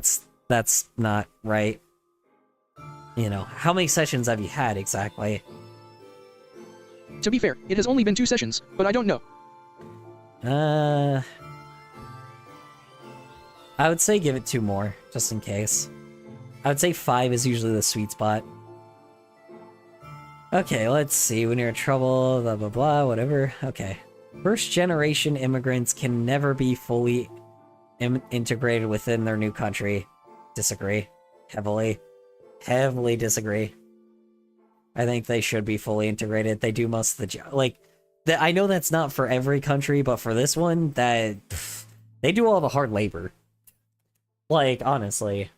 that's not right. You know, how many sessions have you had exactly? To be fair, it has only been 2 sessions, but I don't know. I would say give it 2 more, just in case. I would say 5 is usually the sweet spot. Okay, let's see. When you're in trouble, blah blah blah, whatever. Okay. First generation immigrants can never be fully integrated within their new country. Disagree. Heavily disagree. I think they should be fully integrated. They do most of the job. Like, I know that's not for every country, but for this one, they do all the hard labor. Like, honestly.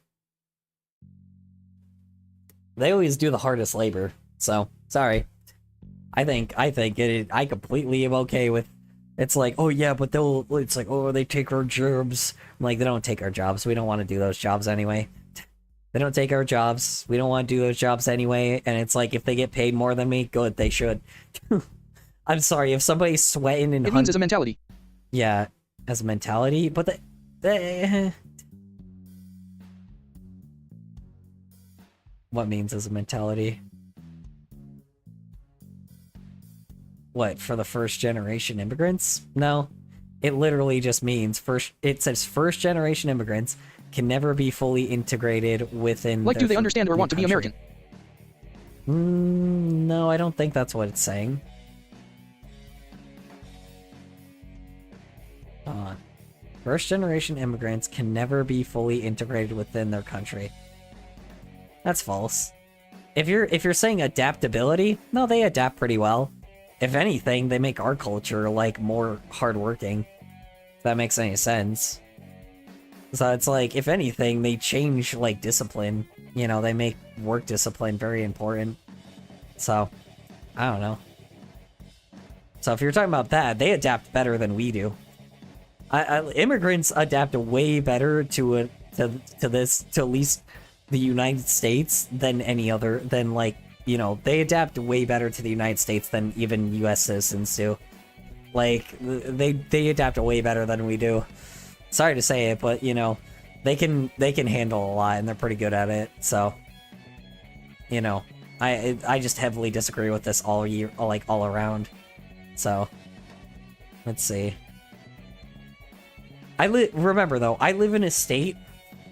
They always do the hardest labor. So, sorry. I completely am okay with. It's like, oh yeah, but it's like, oh, they take our jobs. I'm like, they don't take our jobs. We don't want to do those jobs anyway. They don't take our jobs. We don't want to do those jobs anyway. And it's like, if they get paid more than me, good, they should. I'm sorry, if somebody's sweating and It means as a mentality. yeah, as a mentality, but what means as a mentality? What, for the first generation immigrants? No. It literally just means it says first generation immigrants can never be fully integrated within Like, do they understand or want to be American? No, I don't think that's what it's saying. First generation immigrants can never be fully integrated within their country. That's false. If you're saying adaptability, no, they adapt pretty well. If anything, they make our culture, like, more hardworking. If that makes any sense. So it's like, if anything, they change, like, discipline. You know, they make work discipline very important. So, I don't know. So if you're talking about that, they adapt better than we do. Immigrants adapt way better to at least the United States than any other, than, like, you know, they adapt way better to the United States than even US citizens do. Like, they adapt way better than we do. Sorry to say it, but, you know, they can handle a lot, and they're pretty good at it, so, you know, I just heavily disagree with this all year, like, all around. So, let's see. Remember, though, I live in a state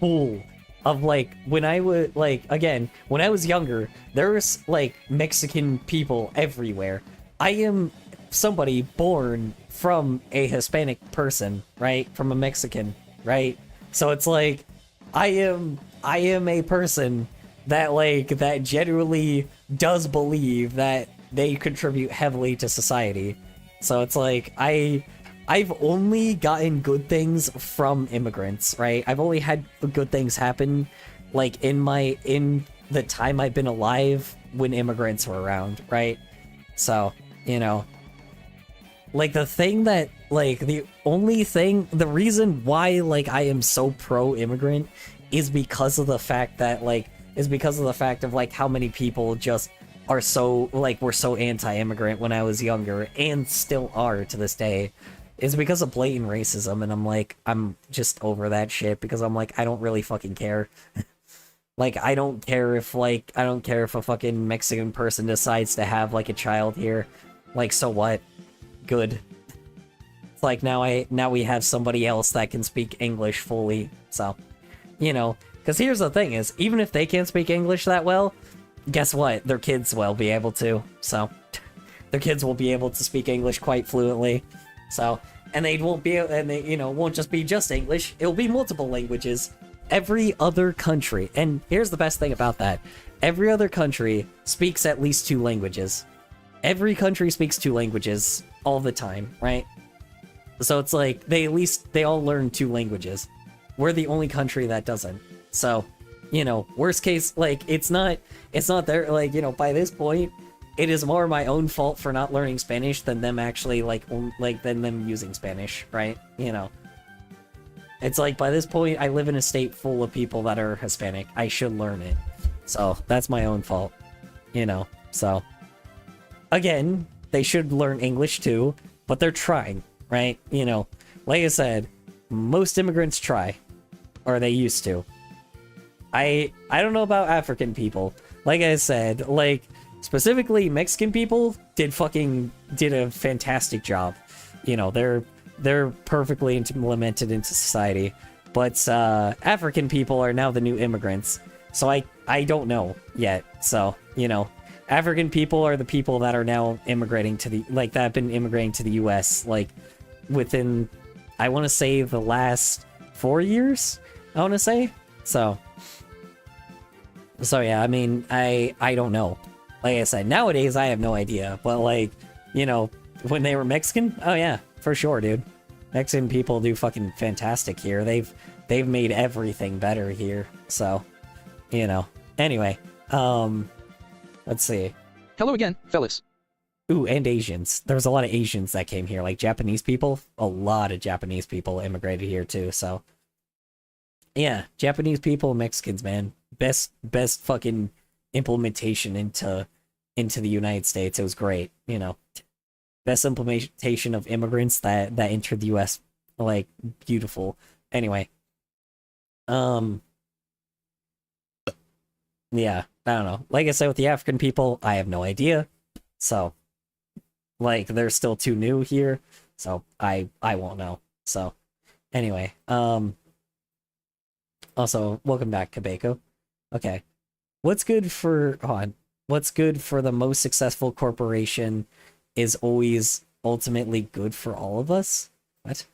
full of, like, when I would, like, again, when I was younger, there was, like, Mexican people everywhere. I am somebody born from a Hispanic person, right? From a Mexican, right? So it's like, I am a person that, like, that generally does believe that they contribute heavily to society. So it's like, I've only gotten good things from immigrants, right? I've only had good things happen, like, in the time I've been alive when immigrants were around, right? So, you know, like, the thing that, like, the reason why, like, I am so pro-immigrant is because of the fact that, like, like, how many people just are so, like, were so anti-immigrant when I was younger, and still are to this day. Is because of blatant racism, and I'm just over that shit, because I'm like, I don't really fucking care. Like, I don't care if a fucking Mexican person decides to have, like, a child here. Like, so what? Good. It's like, now we have somebody else that can speak English fully, so, you know, because here's the thing is, even if they can't speak English that well, guess what? Their kids will be able to, so, their kids will be able to speak English quite fluently. So, and they won't be, and they, you know, won't just be just English, it'll be multiple languages. Every other country, and here's the best thing about that, every other country speaks at least 2 languages. Every country speaks 2 languages all the time, right? So it's like, they all learn 2 languages. We're the only country that doesn't. So, you know, worst case, like, it's not their, like, you know, by this point, it is more my own fault for not learning Spanish than them actually, than them using Spanish, right? You know. It's like, by this point, I live in a state full of people that are Hispanic. I should learn it. So, that's my own fault. You know, so. Again, they should learn English too, but they're trying, right? You know, like I said, most immigrants try. Or they used to. I don't know about African people. Like I said, like, specifically, Mexican people did a fantastic job. You know, they're perfectly implemented into society. But African people are now the new immigrants. So I don't know yet. So, you know, African people are the people that are now immigrating that have been immigrating to the US, like, within, I want to say, the last 4 years, I want to say. So yeah, I mean, I don't know. Like I said, nowadays I have no idea, but, like, you know, when they were Mexican, oh yeah, for sure, dude. Mexican people do fucking fantastic here. They've made everything better here. So, you know. Anyway, let's see. Hello again, fellas. Ooh, and Asians. There was a lot of Asians that came here, like Japanese people. A lot of Japanese people immigrated here too. So yeah, Japanese people, Mexicans, man, best fucking implementation into the United States. It was great, you know. Best implementation of immigrants that entered the U.S. Like beautiful. Anyway, yeah, I don't know. Like I said, with the African people, I have no idea. So, like, they're still too new here, so I won't know. So, anyway, also, welcome back, Kabeko. Okay, what's good for hold on? What's good for the most successful corporation is always ultimately good for all of us. What?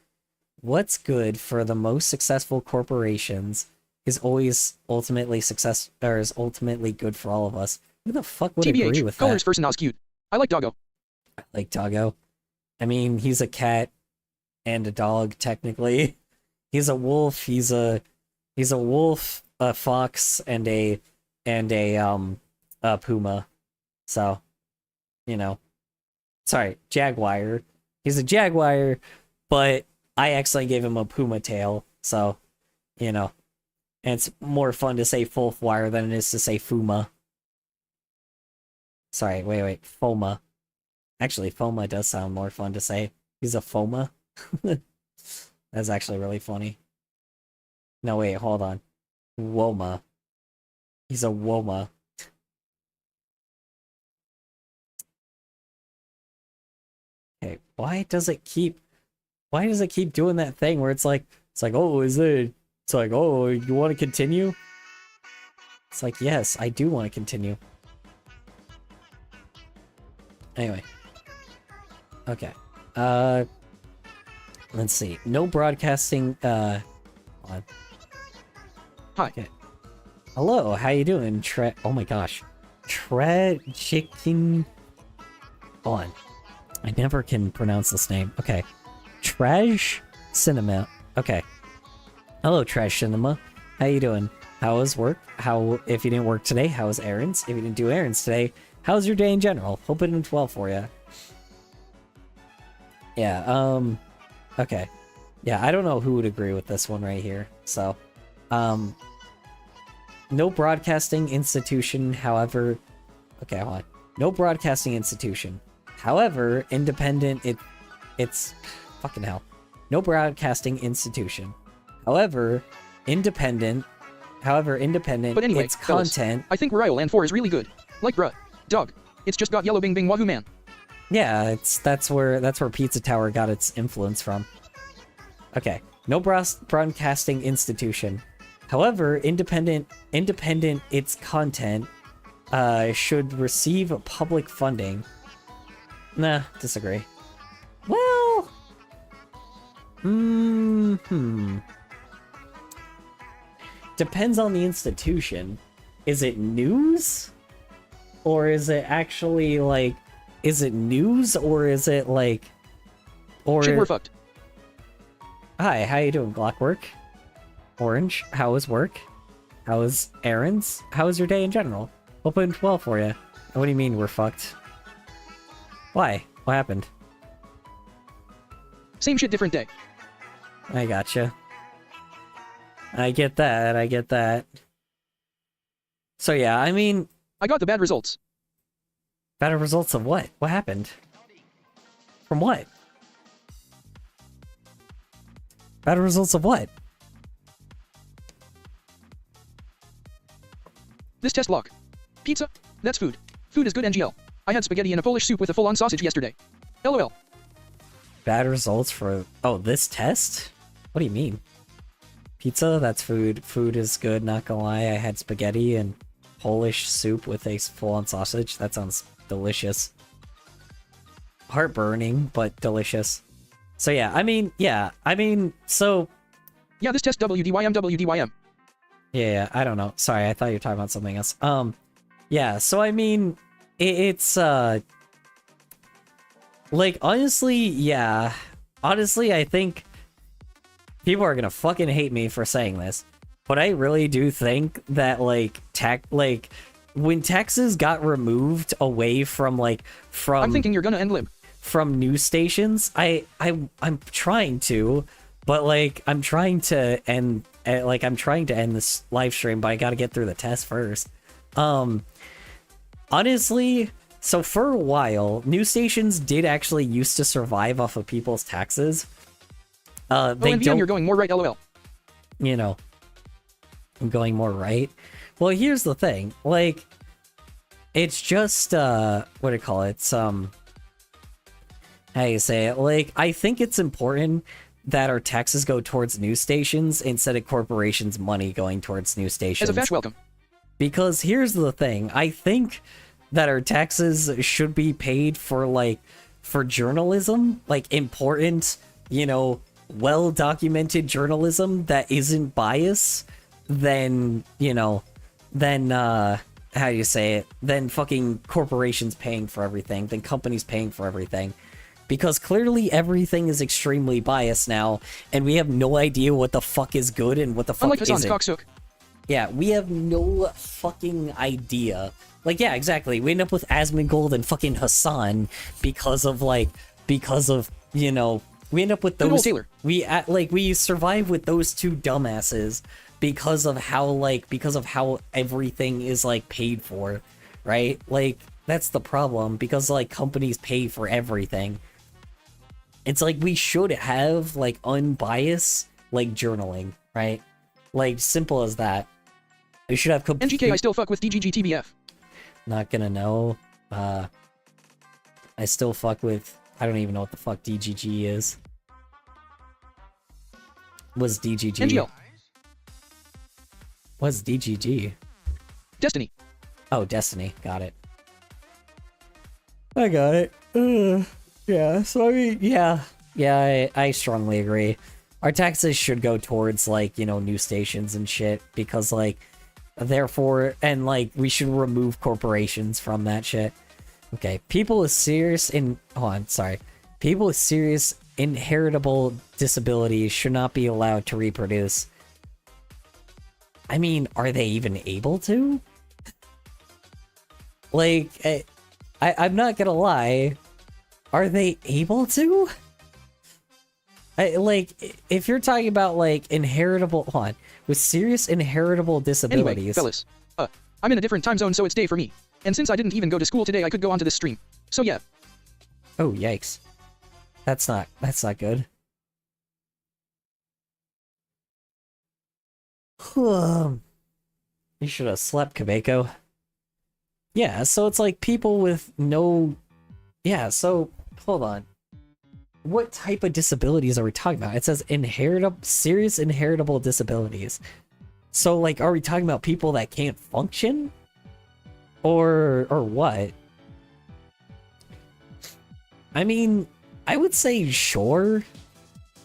What's good for the most successful corporations is always ultimately success or is ultimately good for all of us. Who the fuck would agree TBH, with Color's that? first Nas cute. I like Doggo. I like Doggo. I mean, he's a cat and a dog technically. He's a wolf. He's a wolf, a fox, and a puma. So, you know, sorry, jaguar. He's a jaguar, but I actually gave him a puma tail. So, you know, and it's more fun to say Fulfwire than it is to say Fuma. Sorry, wait, Foma. Actually, Foma does sound more fun to say. He's a Foma. That's actually really funny. No, wait, hold on. Woma. He's a Woma. Okay, why does it keep doing that thing where it's like, oh, it's like, oh, you want to continue? It's like, yes, I do want to continue. Anyway. Okay. Let's see. No broadcasting, hold on. Hi. Okay. Hello, how you doing? Oh my gosh. Chicken. Hold on. I never can pronounce this name. Okay. Trash Cinema. Okay. Hello, Trash Cinema. How you doing? How was work? If you didn't work today, how was errands? If you didn't do errands today, how's your day in general? Hope it went well for you. Yeah, okay. Yeah, I don't know who would agree with this one right here. So, no broadcasting institution, however... Okay, hold on. No broadcasting institution. However, independent, it's... Fucking hell. No broadcasting institution. However, independent, But anyway, its fellas, content... I think Wario Land 4 is really good. Like bruh. Dog. It's just got yellow bing bing wahoo man. Yeah, that's where Pizza Tower got its influence from. Okay, no broadcasting institution. However, independent its content should receive public funding. Nah, disagree. Well, depends on the institution. Is it news? Or is it actually like, is it news or is it like, or... Shit, we're fucked. Hi, how you doing, Glockwork? Orange, how was work? How was errands? How was your day in general? Hope it went well for you. What do you mean we're fucked? Why? What happened? Same shit, different day. I gotcha. I get that. So yeah, I mean... I got the bad results. Better results of what? What happened? From what? Better results of what? This test log. Pizza? That's food. Food is good NGL. I had spaghetti and a Polish soup with a full-on sausage yesterday. LOL. Bad results for... Oh, this test? What do you mean? Pizza? That's food. Food is good, not gonna lie. I had spaghetti and Polish soup with a full-on sausage. That sounds delicious. Heartburning, but delicious. So yeah, so... Yeah, this test WDYM. Yeah, I don't know. Sorry, I thought you were talking about something else. Yeah, so I mean, it's, like, honestly, yeah. Honestly, I think people are gonna fucking hate me for saying this, but I really do think that, like, when taxes got removed away from like I'm thinking you're gonna end lib. from news stations, I'm trying to, but like I'm trying to end this live stream, but I got to get through the test first. Honestly, so for a while, news stations did actually used to survive off of people's taxes. They NVM, don't, you're going more right, lol. you know, I'm going more right. Well, here's the thing, like, it's just what do you call it? How you say it? Like, I think it's important that our taxes go towards news stations instead of corporations' money going towards news stations. As a Vash, welcome. Because here's the thing, I think that our taxes should be paid for, like, for journalism, like, important, you know, well-documented journalism that isn't biased, then, you know, then, how do you say it? Then fucking corporations paying for everything, then companies paying for everything. Because clearly everything is extremely biased now, and we have no idea what the fuck is good and what the fuck Unlike Hassan's isn't. cocksook. Yeah, we have no fucking idea. Like, yeah, exactly. We end up with Asmongold and fucking Hassan because of, you know, we end up with Good old those. Taylor. We survive with those two dumbasses because of how everything is, like, paid for, right? Like, that's the problem, because, like, companies pay for everything. It's like we should have, like, unbiased, like, journaling, right? Like, simple as that. We should have complete... NGK, I still fuck with DGGTBF. Not gonna know. I still fuck with... I don't even know what the fuck DGG is. What's DGG? NGL. What's DGG? Destiny. Oh, Destiny. Got it. I got it. Yeah, so I mean, yeah, I strongly agree. Our taxes should go towards, like, you know, news stations and shit, because, like, therefore, and, like, we should remove corporations from that shit. Okay, people with serious people with serious inheritable disabilities should not be allowed to reproduce. I mean, are they even able to? Like, I'm not gonna lie. Are they able to? Like, if you're talking about, like, with serious inheritable disabilities... Anyway, fellas. I'm in a different time zone, so it's day for me. And since I didn't even go to school today, I could go onto this stream. So yeah. Oh, yikes. That's not good. You should have slept, Kabeko. Yeah, so it's like people with no... Yeah, so, hold on. What type of disabilities are we talking about? It says serious inheritable disabilities. So, like, are we talking about people that can't function? Or what? I mean, I would say sure,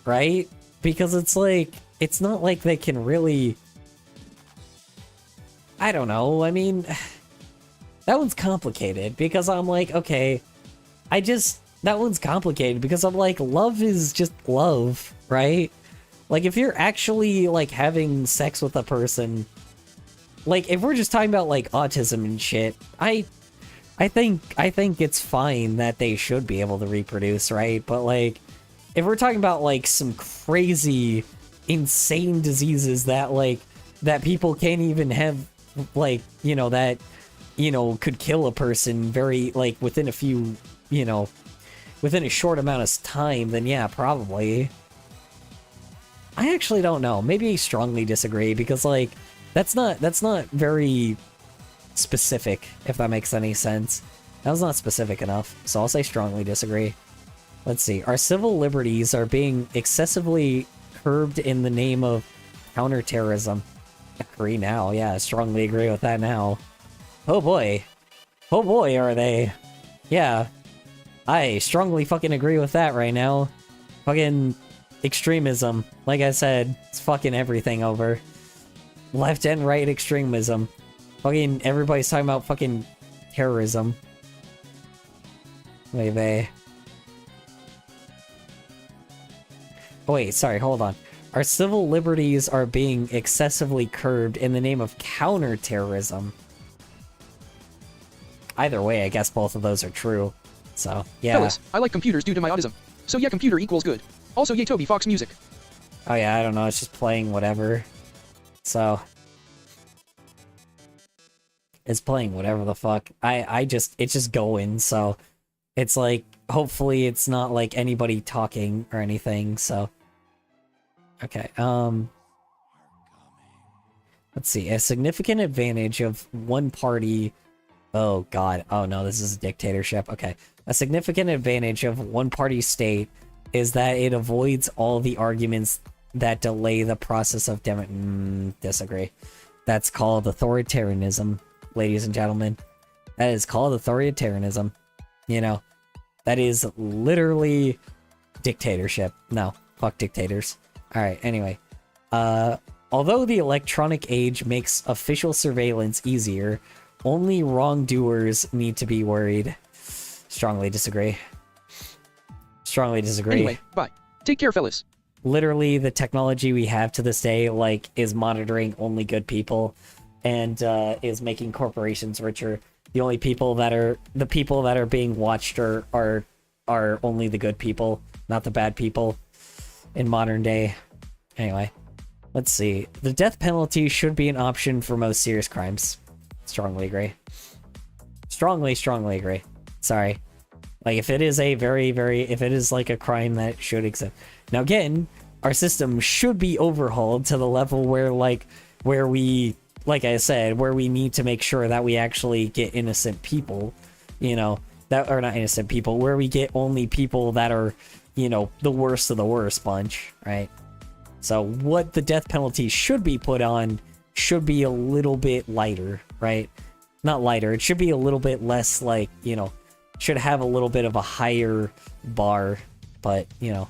right? Because it's like, it's not like they can really... I don't know, I mean... That one's complicated, because I'm like, okay, that one's complicated, because I'm like, love is just love, right? Like, if you're actually, like, having sex with a person, like, if we're just talking about, like, autism and shit, I think it's fine that they should be able to reproduce, right? But, like, if we're talking about, like, some crazy, insane diseases that, like, that people can't even have, like, you know, that, you know, could kill a person very, like, within a few, you know, within a short amount of time, then yeah, probably. I actually don't know. Maybe I strongly disagree, because, like, that's not very specific, if that makes any sense. That was not specific enough, so I'll say strongly disagree. Let's see. Our civil liberties are being excessively curbed in the name of counterterrorism. Agree now. Yeah, I strongly agree with that now. Oh boy. Oh boy, are they. Yeah. I strongly fucking agree with that right now. Fucking extremism. Like I said, it's fucking everything over. Left and right extremism. Fucking everybody's talking about fucking terrorism. Wait. Oh wait, sorry, hold on. Our civil liberties are being excessively curbed in the name of counterterrorism. either way, I guess both of those are true. So, yeah. Fellas, I like computers due to my autism. So yeah, computer equals good. Also, yay Toby Fox music. Oh yeah, I don't know, it's just playing whatever. So... It's playing whatever the fuck. It's just going, so... It's like, hopefully it's not like anybody talking or anything, so... Okay, let's see. A significant advantage of one party... Oh god, oh no, this is a dictatorship. Okay. A significant advantage of one-party state is that it avoids all the arguments that delay the process of disagree. That's called authoritarianism, ladies and gentlemen. That is called authoritarianism. You know, that is literally dictatorship. No, fuck dictators. Alright, anyway. Although the electronic age makes official surveillance easier, only wrongdoers need to be worried. Strongly disagree. Strongly disagree. Anyway, bye. Take care, fellas. Literally, the technology we have to this day, like, is monitoring only good people and is making corporations richer. The only people that are being watched are only the good people, not the bad people in modern day. Anyway, let's see. The death penalty should be an option for most serious crimes. Strongly agree. Strongly agree. Sorry. Like, if it is a if it is like a crime that should exist. Now again, our system should be overhauled to the level where we, like I said, where we need to make sure that we actually get innocent people, you know, that are not innocent people, where we get only people that are, you know, the worst of the worst bunch, right? So what the death penalty should be put on should be a little bit lighter, right? Not lighter, it should be a little bit less, like, you know, should have a little bit of a higher bar, but, you know,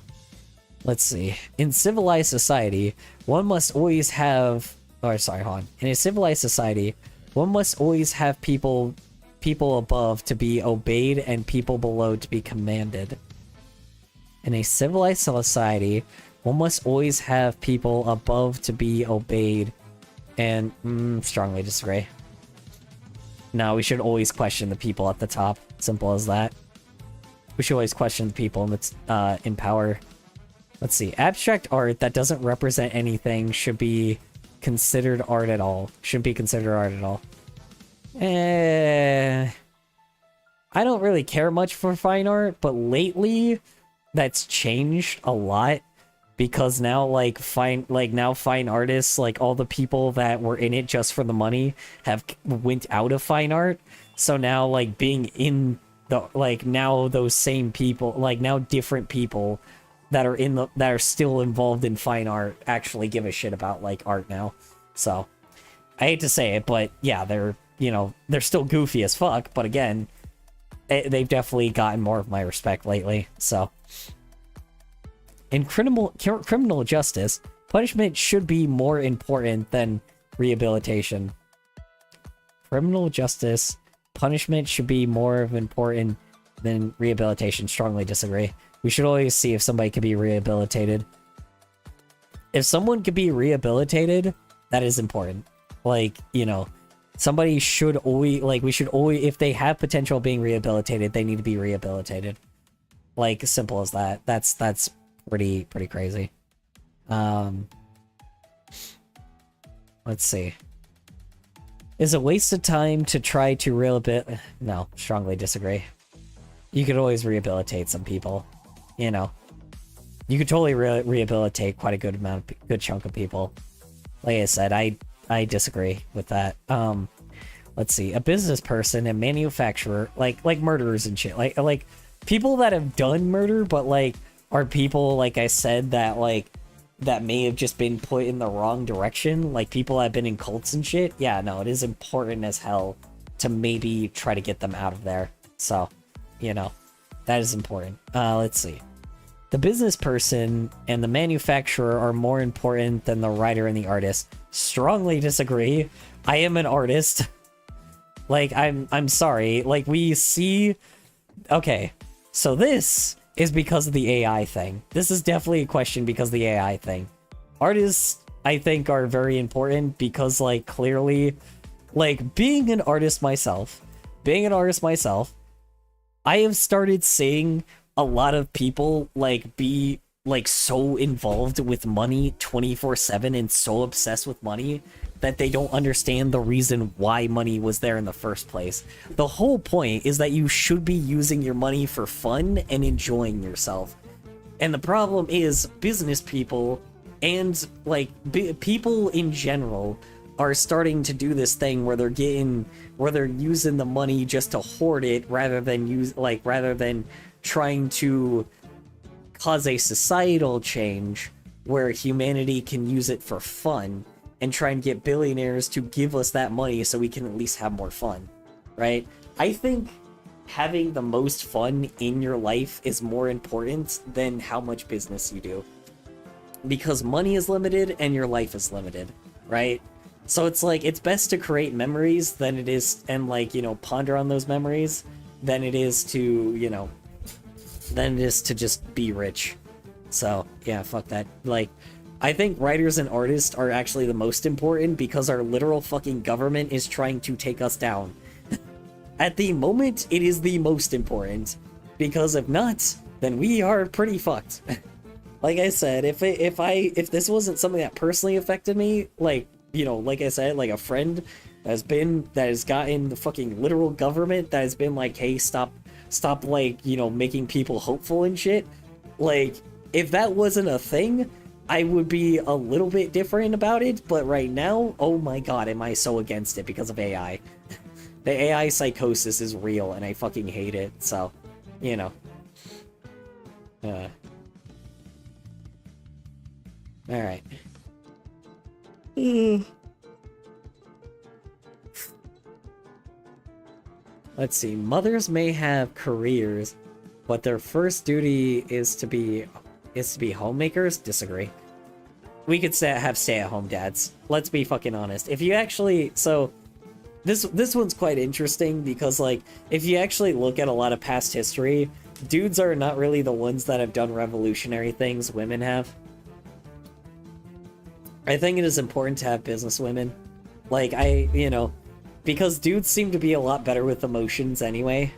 let's see. In civilized society, one must always have... Oh, sorry, hold on. In a civilized society, one must always have people above to be obeyed and people below to be commanded. In a civilized society, one must always have people above to be obeyed and... strongly disagree. No, we should always question the people at the top. Simple as that. We should always question the people in power. Let's see. Abstract art that doesn't represent anything should be considered art at all. Shouldn't be considered art at all. I don't really care much for fine art, but lately that's changed a lot. Because now, like, fine artists, like, all the people that were in it just for the money have went out of fine art. So now, like, being in the, like, now those same people, like, now different people that are still involved in fine art actually give a shit about, like, art now. So, I hate to say it, but yeah, they're, you know, they're still goofy as fuck, but again, they've definitely gotten more of my respect lately, so... In criminal justice, punishment should be more important than rehabilitation. Criminal justice, punishment should be more important than rehabilitation. Strongly disagree. We should always see if somebody can be rehabilitated. If someone could be rehabilitated, that is important. Like, you know, somebody should always, like, we should always, if they have potential of being rehabilitated, they need to be rehabilitated. Like, simple as that. That's pretty crazy. Let's see. Is it a waste of time to try to rehabilitate? No, strongly disagree. You could always rehabilitate some people. You know, you could totally rehabilitate quite a good chunk of people. Like I said, I disagree with that. Let's see. A business person, a manufacturer, like murderers and shit, like people that have done murder, but like are people, like I said, that like that may have just been put in the wrong direction, like people that have been in cults and shit. Yeah, no, it is important as hell to maybe try to get them out of there. So, you know, that is important. Let's see. The business person and the manufacturer are more important than the writer and the artist. Strongly disagree. I am an artist. Like, I'm sorry. Like, we see... Okay, so this is because of the AI thing. This is definitely a question because of the AI thing. Artists, I think, are very important because, like, clearly... Like, being an artist myself, being an artist myself, I have started seeing a lot of people like be like so involved with money 24/7 and so obsessed with money that they don't understand the reason why money was there in the first place. The whole point is that you should be using your money for fun and enjoying yourself. And the problem is business people and like people in general are starting to do this thing where they're using the money just to hoard it rather than trying to cause a societal change where humanity can use it for fun and try and get billionaires to give us that money so we can at least have more fun, right? I think having the most fun in your life is more important than how much business you do, because money is limited and your life is limited, right? So it's like, it's best to create memories than it is, and like, you know, ponder on those memories than it is to, you know, than it is to just be rich. So yeah, fuck that. Like, I think writers and artists are actually the most important because our literal fucking government is trying to take us down. At the moment, it is the most important, because if not, then we are pretty fucked. Like I said, if this wasn't something that personally affected me, like, you know, like I said, like a friend that has gotten the fucking literal government that has been like, hey, stop, like, you know, making people hopeful and shit. Like, if that wasn't a thing, I would be a little bit different about it, but right now, oh my god, am I so against it because of AI. The AI psychosis is real, and I fucking hate it, so, you know. Alright. Let's see. Mothers may have careers, but their first duty is to be homemakers? Disagree. We could have stay-at-home dads. Let's be fucking honest. If you actually... So, this one's quite interesting, because, like, if you actually look at a lot of past history, dudes are not really the ones that have done revolutionary things, women have. I think it is important to have business women. Like, you know, because dudes seem to be a lot better with emotions anyway.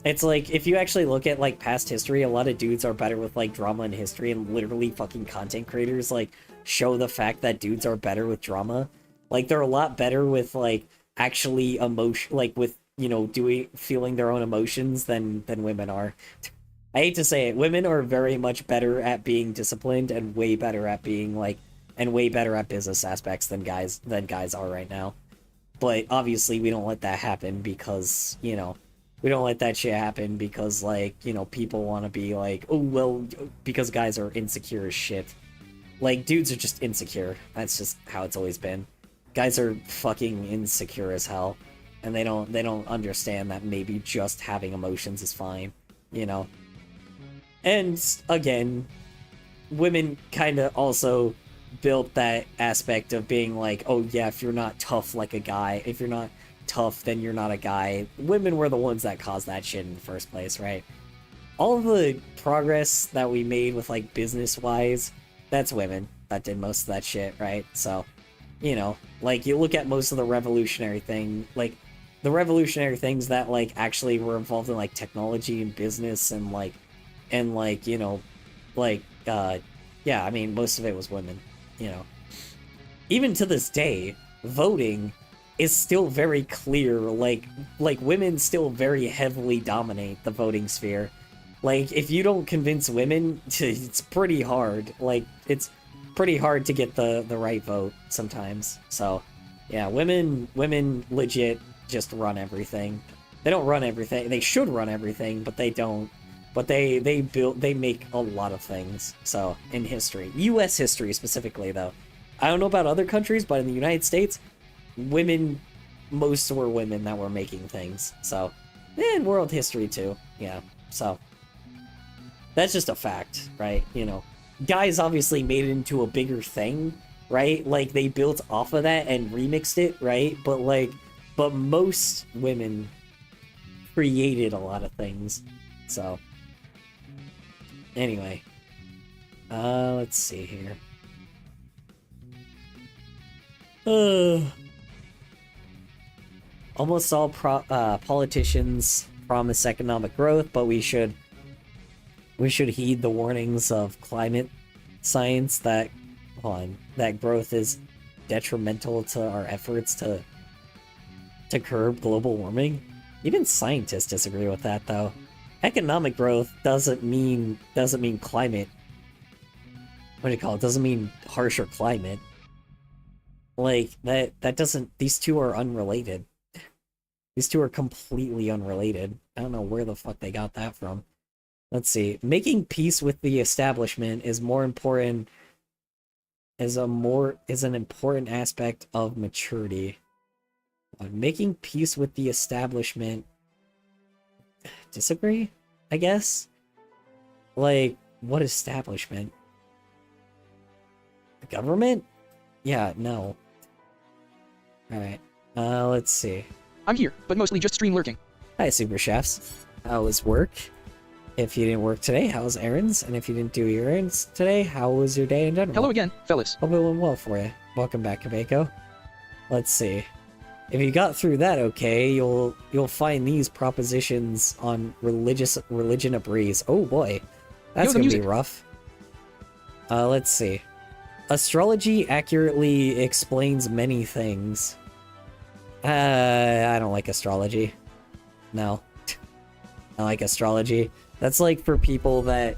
It's like, if you actually look at, like, past history, a lot of dudes are better with, like, drama and history, and literally fucking content creators, like, show the fact that dudes are better with drama. Like, they're a lot better with, like, actually emotion, like, with, you know, feeling their own emotions than women are. I hate to say it, women are very much better at being disciplined and way better at being, like, and way better at business aspects than guys are right now. But obviously we don't let that happen because, you know, we don't let that shit happen because, like, you know, people want to be like, oh, well, because guys are insecure as shit. Like, dudes are just insecure. That's just how it's always been. Guys are fucking insecure as hell. And they don't understand that maybe just having emotions is fine, you know? And, again, women kind of also built that aspect of being like, oh yeah, if you're not tough like a guy, if you're not tough, then you're not a guy. Women were the ones that caused that shit in the first place, right? All of the progress that we made with, like, business-wise, that's women that did most of that shit, right? So, you know, like, you look at most of the revolutionary things that, like, actually were involved in, like, technology and business and, you know, like, yeah, I mean, most of it was women. You know, even to this day, voting is still very clear. Like women still very heavily dominate the voting sphere. Like, if you don't convince women, it's pretty hard. Like, it's pretty hard to get the right vote sometimes. So, yeah, women legit just run everything. They don't run everything. They should run everything, but they don't. But they make a lot of things, so, in history. U.S. history, specifically, though. I don't know about other countries, but in the United States, most were women that were making things, so. And world history, too, yeah, so. That's just a fact, right, you know. Guys obviously made it into a bigger thing, right? Like, they built off of that and remixed it, right? But most women created a lot of things, so. Anyway, let's see here. Almost all politicians promise economic growth, but we should heed the warnings of climate science that that growth is detrimental to our efforts to curb global warming. Even scientists disagree with that, though. Economic growth doesn't mean climate. What do you call it? Doesn't mean harsher climate. Like that doesn't. These two are unrelated. These two are completely unrelated. I don't know where the fuck they got that from. Let's see. Making peace with the establishment is more important. Is an important aspect of maturity. Making peace with the establishment. Disagree, I guess. Like, what establishment? The government? Yeah, no. Alright. Let's see. I'm here, but mostly just stream lurking. Hi, Super Chefs. How was work? If you didn't work today, how was errands? And if you didn't do your errands today, how was your day in general? Hello again, fellas. Hope it went well for you. Welcome back, Kabeko. Let's see. If you got through that okay, you'll find these propositions on religion a breeze. Oh boy, that's gonna be rough. Let's see. Astrology accurately explains many things. I don't like astrology. No. I like astrology. That's like for people that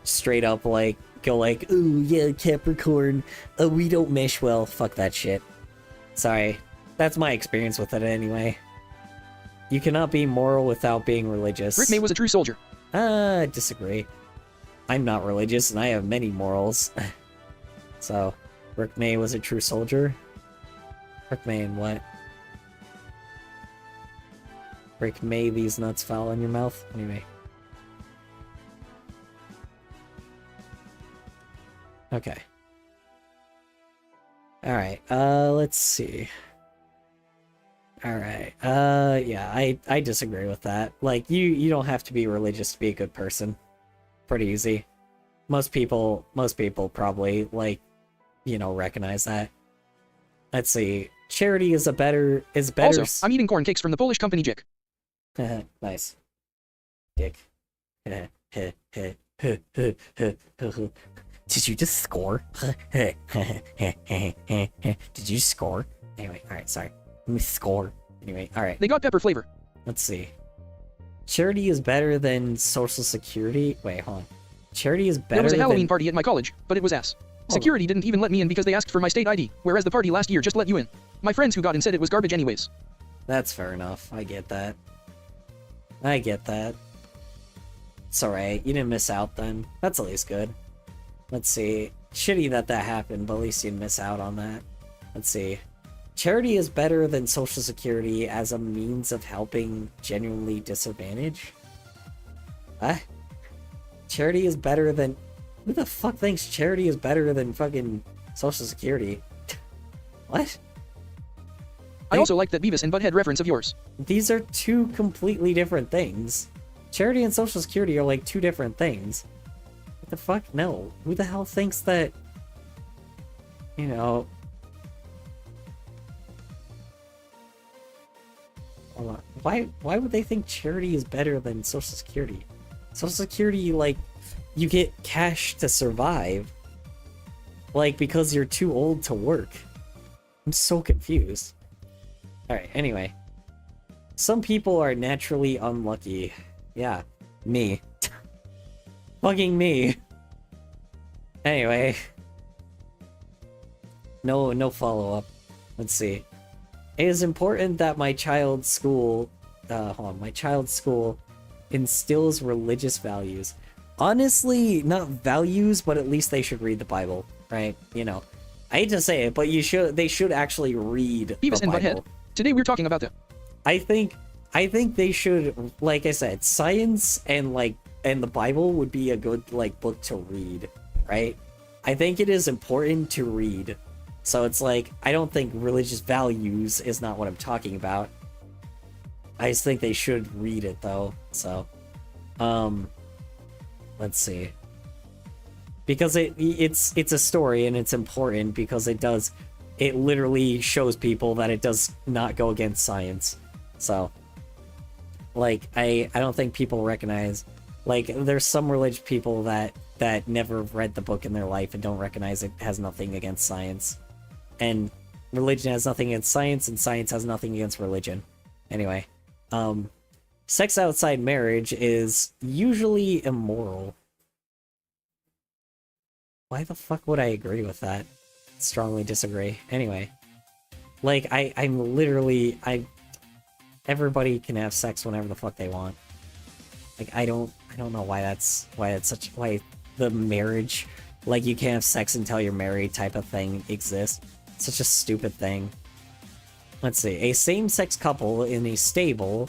straight up like go like, "Oh yeah, Capricorn, we don't mesh well." Fuck that shit. Sorry. That's my experience with it anyway. You cannot be moral without being religious. Rick May was a true soldier. Disagree. I'm not religious and I have many morals. So, Rick May was a true soldier? Rick May and what? Rick May, these nuts foul in your mouth? Anyway. Okay. Alright, let's see. Alright, yeah, I disagree with that. Like, you don't have to be religious to be a good person. Pretty easy. Most people probably, like, you know, recognize that. Let's see. Charity is better... Also, I'm eating corn cakes from the Polish company Jick. Nice. Dick. Did you just score? Did you score? Anyway, alright, sorry. Let me score. Anyway, alright. They got pepper flavor. Let's see. Charity is better than Social Security? Wait, hold on. Charity is better than... There was a Halloween party at my college, but it was ass. Security didn't even let me in because they asked for my state ID, whereas the party last year just let you in. My friends who got in said it was garbage anyways. That's fair enough. I get that. I get that. It's alright. You didn't miss out then. That's at least good. Let's see. Shitty that happened, but at least you didn't miss out on that. Let's see. Charity is better than Social Security as a means of helping genuinely disadvantaged? What? Charity is better than... Who the fuck thinks charity is better than fucking Social Security? What? I also like that Beavis and Butthead reference of yours. These are two completely different things. Charity and Social Security are like two different things. What the fuck? No. Who the hell thinks that... You know... Hold on. Why would they think charity is better than Social Security? Social Security, like, you get cash to survive. Like, because you're too old to work. I'm so confused. Alright, anyway. Some people are naturally unlucky. Yeah, me. Fucking me. Anyway. No follow-up. Let's see. It is important that my child's school... my child's school instills religious values. Honestly, not values, but at least they should read the Bible, right? You know, I hate to say it, but they should actually read Beavis the and Bible. Butthead. Today we're talking about the... I think they should, like I said, science and the Bible would be a good book to read, right? I think it is important to read. So it's like, I don't think religious values is not what I'm talking about. I just think they should read it though. So, let's see. Because it's a story and it's important because it it literally shows people that it does not go against science. So, like, I don't think people recognize, like, there's some religious people that never read the book in their life and don't recognize it has nothing against science. And religion has nothing against science, and science has nothing against religion. Anyway, sex outside marriage is usually immoral. Why the fuck would I agree with that? Strongly disagree. Anyway, like, I'm literally, everybody can have sex whenever the fuck they want. Like, I don't know why that's why the marriage, like, you can't have sex until you're married type of thing exists. It's such a stupid thing. Let's see. A same-sex couple in a stable,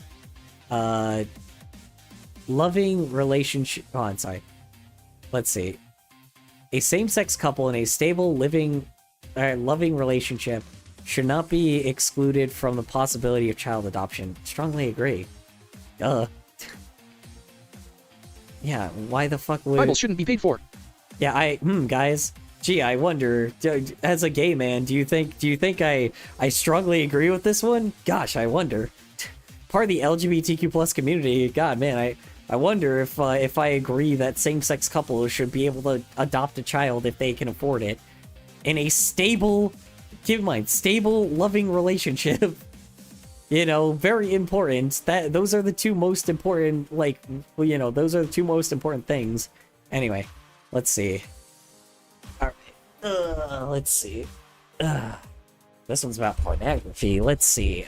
loving relationship. Oh, I'm sorry. Let's see. A same-sex couple in a stable, loving relationship should not be excluded from the possibility of child adoption. Strongly agree. Duh. Yeah, why the fuck would... Bibles shouldn't be paid for. Yeah, guys. Gee, I wonder, as a gay man, do you think I strongly agree with this one? Gosh, I wonder. Part of the LGBTQ plus community, god man, I wonder if I agree that same-sex couples should be able to adopt a child if they can afford it. In a stable, keep in mind, stable, loving relationship. You know, very important. Those are the two most important, like, you know, those are the two most important things. Anyway, let's see. Alright. Let's see. This one's about pornography. Let's see.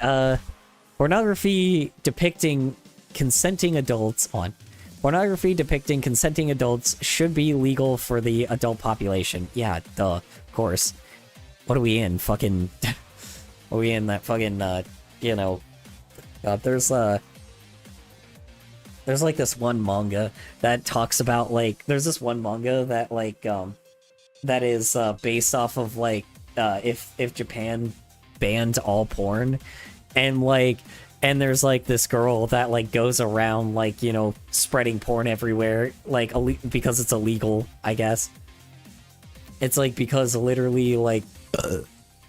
Pornography depicting consenting adults on. Pornography depicting consenting adults should be legal for the adult population. Yeah, duh. Of course. What are we in? Fucking... are we in that fucking, you know... there's like this one manga that talks about, like... There's this one manga that, like, that is, based off of, like, if Japan banned all porn. And, like... And there's, like, this girl that, like, goes around, like, you know, spreading porn everywhere, like, because it's illegal, I guess. It's, like, because literally, like,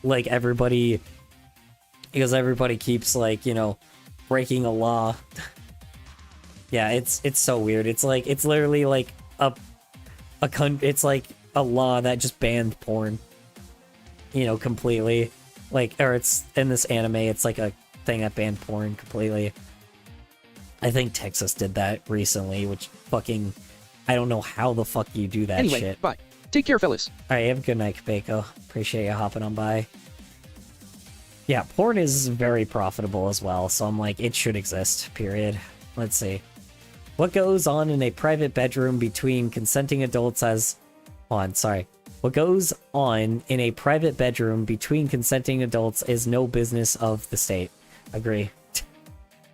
everybody... Because everybody keeps, like, you know, breaking a law. Yeah, it's so weird. It's, like, it's literally, like, it's, like, a law that just banned porn. You know, completely. Like, or it's, in this anime, it's, like, a thing that banned porn completely. I think Texas did that recently, which fucking... I don't know how the fuck you do that anyway, shit. Bye. Take care, fellas. Alright, have a good night, Kabeko. Appreciate you hopping on by. Yeah, porn is very profitable as well, so I'm like, it should exist, period. Let's see. What goes on in a private bedroom between consenting adults as... What goes on in a private bedroom between consenting adults is no business of the state. Agree.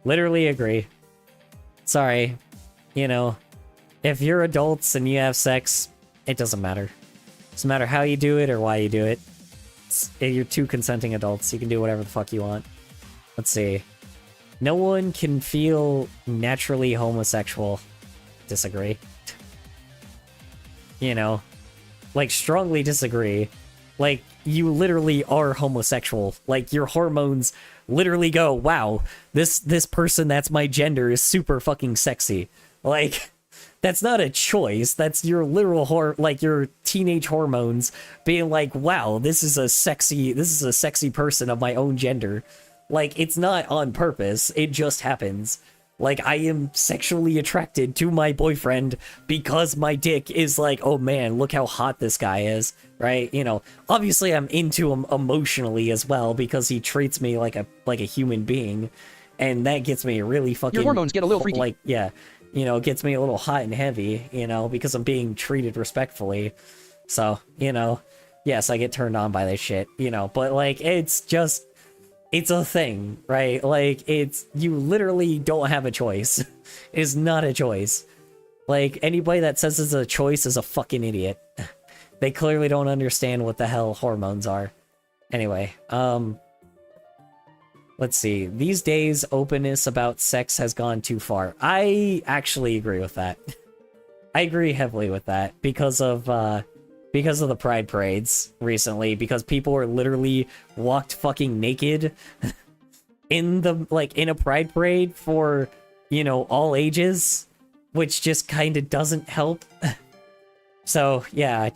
Literally agree. Sorry. You know, if you're adults and you have sex, it doesn't matter. Doesn't matter how you do it or why you do it. You're two consenting adults. You can do whatever the fuck you want. Let's see. No one can feel naturally homosexual. Disagree. You know, like, strongly disagree. Like, you literally are homosexual. Like, your hormones literally go, wow, this person that's my gender is super fucking sexy. Like, that's not a choice. That's your literal like, your teenage hormones being like, wow, this is a sexy person of my own gender. Like, it's not on purpose. It just happens. Like, I am sexually attracted to my boyfriend because my dick is like, oh man, look how hot this guy is, right? You know, obviously I'm into him emotionally as well because he treats me like a human being, and that gets me really fucking... Your hormones get a little freaky. Like, yeah, you know, it gets me a little hot and heavy, you know, because I'm being treated respectfully. So, you know, yes, I get turned on by this shit, you know, but, like, it's just... It's a thing, right? Like, you literally don't have a choice. It is not a choice. Like, anybody that says it's a choice is a fucking idiot. They clearly don't understand what the hell hormones are. Anyway, let's see. These days, openness about sex has gone too far. I actually agree with that. I agree heavily with that because of, because of the pride parades recently, because people were literally walked fucking naked in the, like, in a pride parade for, you know, all ages, which just kind of doesn't help. So, yeah,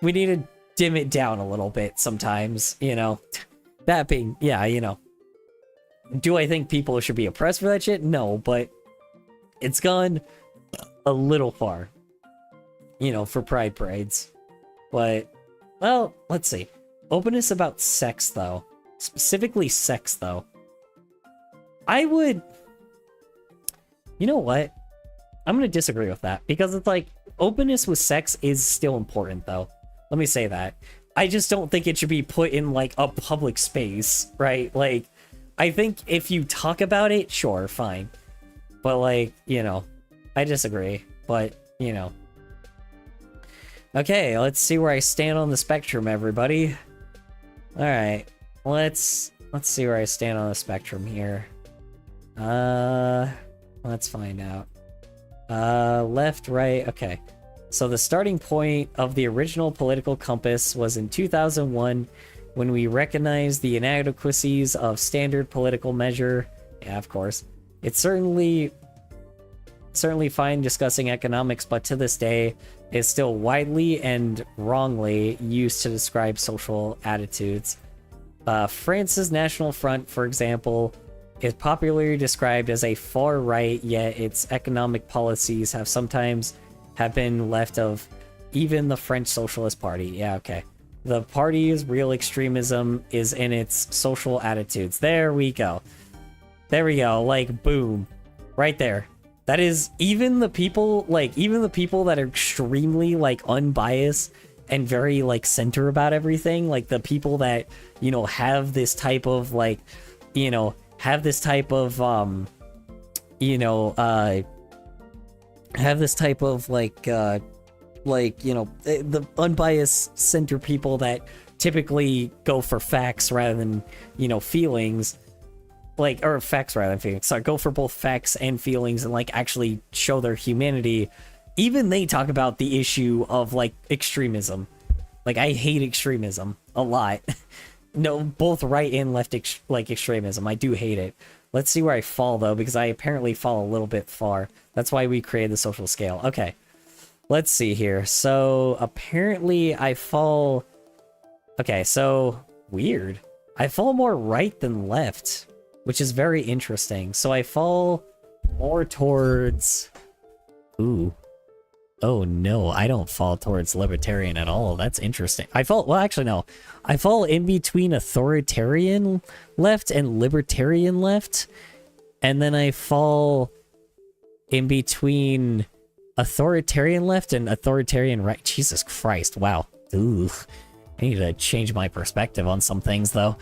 we need to dim it down a little bit sometimes, you know. That being, yeah, you know. Do I think people should be oppressed for that shit? No, but it's gone a little far, you know, for pride parades. But, well, let's see. Openness about sex, though. Specifically sex, though. I would... You know what? I'm gonna disagree with that, because it's like, openness with sex is still important, though. Let me say that. I just don't think it should be put in, like, a public space, right? Like, I think if you talk about it, sure, fine. But, like, you know, I disagree. But, you know. Okay, let's see where I stand on the spectrum, everybody. Alright, let's see where I stand on the spectrum here. Let's find out. Left, right, okay. So the starting point of the original political compass was in 2001, when we recognized the inadequacies of standard political measure. Yeah, of course. It's certainly fine discussing economics, but to this day, is still widely and wrongly used to describe social attitudes. France's National Front, for example, is popularly described as a far right, yet its economic policies have sometimes been left of even the French Socialist Party. Yeah, okay. The party's real extremism is in its social attitudes. There we go. There we go. Like, boom. Right there. That is, even the people that are extremely, like, unbiased and very, like, center about everything, like, the people that, you know, have this type of, like, you know, have this type of, you know, you know, the unbiased center people that typically go for facts rather than, you know, feelings, like, or facts rather than feelings, sorry, go for both facts and feelings and, like, actually show their humanity. Even they talk about the issue of, like, extremism. Like, I hate extremism a lot. No, both right and left extremism. I do hate it. Let's see where I fall, though, because I apparently fall a little bit far. That's why we created the social scale. Okay. Let's see here. So, apparently I fall... Okay, so... Weird. I fall more right than left, which is very interesting. So I fall more towards... Ooh. Oh no, I don't fall towards libertarian at all. That's interesting. I fall... Well, actually, no. I fall in between authoritarian left and libertarian left. And then I fall in between authoritarian left and authoritarian right. Jesus Christ, wow. Ooh. I need to change my perspective on some things, though.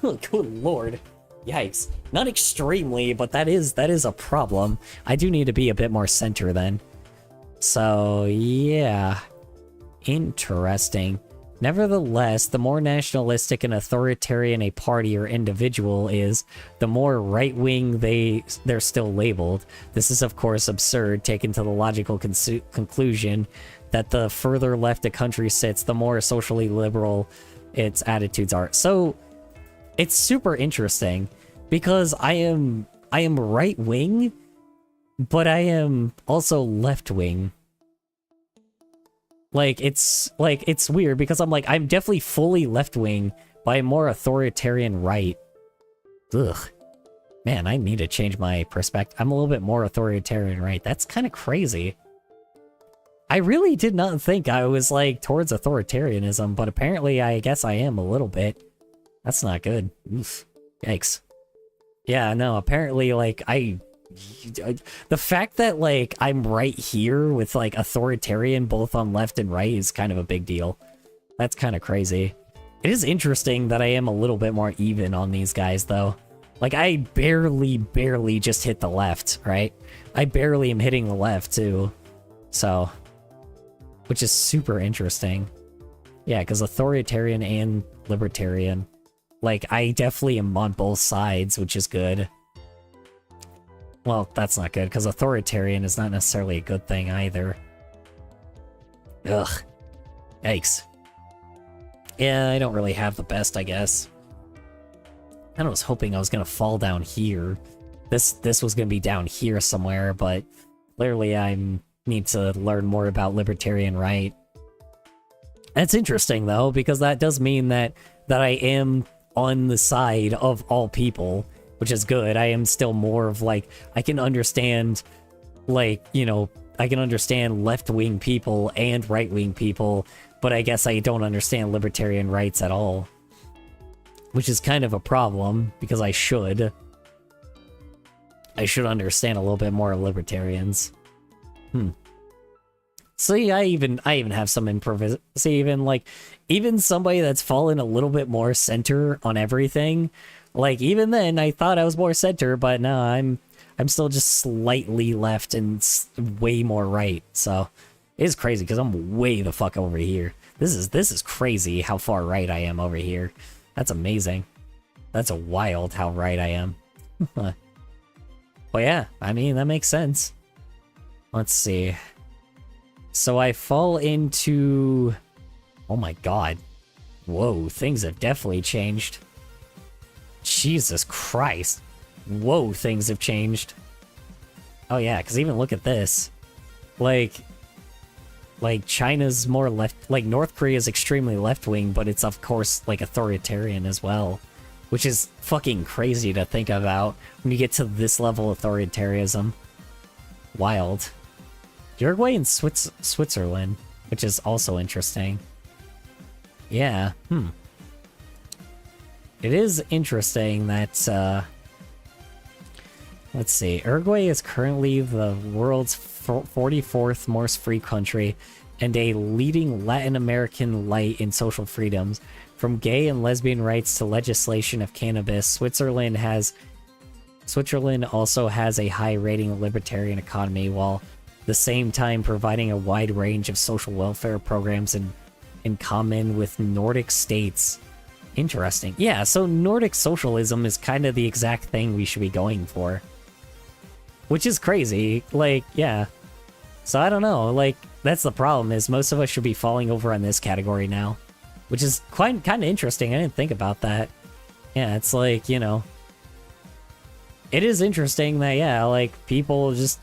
Good lord. Yikes. Not extremely, but that is a problem. I do need to be a bit more center then. So, yeah. Interesting. Nevertheless, the more nationalistic and authoritarian a party or individual is, the more right-wing they're still labeled. This is, of course, absurd, taken to the logical conclusion that the further left a country sits, the more socially liberal its attitudes are. So, it's super interesting, because I am right-wing, but I am also left-wing. It's weird, because I'm definitely fully left-wing, but I'm more authoritarian right. Ugh. Man, I need to change my perspective. I'm a little bit more authoritarian right. That's kind of crazy. I really did not think I was, towards authoritarianism, but apparently I guess I am a little bit. That's not good. Oof. Yikes. Yeah, no, apparently, the fact that, I'm right here with, authoritarian both on left and right is kind of a big deal. That's kind of crazy. It is interesting that I am a little bit more even on these guys, though. I barely just hit the left, right? I barely am hitting the left, too. So, which is super interesting. Yeah, because authoritarian and libertarian. I definitely am on both sides, which is good. Well, that's not good, because authoritarian is not necessarily a good thing either. Ugh. Yikes. Yeah, I don't really have the best, I guess. I was hoping I was gonna fall down here. This was gonna be down here somewhere, but clearly I need to learn more about libertarian right. That's interesting though, because that does mean that I am on the side of all people, which is good. I am still more of like, I can understand, like, you know, I can understand left-wing people and right-wing people, but I guess I don't understand libertarian rights at all. Which is kind of a problem, because I should. I should understand a little bit more of libertarians. See, I even have some See, even somebody that's fallen a little bit more center on everything, like, even then, I thought I was more center, but no, I'm still just slightly left and way more right, so it's crazy, because I'm way the fuck over here. This is crazy how far right I am over here. That's amazing. That's wild how right I am. But yeah, I mean, that makes sense. Let's see. So I fall into... Oh my god. Whoa, things have definitely changed. Jesus Christ. Whoa, things have changed. Oh yeah, because even look at this. Like China's more left... Like, North Korea is extremely left-wing, but it's, of course, like, authoritarian as well. Which is fucking crazy to think about when you get to this level of authoritarianism. Wild. Uruguay and Switzerland, which is also interesting. Yeah, It is interesting that, let's see, Uruguay is currently the world's 44th most free country and a leading Latin American light in social freedoms. From gay and lesbian rights to legislation of cannabis, Switzerland also has a high rating of libertarian economy, while at the same time providing a wide range of social welfare programs in common with Nordic states. Interesting. Yeah, so Nordic socialism is kind of the exact thing we should be going for. Which is crazy. Like, yeah. So I don't know, like, that's the problem, is most of us should be falling over on this category now. Which is kind of interesting. I didn't think about that. Yeah, it's like, you know... It is interesting that, yeah, like, people just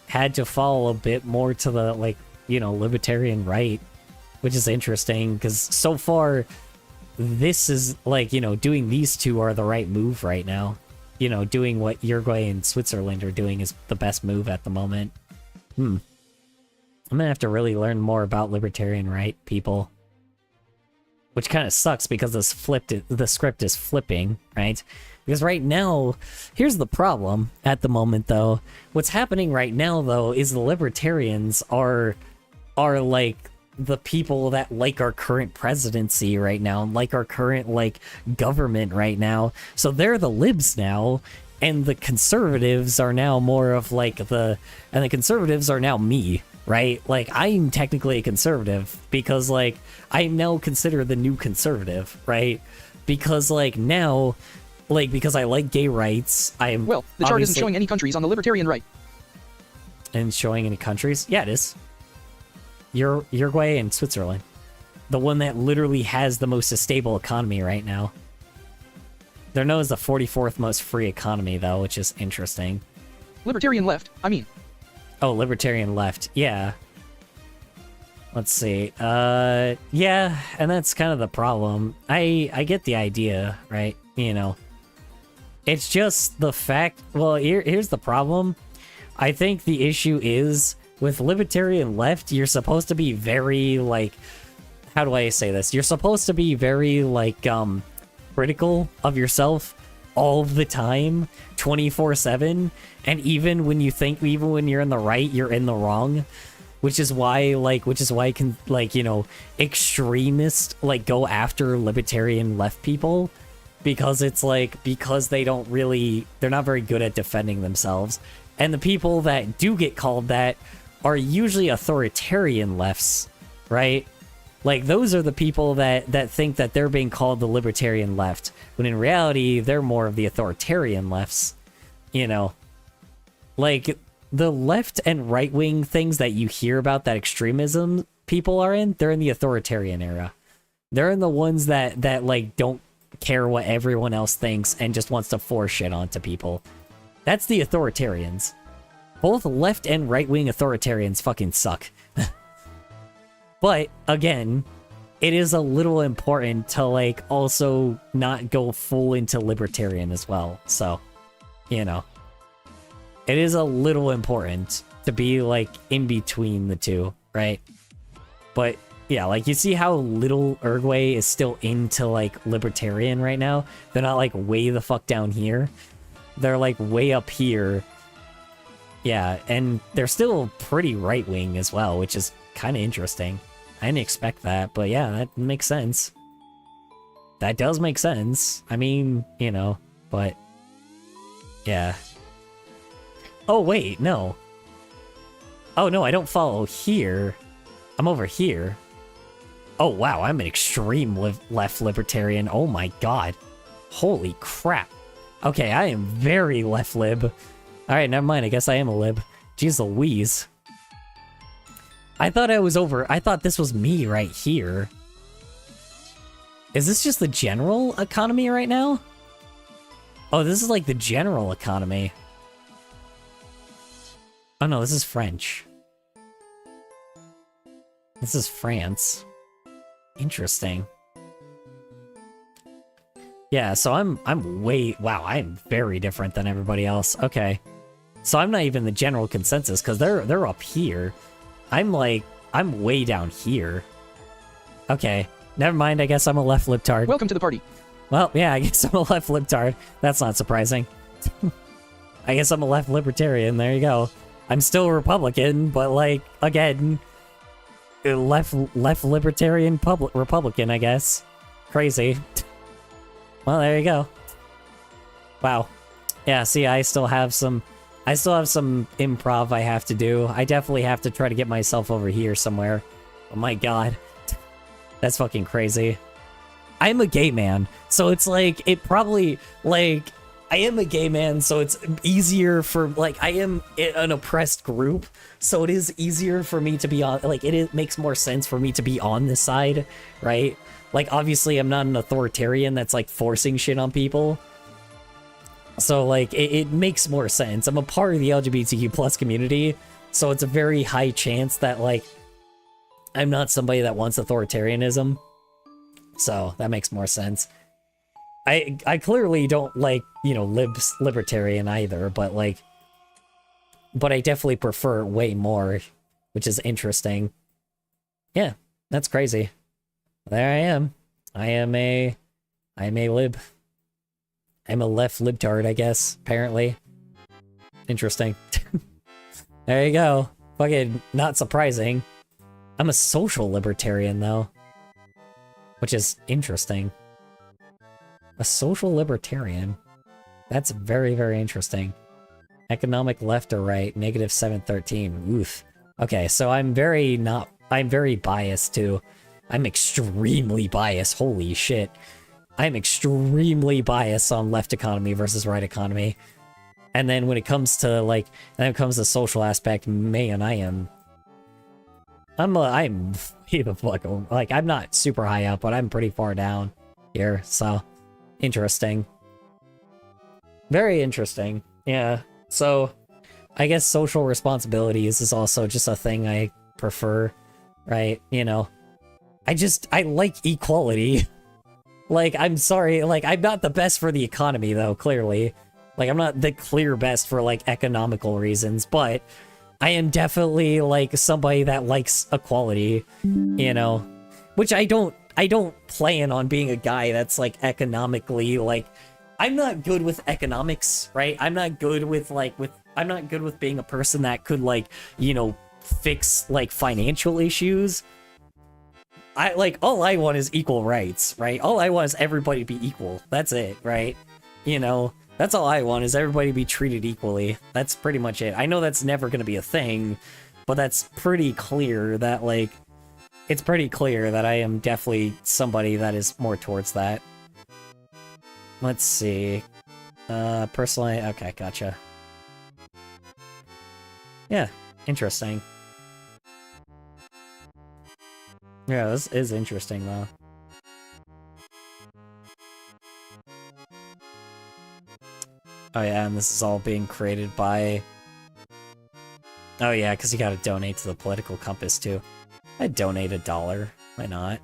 had to fall a bit more to the, like, you know, libertarian right. Which is interesting, because so far, this is, like, you know, doing these two are the right move right now. You know, doing what Uruguay and Switzerland are doing is the best move at the moment. I'm gonna have to really learn more about libertarian right people. Which kind of sucks because the script is flipping, right? Because right now, here's the problem at the moment, though. What's happening right now, though, is the libertarians are like the people that like our current presidency right now, like our current like government right now. So they're the libs now, and the conservatives are now more of like the conservatives are now me. Right? Like, I'm technically a conservative because, like, I'm now considered the new conservative, right? Because, like, now, like, because I like gay rights, I am... Well, the chart isn't showing any countries on the libertarian right. And showing any countries? Yeah, it is. Uruguay and Switzerland. The one that literally has the most stable economy right now. They're known as the 44th most free economy, though, which is interesting. Libertarian left, I mean... Oh, libertarian left. Yeah. Let's see. Yeah, and that's kind of the problem. I get the idea, right? You know. It's just the fact... Well, here's the problem. I think the issue is, with libertarian left, you're supposed to be very, like... How do I say this? You're supposed to be very, like, critical of yourself all the time, 24/7, and even when you're in the right, you're in the wrong, which is why can, like, you know, extremists like go after libertarian left people, because it's like, because they're not very good at defending themselves, and the people that do get called that are usually authoritarian lefts, right? Like, those are the people that think that they're being called the libertarian left, when in reality, they're more of the authoritarian lefts, you know? Like, the left and right-wing things that you hear about, that extremism, people are in, they're in the authoritarian era. They're in the ones that like don't care what everyone else thinks and just wants to force shit onto people. That's the authoritarians. Both left and right-wing authoritarians fucking suck. But again, it is a little important to like also not go full into libertarian as well. So, you know, it is a little important to be like in between the two, right? But yeah, like you see how little Uruguay is still into like libertarian right now? They're not like way the fuck down here. They're like way up here. Yeah, and they're still pretty right-wing as well, which is kind of interesting. I didn't expect that, but yeah, that makes sense. That does make sense. I mean, you know, but yeah. Oh, wait, no. Oh, no, I don't follow here. I'm over here. Oh, wow, I'm an extreme left libertarian. Oh my god. Holy crap. Okay, I am very left lib. Alright, never mind, I guess I am a lib. Jeez Louise. I thought I thought this was me right here. Is this just the general economy right now? Oh, this is like the general economy. Oh no, this is French. This is France. Interesting. Yeah, so I'm way... Wow, I'm very different than everybody else. Okay. So I'm not even the general consensus, because they're up here. I'm way down here. Okay. Never mind, I guess I'm a left libtard. Welcome to the party. Well, yeah, I guess I'm a left libtard. That's not surprising. I guess I'm a left libertarian, there you go. I'm still a Republican, but like, again... left libertarian Republican, I guess. Crazy. Well, there you go. Wow. Yeah, see, I still have some improv I have to do. I definitely have to try to get myself over here somewhere. Oh my god. That's fucking crazy. I'm a gay man, so it's like, it probably, like, I am a gay man, so it's easier for, like, I am an oppressed group, so it is easier for me to be on, like, it makes more sense for me to be on this side, right? Like, obviously, I'm not an authoritarian that's, like, forcing shit on people. So, like, it makes more sense. I'm a part of the LGBTQ plus community, so it's a very high chance that, like, I'm not somebody that wants authoritarianism. So, that makes more sense. I clearly don't like, you know, libertarian either, but like, but I definitely prefer it way more, which is interesting. Yeah, that's crazy. There I am. I am a lib. I'm a left libtard, I guess, apparently. Interesting. There you go. Fucking not surprising. I'm a social libertarian, though. Which is interesting. A social libertarian. That's very, very interesting. Economic left or right, negative 713. Oof. Okay, so I'm very biased too. I'm extremely biased. Holy shit. I'm extremely biased on left economy versus right economy. And then when it comes to like, when it comes to social aspect, man, I'm like, I'm not super high up, but I'm pretty far down here, so interesting. Very interesting. Yeah. So I guess social responsibilities is also just a thing I prefer, right? You know, I like equality. Like, I'm sorry, like, I'm not the best for the economy, though, clearly. Like, I'm not the clear best for, like, economical reasons, but I am definitely, like, somebody that likes equality, you know? Which I don't plan on being a guy that's, like, economically, like... I'm not good with economics, right? I'm not good with, like, I'm not good with being a person that could, like, you know, fix, like, financial issues. All I want is equal rights, right? All I want is everybody to be equal. That's it, right? You know, that's all I want, is everybody to be treated equally. That's pretty much it. I know that's never gonna be a thing, but that's pretty clear that, like, it's pretty clear that I am definitely somebody that is more towards that. Let's see. Personally, okay, gotcha. Yeah, interesting. Yeah, this is interesting though. Oh yeah, and this is all being created by... Oh yeah, because you gotta donate to the Political Compass too. I'd donate $1. Why not?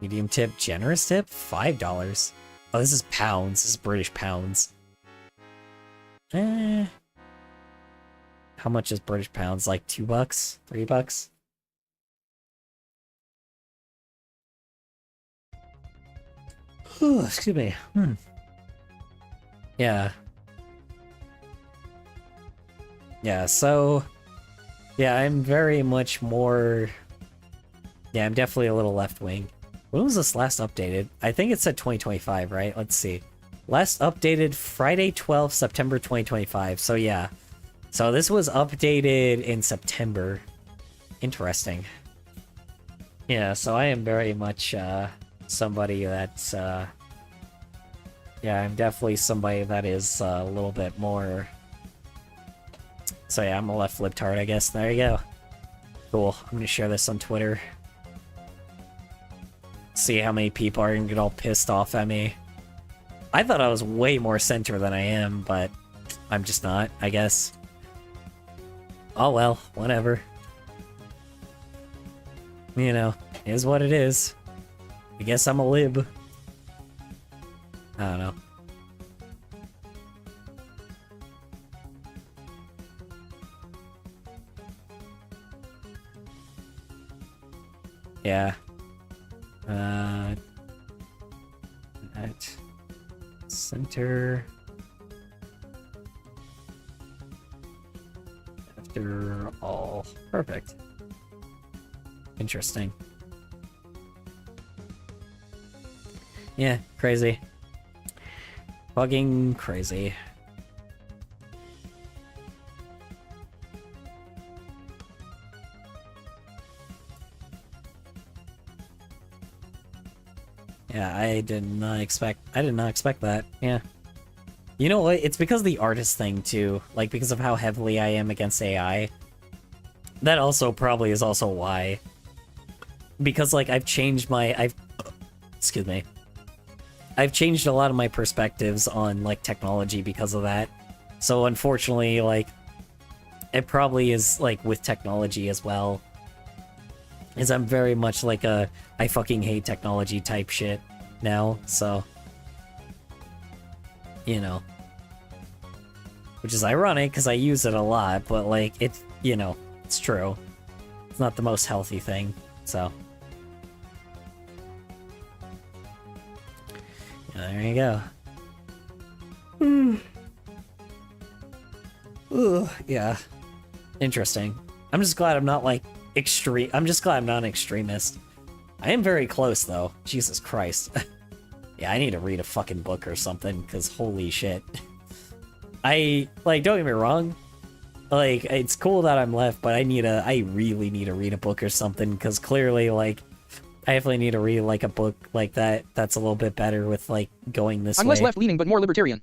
Medium tip, generous tip, $5. Oh, this is pounds. This is British pounds. How much is British pounds? Like $2? $3? Excuse me. Yeah. Yeah, so... Yeah, I'm very much more... Yeah, I'm definitely a little left-wing. When was this last updated? I think it said 2025, right? Let's see. Last updated Friday 12th, September 2025. So yeah. So this was updated in September. Interesting. Yeah, so I am very much somebody that's... Yeah, I'm definitely somebody that is a little bit more... So yeah, I'm a left libtard, I guess. There you go. Cool. I'm gonna share this on Twitter. See how many people are gonna get all pissed off at me. I thought I was way more center than I am, but I'm just not, I guess. Oh well, whatever. You know, is what it is. I guess I'm a lib. I don't know. Yeah. At center. After all. Perfect. Interesting. Yeah, crazy. Fucking crazy. Yeah, I did not expect that. Yeah. You know what? It's because of the artist thing too. Like because of how heavily I am against AI. That also probably is also why. Because like I've changed my excuse me. I've changed a lot of my perspectives on like technology because of that. So unfortunately, like it probably is like with technology as well. Is I'm very much like a I fucking hate technology type shit now, so you know. Which is ironic because I use it a lot, but like it's you know, it's true. It's not the most healthy thing, so yeah, there you go. Ugh, yeah. Interesting. I'm just glad I'm not like extreme. I'm just glad I'm not an extremist. I am very close though. Jesus Christ. Yeah, I need to read a fucking book or something because holy shit. I like don't get me wrong. Like it's cool that I'm left, but I really need to read a book or something because clearly like I definitely need to read like a book like that that's a little bit better with like going this way. I'm less left-leaning but more libertarian.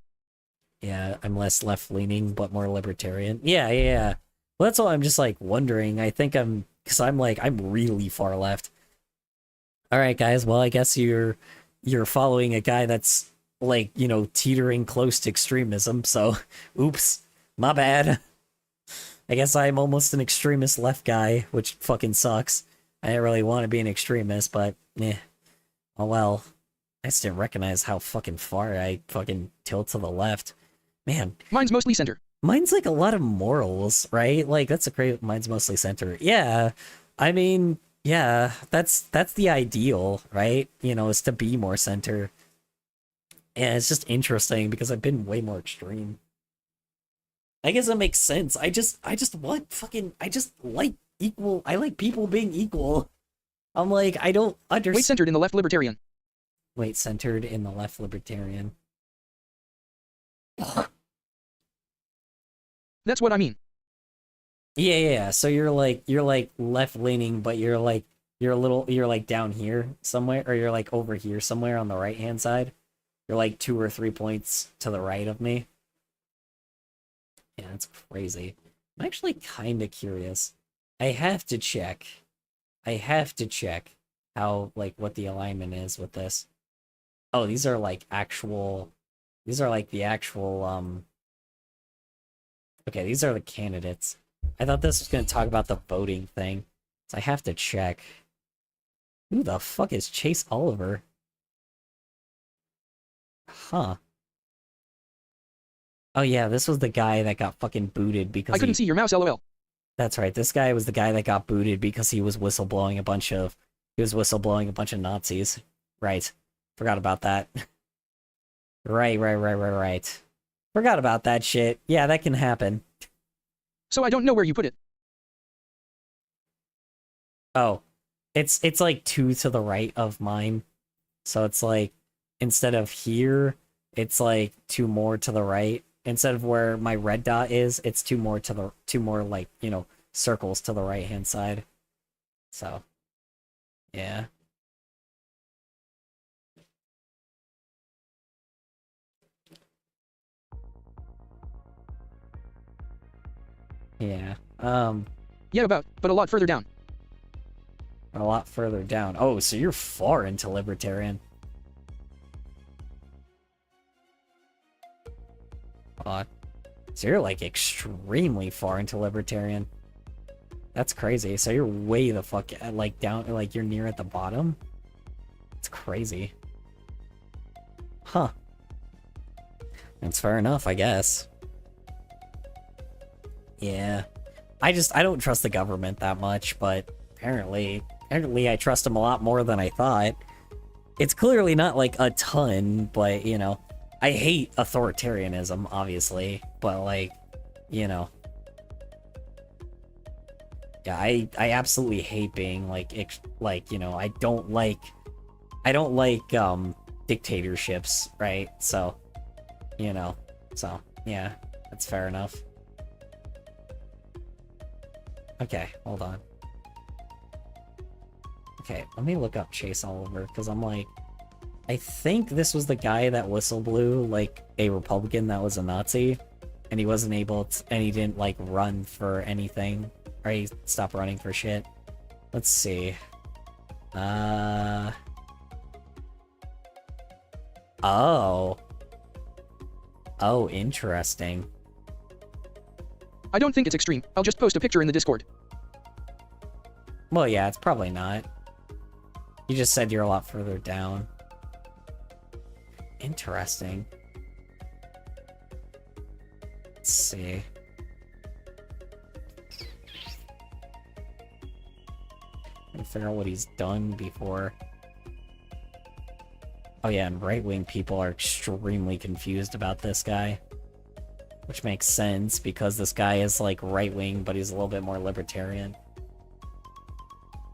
Yeah, I'm less left-leaning but more libertarian. Yeah. Well, that's what I'm just like wondering. I think because I'm really far left. All right, guys. Well, I guess you're following a guy that's like, you know, teetering close to extremism. So, oops, my bad. I guess I'm almost an extremist left guy, which fucking sucks. I didn't really want to be an extremist, but eh. Oh well. I just didn't recognize how fucking far I fucking tilt to the left. Man. Mine's mostly center. Mine's like a lot of morals, right? Like that's a great. Mine's mostly center. Yeah, I mean, yeah, that's the ideal, right? You know, is to be more center. And it's just interesting because I've been way more extreme. I guess that makes sense. I just want fucking. I just like equal. I like people being equal. I'm like, I don't understand. Weight centered in the left libertarian. Weight centered in the left libertarian. That's what I mean. Yeah. So you're like left leaning, but you're like down here somewhere, or you're like over here somewhere on the right hand side. You're like 2 or 3 points to the right of me. Yeah, that's crazy. I'm actually kind of curious. I have to check. I have to check how, like, what the alignment is with this. Oh, these are like actual. These are like the actual. Okay, these are the candidates. I thought this was gonna talk about the voting thing, so I have to check. Who the fuck is Chase Oliver? Huh. Oh yeah, this was the guy that got fucking booted because I couldn't see your mouse, lol. That's right. This guy was the guy that got booted because he was whistleblowing a bunch of Nazis. Right. Forgot about that. Right. Forgot about that shit. Yeah, that can happen. So I don't know where you put it. Oh. It's like 2 to the right of mine. So it's like instead of here, it's like 2 more to the right. Instead of where my red dot is, it's 2 more to the 2 more like, you know, circles to the right hand side. So yeah. Yeah. Yeah, but a lot further down. A lot further down. Oh, so you're far into libertarian. So you're like extremely far into libertarian. That's crazy. So you're way the fuck like down, like you're near at the bottom. It's crazy. Huh. That's fair enough, I guess. Yeah. I don't trust the government that much, but apparently I trust them a lot more than I thought. It's clearly not like a ton, but you know, I hate authoritarianism, obviously, but like, you know. Yeah, I absolutely hate being like you know, I don't like dictatorships, right? So, you know. So, yeah, that's fair enough. Okay, hold on. Okay, let me look up Chase Oliver, because I'm like, I think this was the guy that whistle blew, like, a Republican that was a Nazi, and he wasn't able to, and he didn't, like, run for anything, or he stopped running for shit. Let's see. Oh. Oh, interesting. I don't think it's extreme. I'll just post a picture in the Discord. Well, yeah, it's probably not. You just said you're a lot further down. Interesting. Let's see. Let me figure out what he's done before. Oh yeah, and right-wing people are extremely confused about this guy. Which makes sense, because this guy is, like, right-wing, but he's a little bit more libertarian.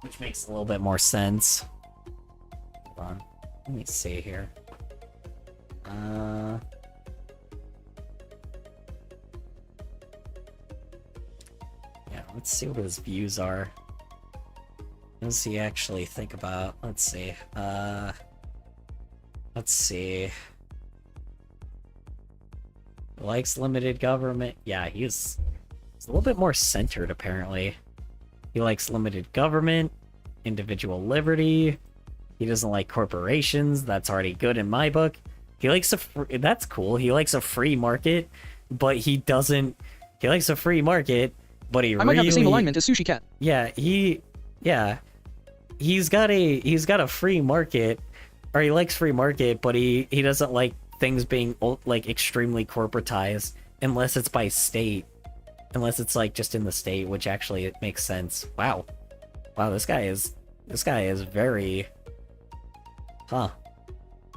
Which makes a little bit more sense. Hold on. Let me see here. Yeah, let's see what his views are. What does he actually think about? Let's see. Let's see. Likes limited government. Yeah, he's a little bit more centered, apparently. He likes limited government, individual liberty. He doesn't like corporations. That's already good in my book. He likes that's cool. He likes a free market, but he doesn't. He likes a free market, but he I might have the same alignment as Sushi Cat. Yeah, he's got a free market, or he likes free market, but he doesn't like things being like extremely corporatized unless it's by state, unless it's like just in the state, which actually it makes sense. Wow, this guy is very, huh.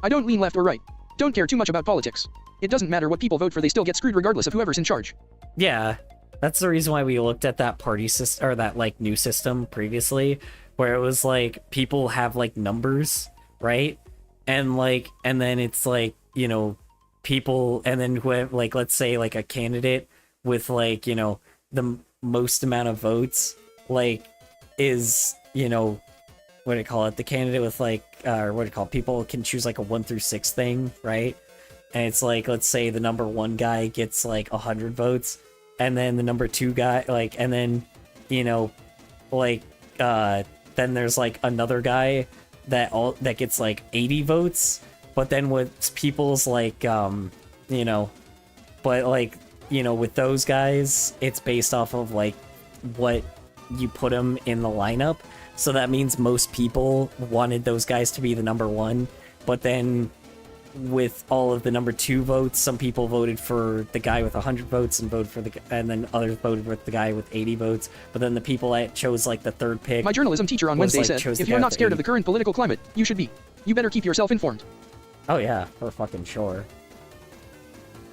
I don't lean left or right. Don't care too much about politics. It doesn't matter what people vote for, they still get screwed regardless of whoever's in charge. Yeah, that's the reason why we looked at that party system, or that like new system previously, where it was like people have like numbers, right? And then it's like, you know, people, and then who have, like, let's say like a candidate with like, you know, the most amount of votes, like, is, you know, what do you call it? The candidate with like, or what do you call it? People can choose like a 1 through 6 thing, right? And it's like, let's say the number 1 guy gets like 100 votes, and then the number 2 guy, like, and then, you know, like, then there's like another guy that gets like 80 votes, but then with people's like you know, but like, you know, with those guys, it's based off of like what you put them in the lineup. So that means most people wanted those guys to be the number one, but then with all of the number two votes, some people voted for the guy with 100 votes and then others voted with the guy with 80 votes. But then the people that chose like the third pick. My journalism teacher on was, Wednesday like, chose said, the if you're guy not with scared of 80. the current political climate, you should be. You better keep yourself informed. Oh yeah, for fucking sure.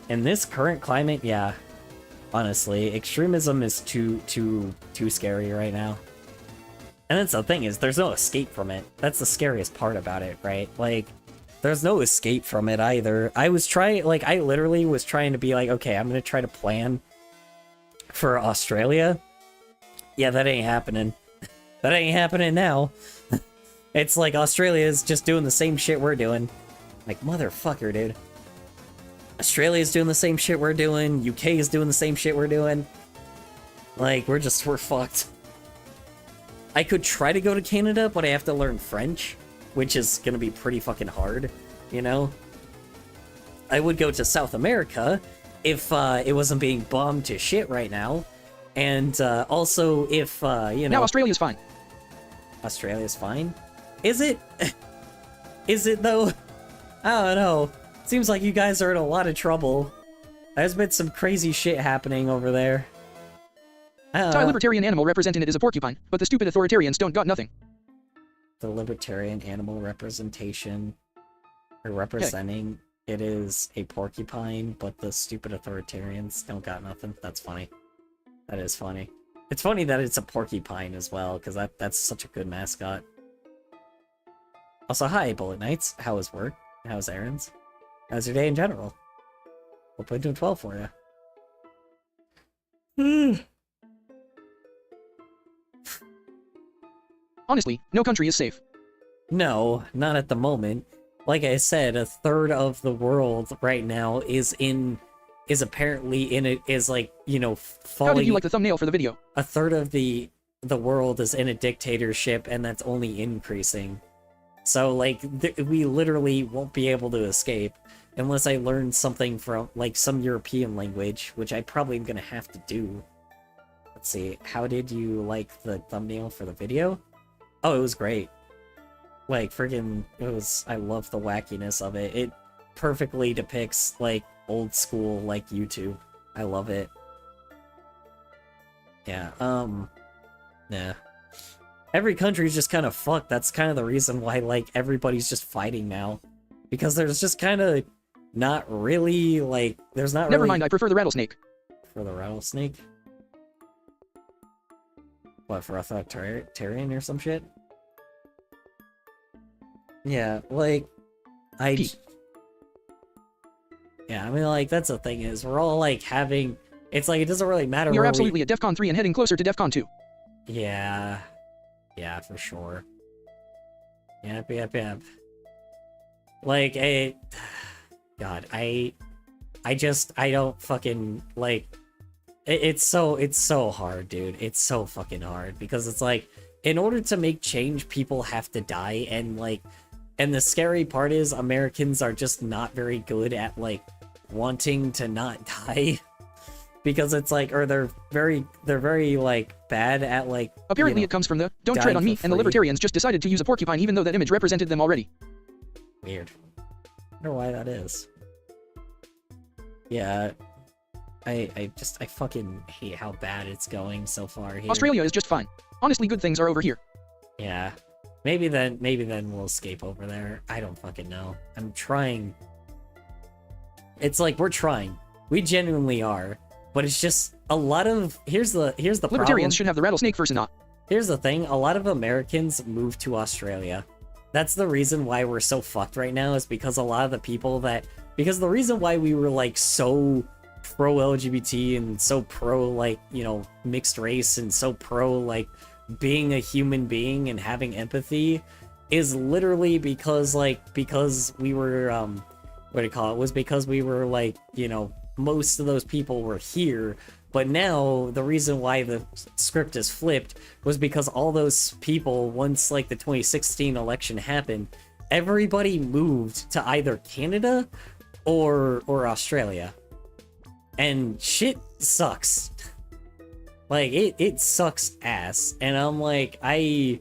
In this current climate, yeah. Honestly, extremism is too scary right now. And that's the thing, is there's no escape from it. That's the scariest part about it, right? Like, there's no escape from it either. I literally was trying to be like, okay, I'm gonna try to plan for Australia. Yeah, that ain't happening. That ain't happening now. It's like Australia is just doing the same shit we're doing. Like, motherfucker, dude. Australia's doing the same shit we're doing. UK is doing the same shit we're doing. Like, we're fucked. I could try to go to Canada, but I have to learn French, which is gonna be pretty fucking hard, you know? I would go to South America if it wasn't being bombed to shit right now. And also if, you know... Now Australia's fine. Australia's fine? Is it? Is it, though? I don't know. Seems like you guys are in a lot of trouble. There's been some crazy shit happening over there. The libertarian animal represented is a porcupine, but the stupid authoritarians don't got nothing. The libertarian animal representation, or representing, it is a porcupine, but the stupid authoritarians don't got nothing. That's funny. That is funny. It's funny that it's a porcupine as well, because that's such a good mascot. Also, hi, Bullet Knights. How was work? How's errands? How's your day in general? Hope I'm doing 12 for you. Honestly, no country is safe. No, not at the moment. Like I said, a third of the world right now is apparently in it, is like, you know, falling. How did you like the thumbnail for the video? A third of the world is in a dictatorship, and that's only increasing. So, like, we literally won't be able to escape unless I learn something from, like, some European language, which I probably am gonna have to do. Let's see, how did you like the thumbnail for the video? Oh, it was great. Like, friggin', I love the wackiness of it. It perfectly depicts, like, old school, like, YouTube. I love it. Yeah, yeah. Every country's just kind of fucked. That's kind of the reason why, like, everybody's just fighting now. Because there's just kind of not really, like, there's not Never really... mind, I prefer the rattlesnake. For the rattlesnake? What, for authoritarian or some shit? Yeah, like, yeah, I mean, like, that's the thing is, we're all, like, having... It's like, it doesn't really matter We are where absolutely at DEFCON 3 and heading closer to DEFCON 2. Yeah. Yeah, for sure. Yep, yep, yep. Like, God, I don't fucking, like... It's so hard, dude. It's so fucking hard, because it's like, in order to make change, people have to die, and, like... And the scary part is, Americans are just not very good at, like, wanting to not die. Because it's like, or they're very, like, bad at, like... Apparently it comes from the, don't tread on me, and the libertarians just decided to use a porcupine even though that image represented them already. Weird. I wonder why that is. Yeah. I fucking hate how bad it's going so far here. Australia is just fine. Honestly, good things are over here. Yeah. Maybe then we'll escape over there. I don't fucking know. I'm trying. It's like, we're trying. We genuinely are. But it's just a lot of... Here's the problem. Libertarians should have the rattlesnake first and not. Here's the thing. A lot of Americans move to Australia. That's the reason why we're so fucked right now, is because a lot of the people that... Because the reason why we were, like, so pro-LGBT and so pro, like, you know, mixed race and so pro, like, being a human being and having empathy is literally because, like, because we were, what do you call it? Was because we were, like, you know, most of those people were here But now the reason why the script is flipped was because all those people, once like the 2016 election happened, everybody moved to either Canada or Australia. And shit sucks. Like it sucks ass. And I'm like, I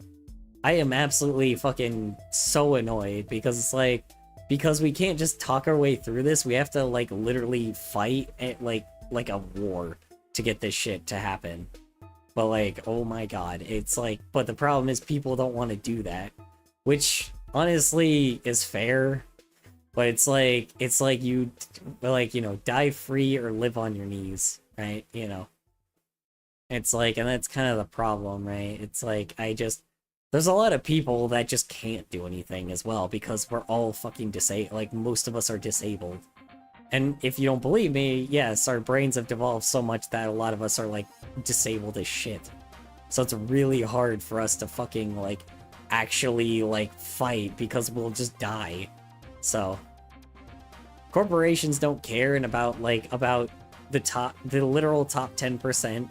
am absolutely fucking so annoyed because it's like, because we can't just talk our way through this, we have to like literally fight at like a war to get this shit to happen. But like, oh my god, it's like, but the problem is people don't want to do that, which honestly is fair, but it's like you, like, you know, die free or live on your knees, right? You know, it's like, and that's kind of the problem, right? It's like, there's a lot of people that just can't do anything as well because we're all fucking disabled. Like, most of us are disabled. And if you don't believe me, yes, our brains have devolved so much that a lot of us are, like, disabled as shit. So it's really hard for us to fucking, like, actually, like, fight because we'll just die. So, corporations don't care and about the literal top 10%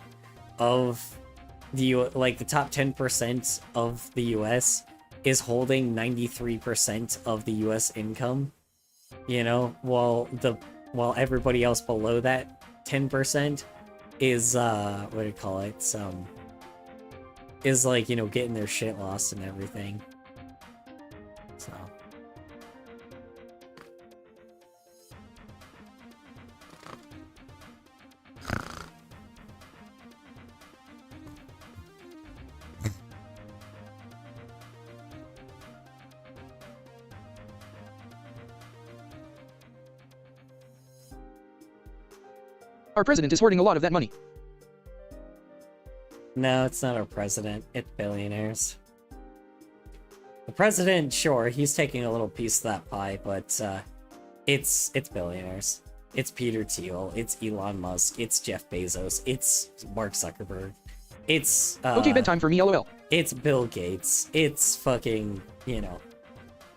of the the top 10% of the US is holding 93% of the US income. You know, while everybody else below that 10% is what do you call it? Is like, you know, getting their shit lost and everything. So Our president is hoarding a lot of that money. no, it's not our president, it's billionaires. The president, sure, he's taking a little piece of that pie, but it's billionaires. It's Peter Thiel, it's Elon Musk, it's Jeff Bezos, it's Mark Zuckerberg, it's Okay, bedtime for me, lol. it's Bill Gates, it's fucking, you know,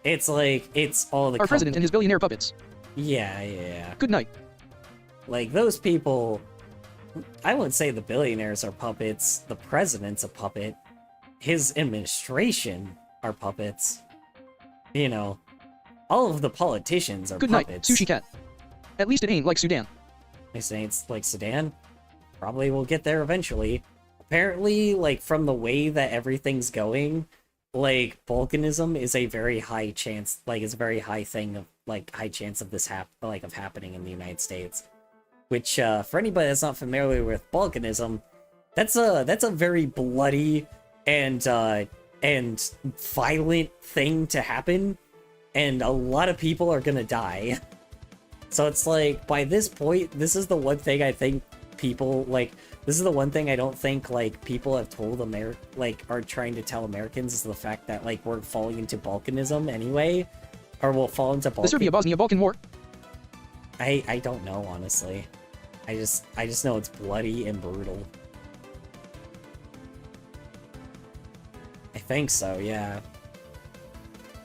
it's like, it's all the Our president and his billionaire puppets. Yeah. Good night. Like, those people, I wouldn't say the billionaires are puppets, the president's a puppet, his administration are puppets, you know, all of the politicians are Good night, puppets. Sushi Cat. At least it ain't like Sudan. They say it's like Sudan. Probably will get there eventually. Apparently, like, from the way that everything's going, like, volcanism is a very high chance, like, it's a very high thing of, like, high chance of this of happening in the United States. Which, for anybody that's not familiar with volcanism, that's a very bloody and violent thing to happen, and a lot of people are gonna die. So it's like, by this point, this is the one thing I think people, like, this is the one thing I don't think, like, people have told are trying to tell Americans, is the fact that, like, we're falling into volcanism anyway, or we'll fall into The Serbia-Bosnia-Balkan War. I don't know, honestly. I just know it's bloody and brutal. I think so, yeah.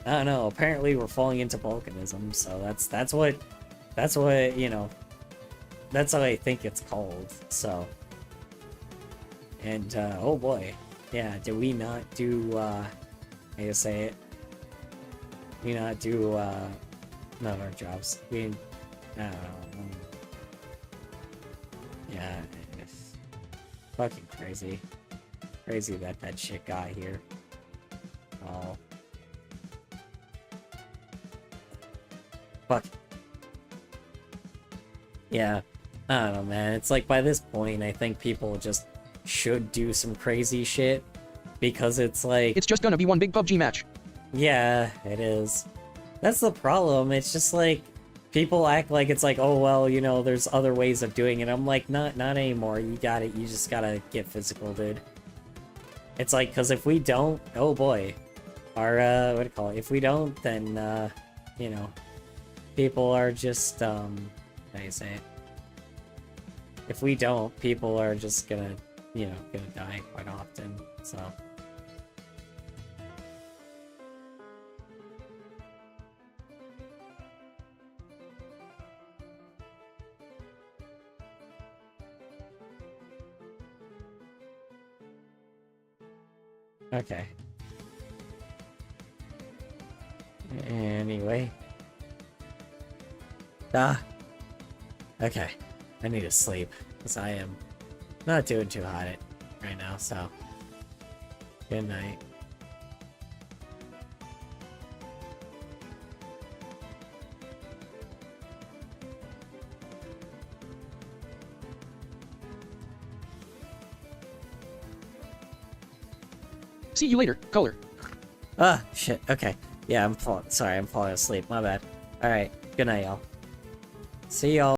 I don't know, apparently we're falling into volcanism, so that's what, you know, that's what I think it's called, so. And, oh boy. Yeah, did we not do, I gotta say it. We not do, none of our jobs. I don't know. Yeah, it's fucking crazy. Crazy that that shit got here. Oh. Fuck. Yeah, I don't know, man. It's like, by this point, I think people just should do some crazy shit. Because it's like... It's just gonna be one big PUBG match. Yeah, it is. That's the problem. It's just like... People act like it's like, oh, well, you know, there's other ways of doing it. I'm like, not anymore. You got it. You just gotta get physical, dude. It's like, because if we don't, oh boy. Our, what do you call it? If we don't, then, you know, people are just, how do you say it? If we don't, people are just gonna, you know, gonna die quite often, so... Okay. Anyway. Okay. I need to sleep, because I am not doing too hot right now, so... Good night. See you later, Color. Ah, shit, okay. Yeah, sorry, I'm falling asleep, my bad. Alright, good night, y'all. See y'all.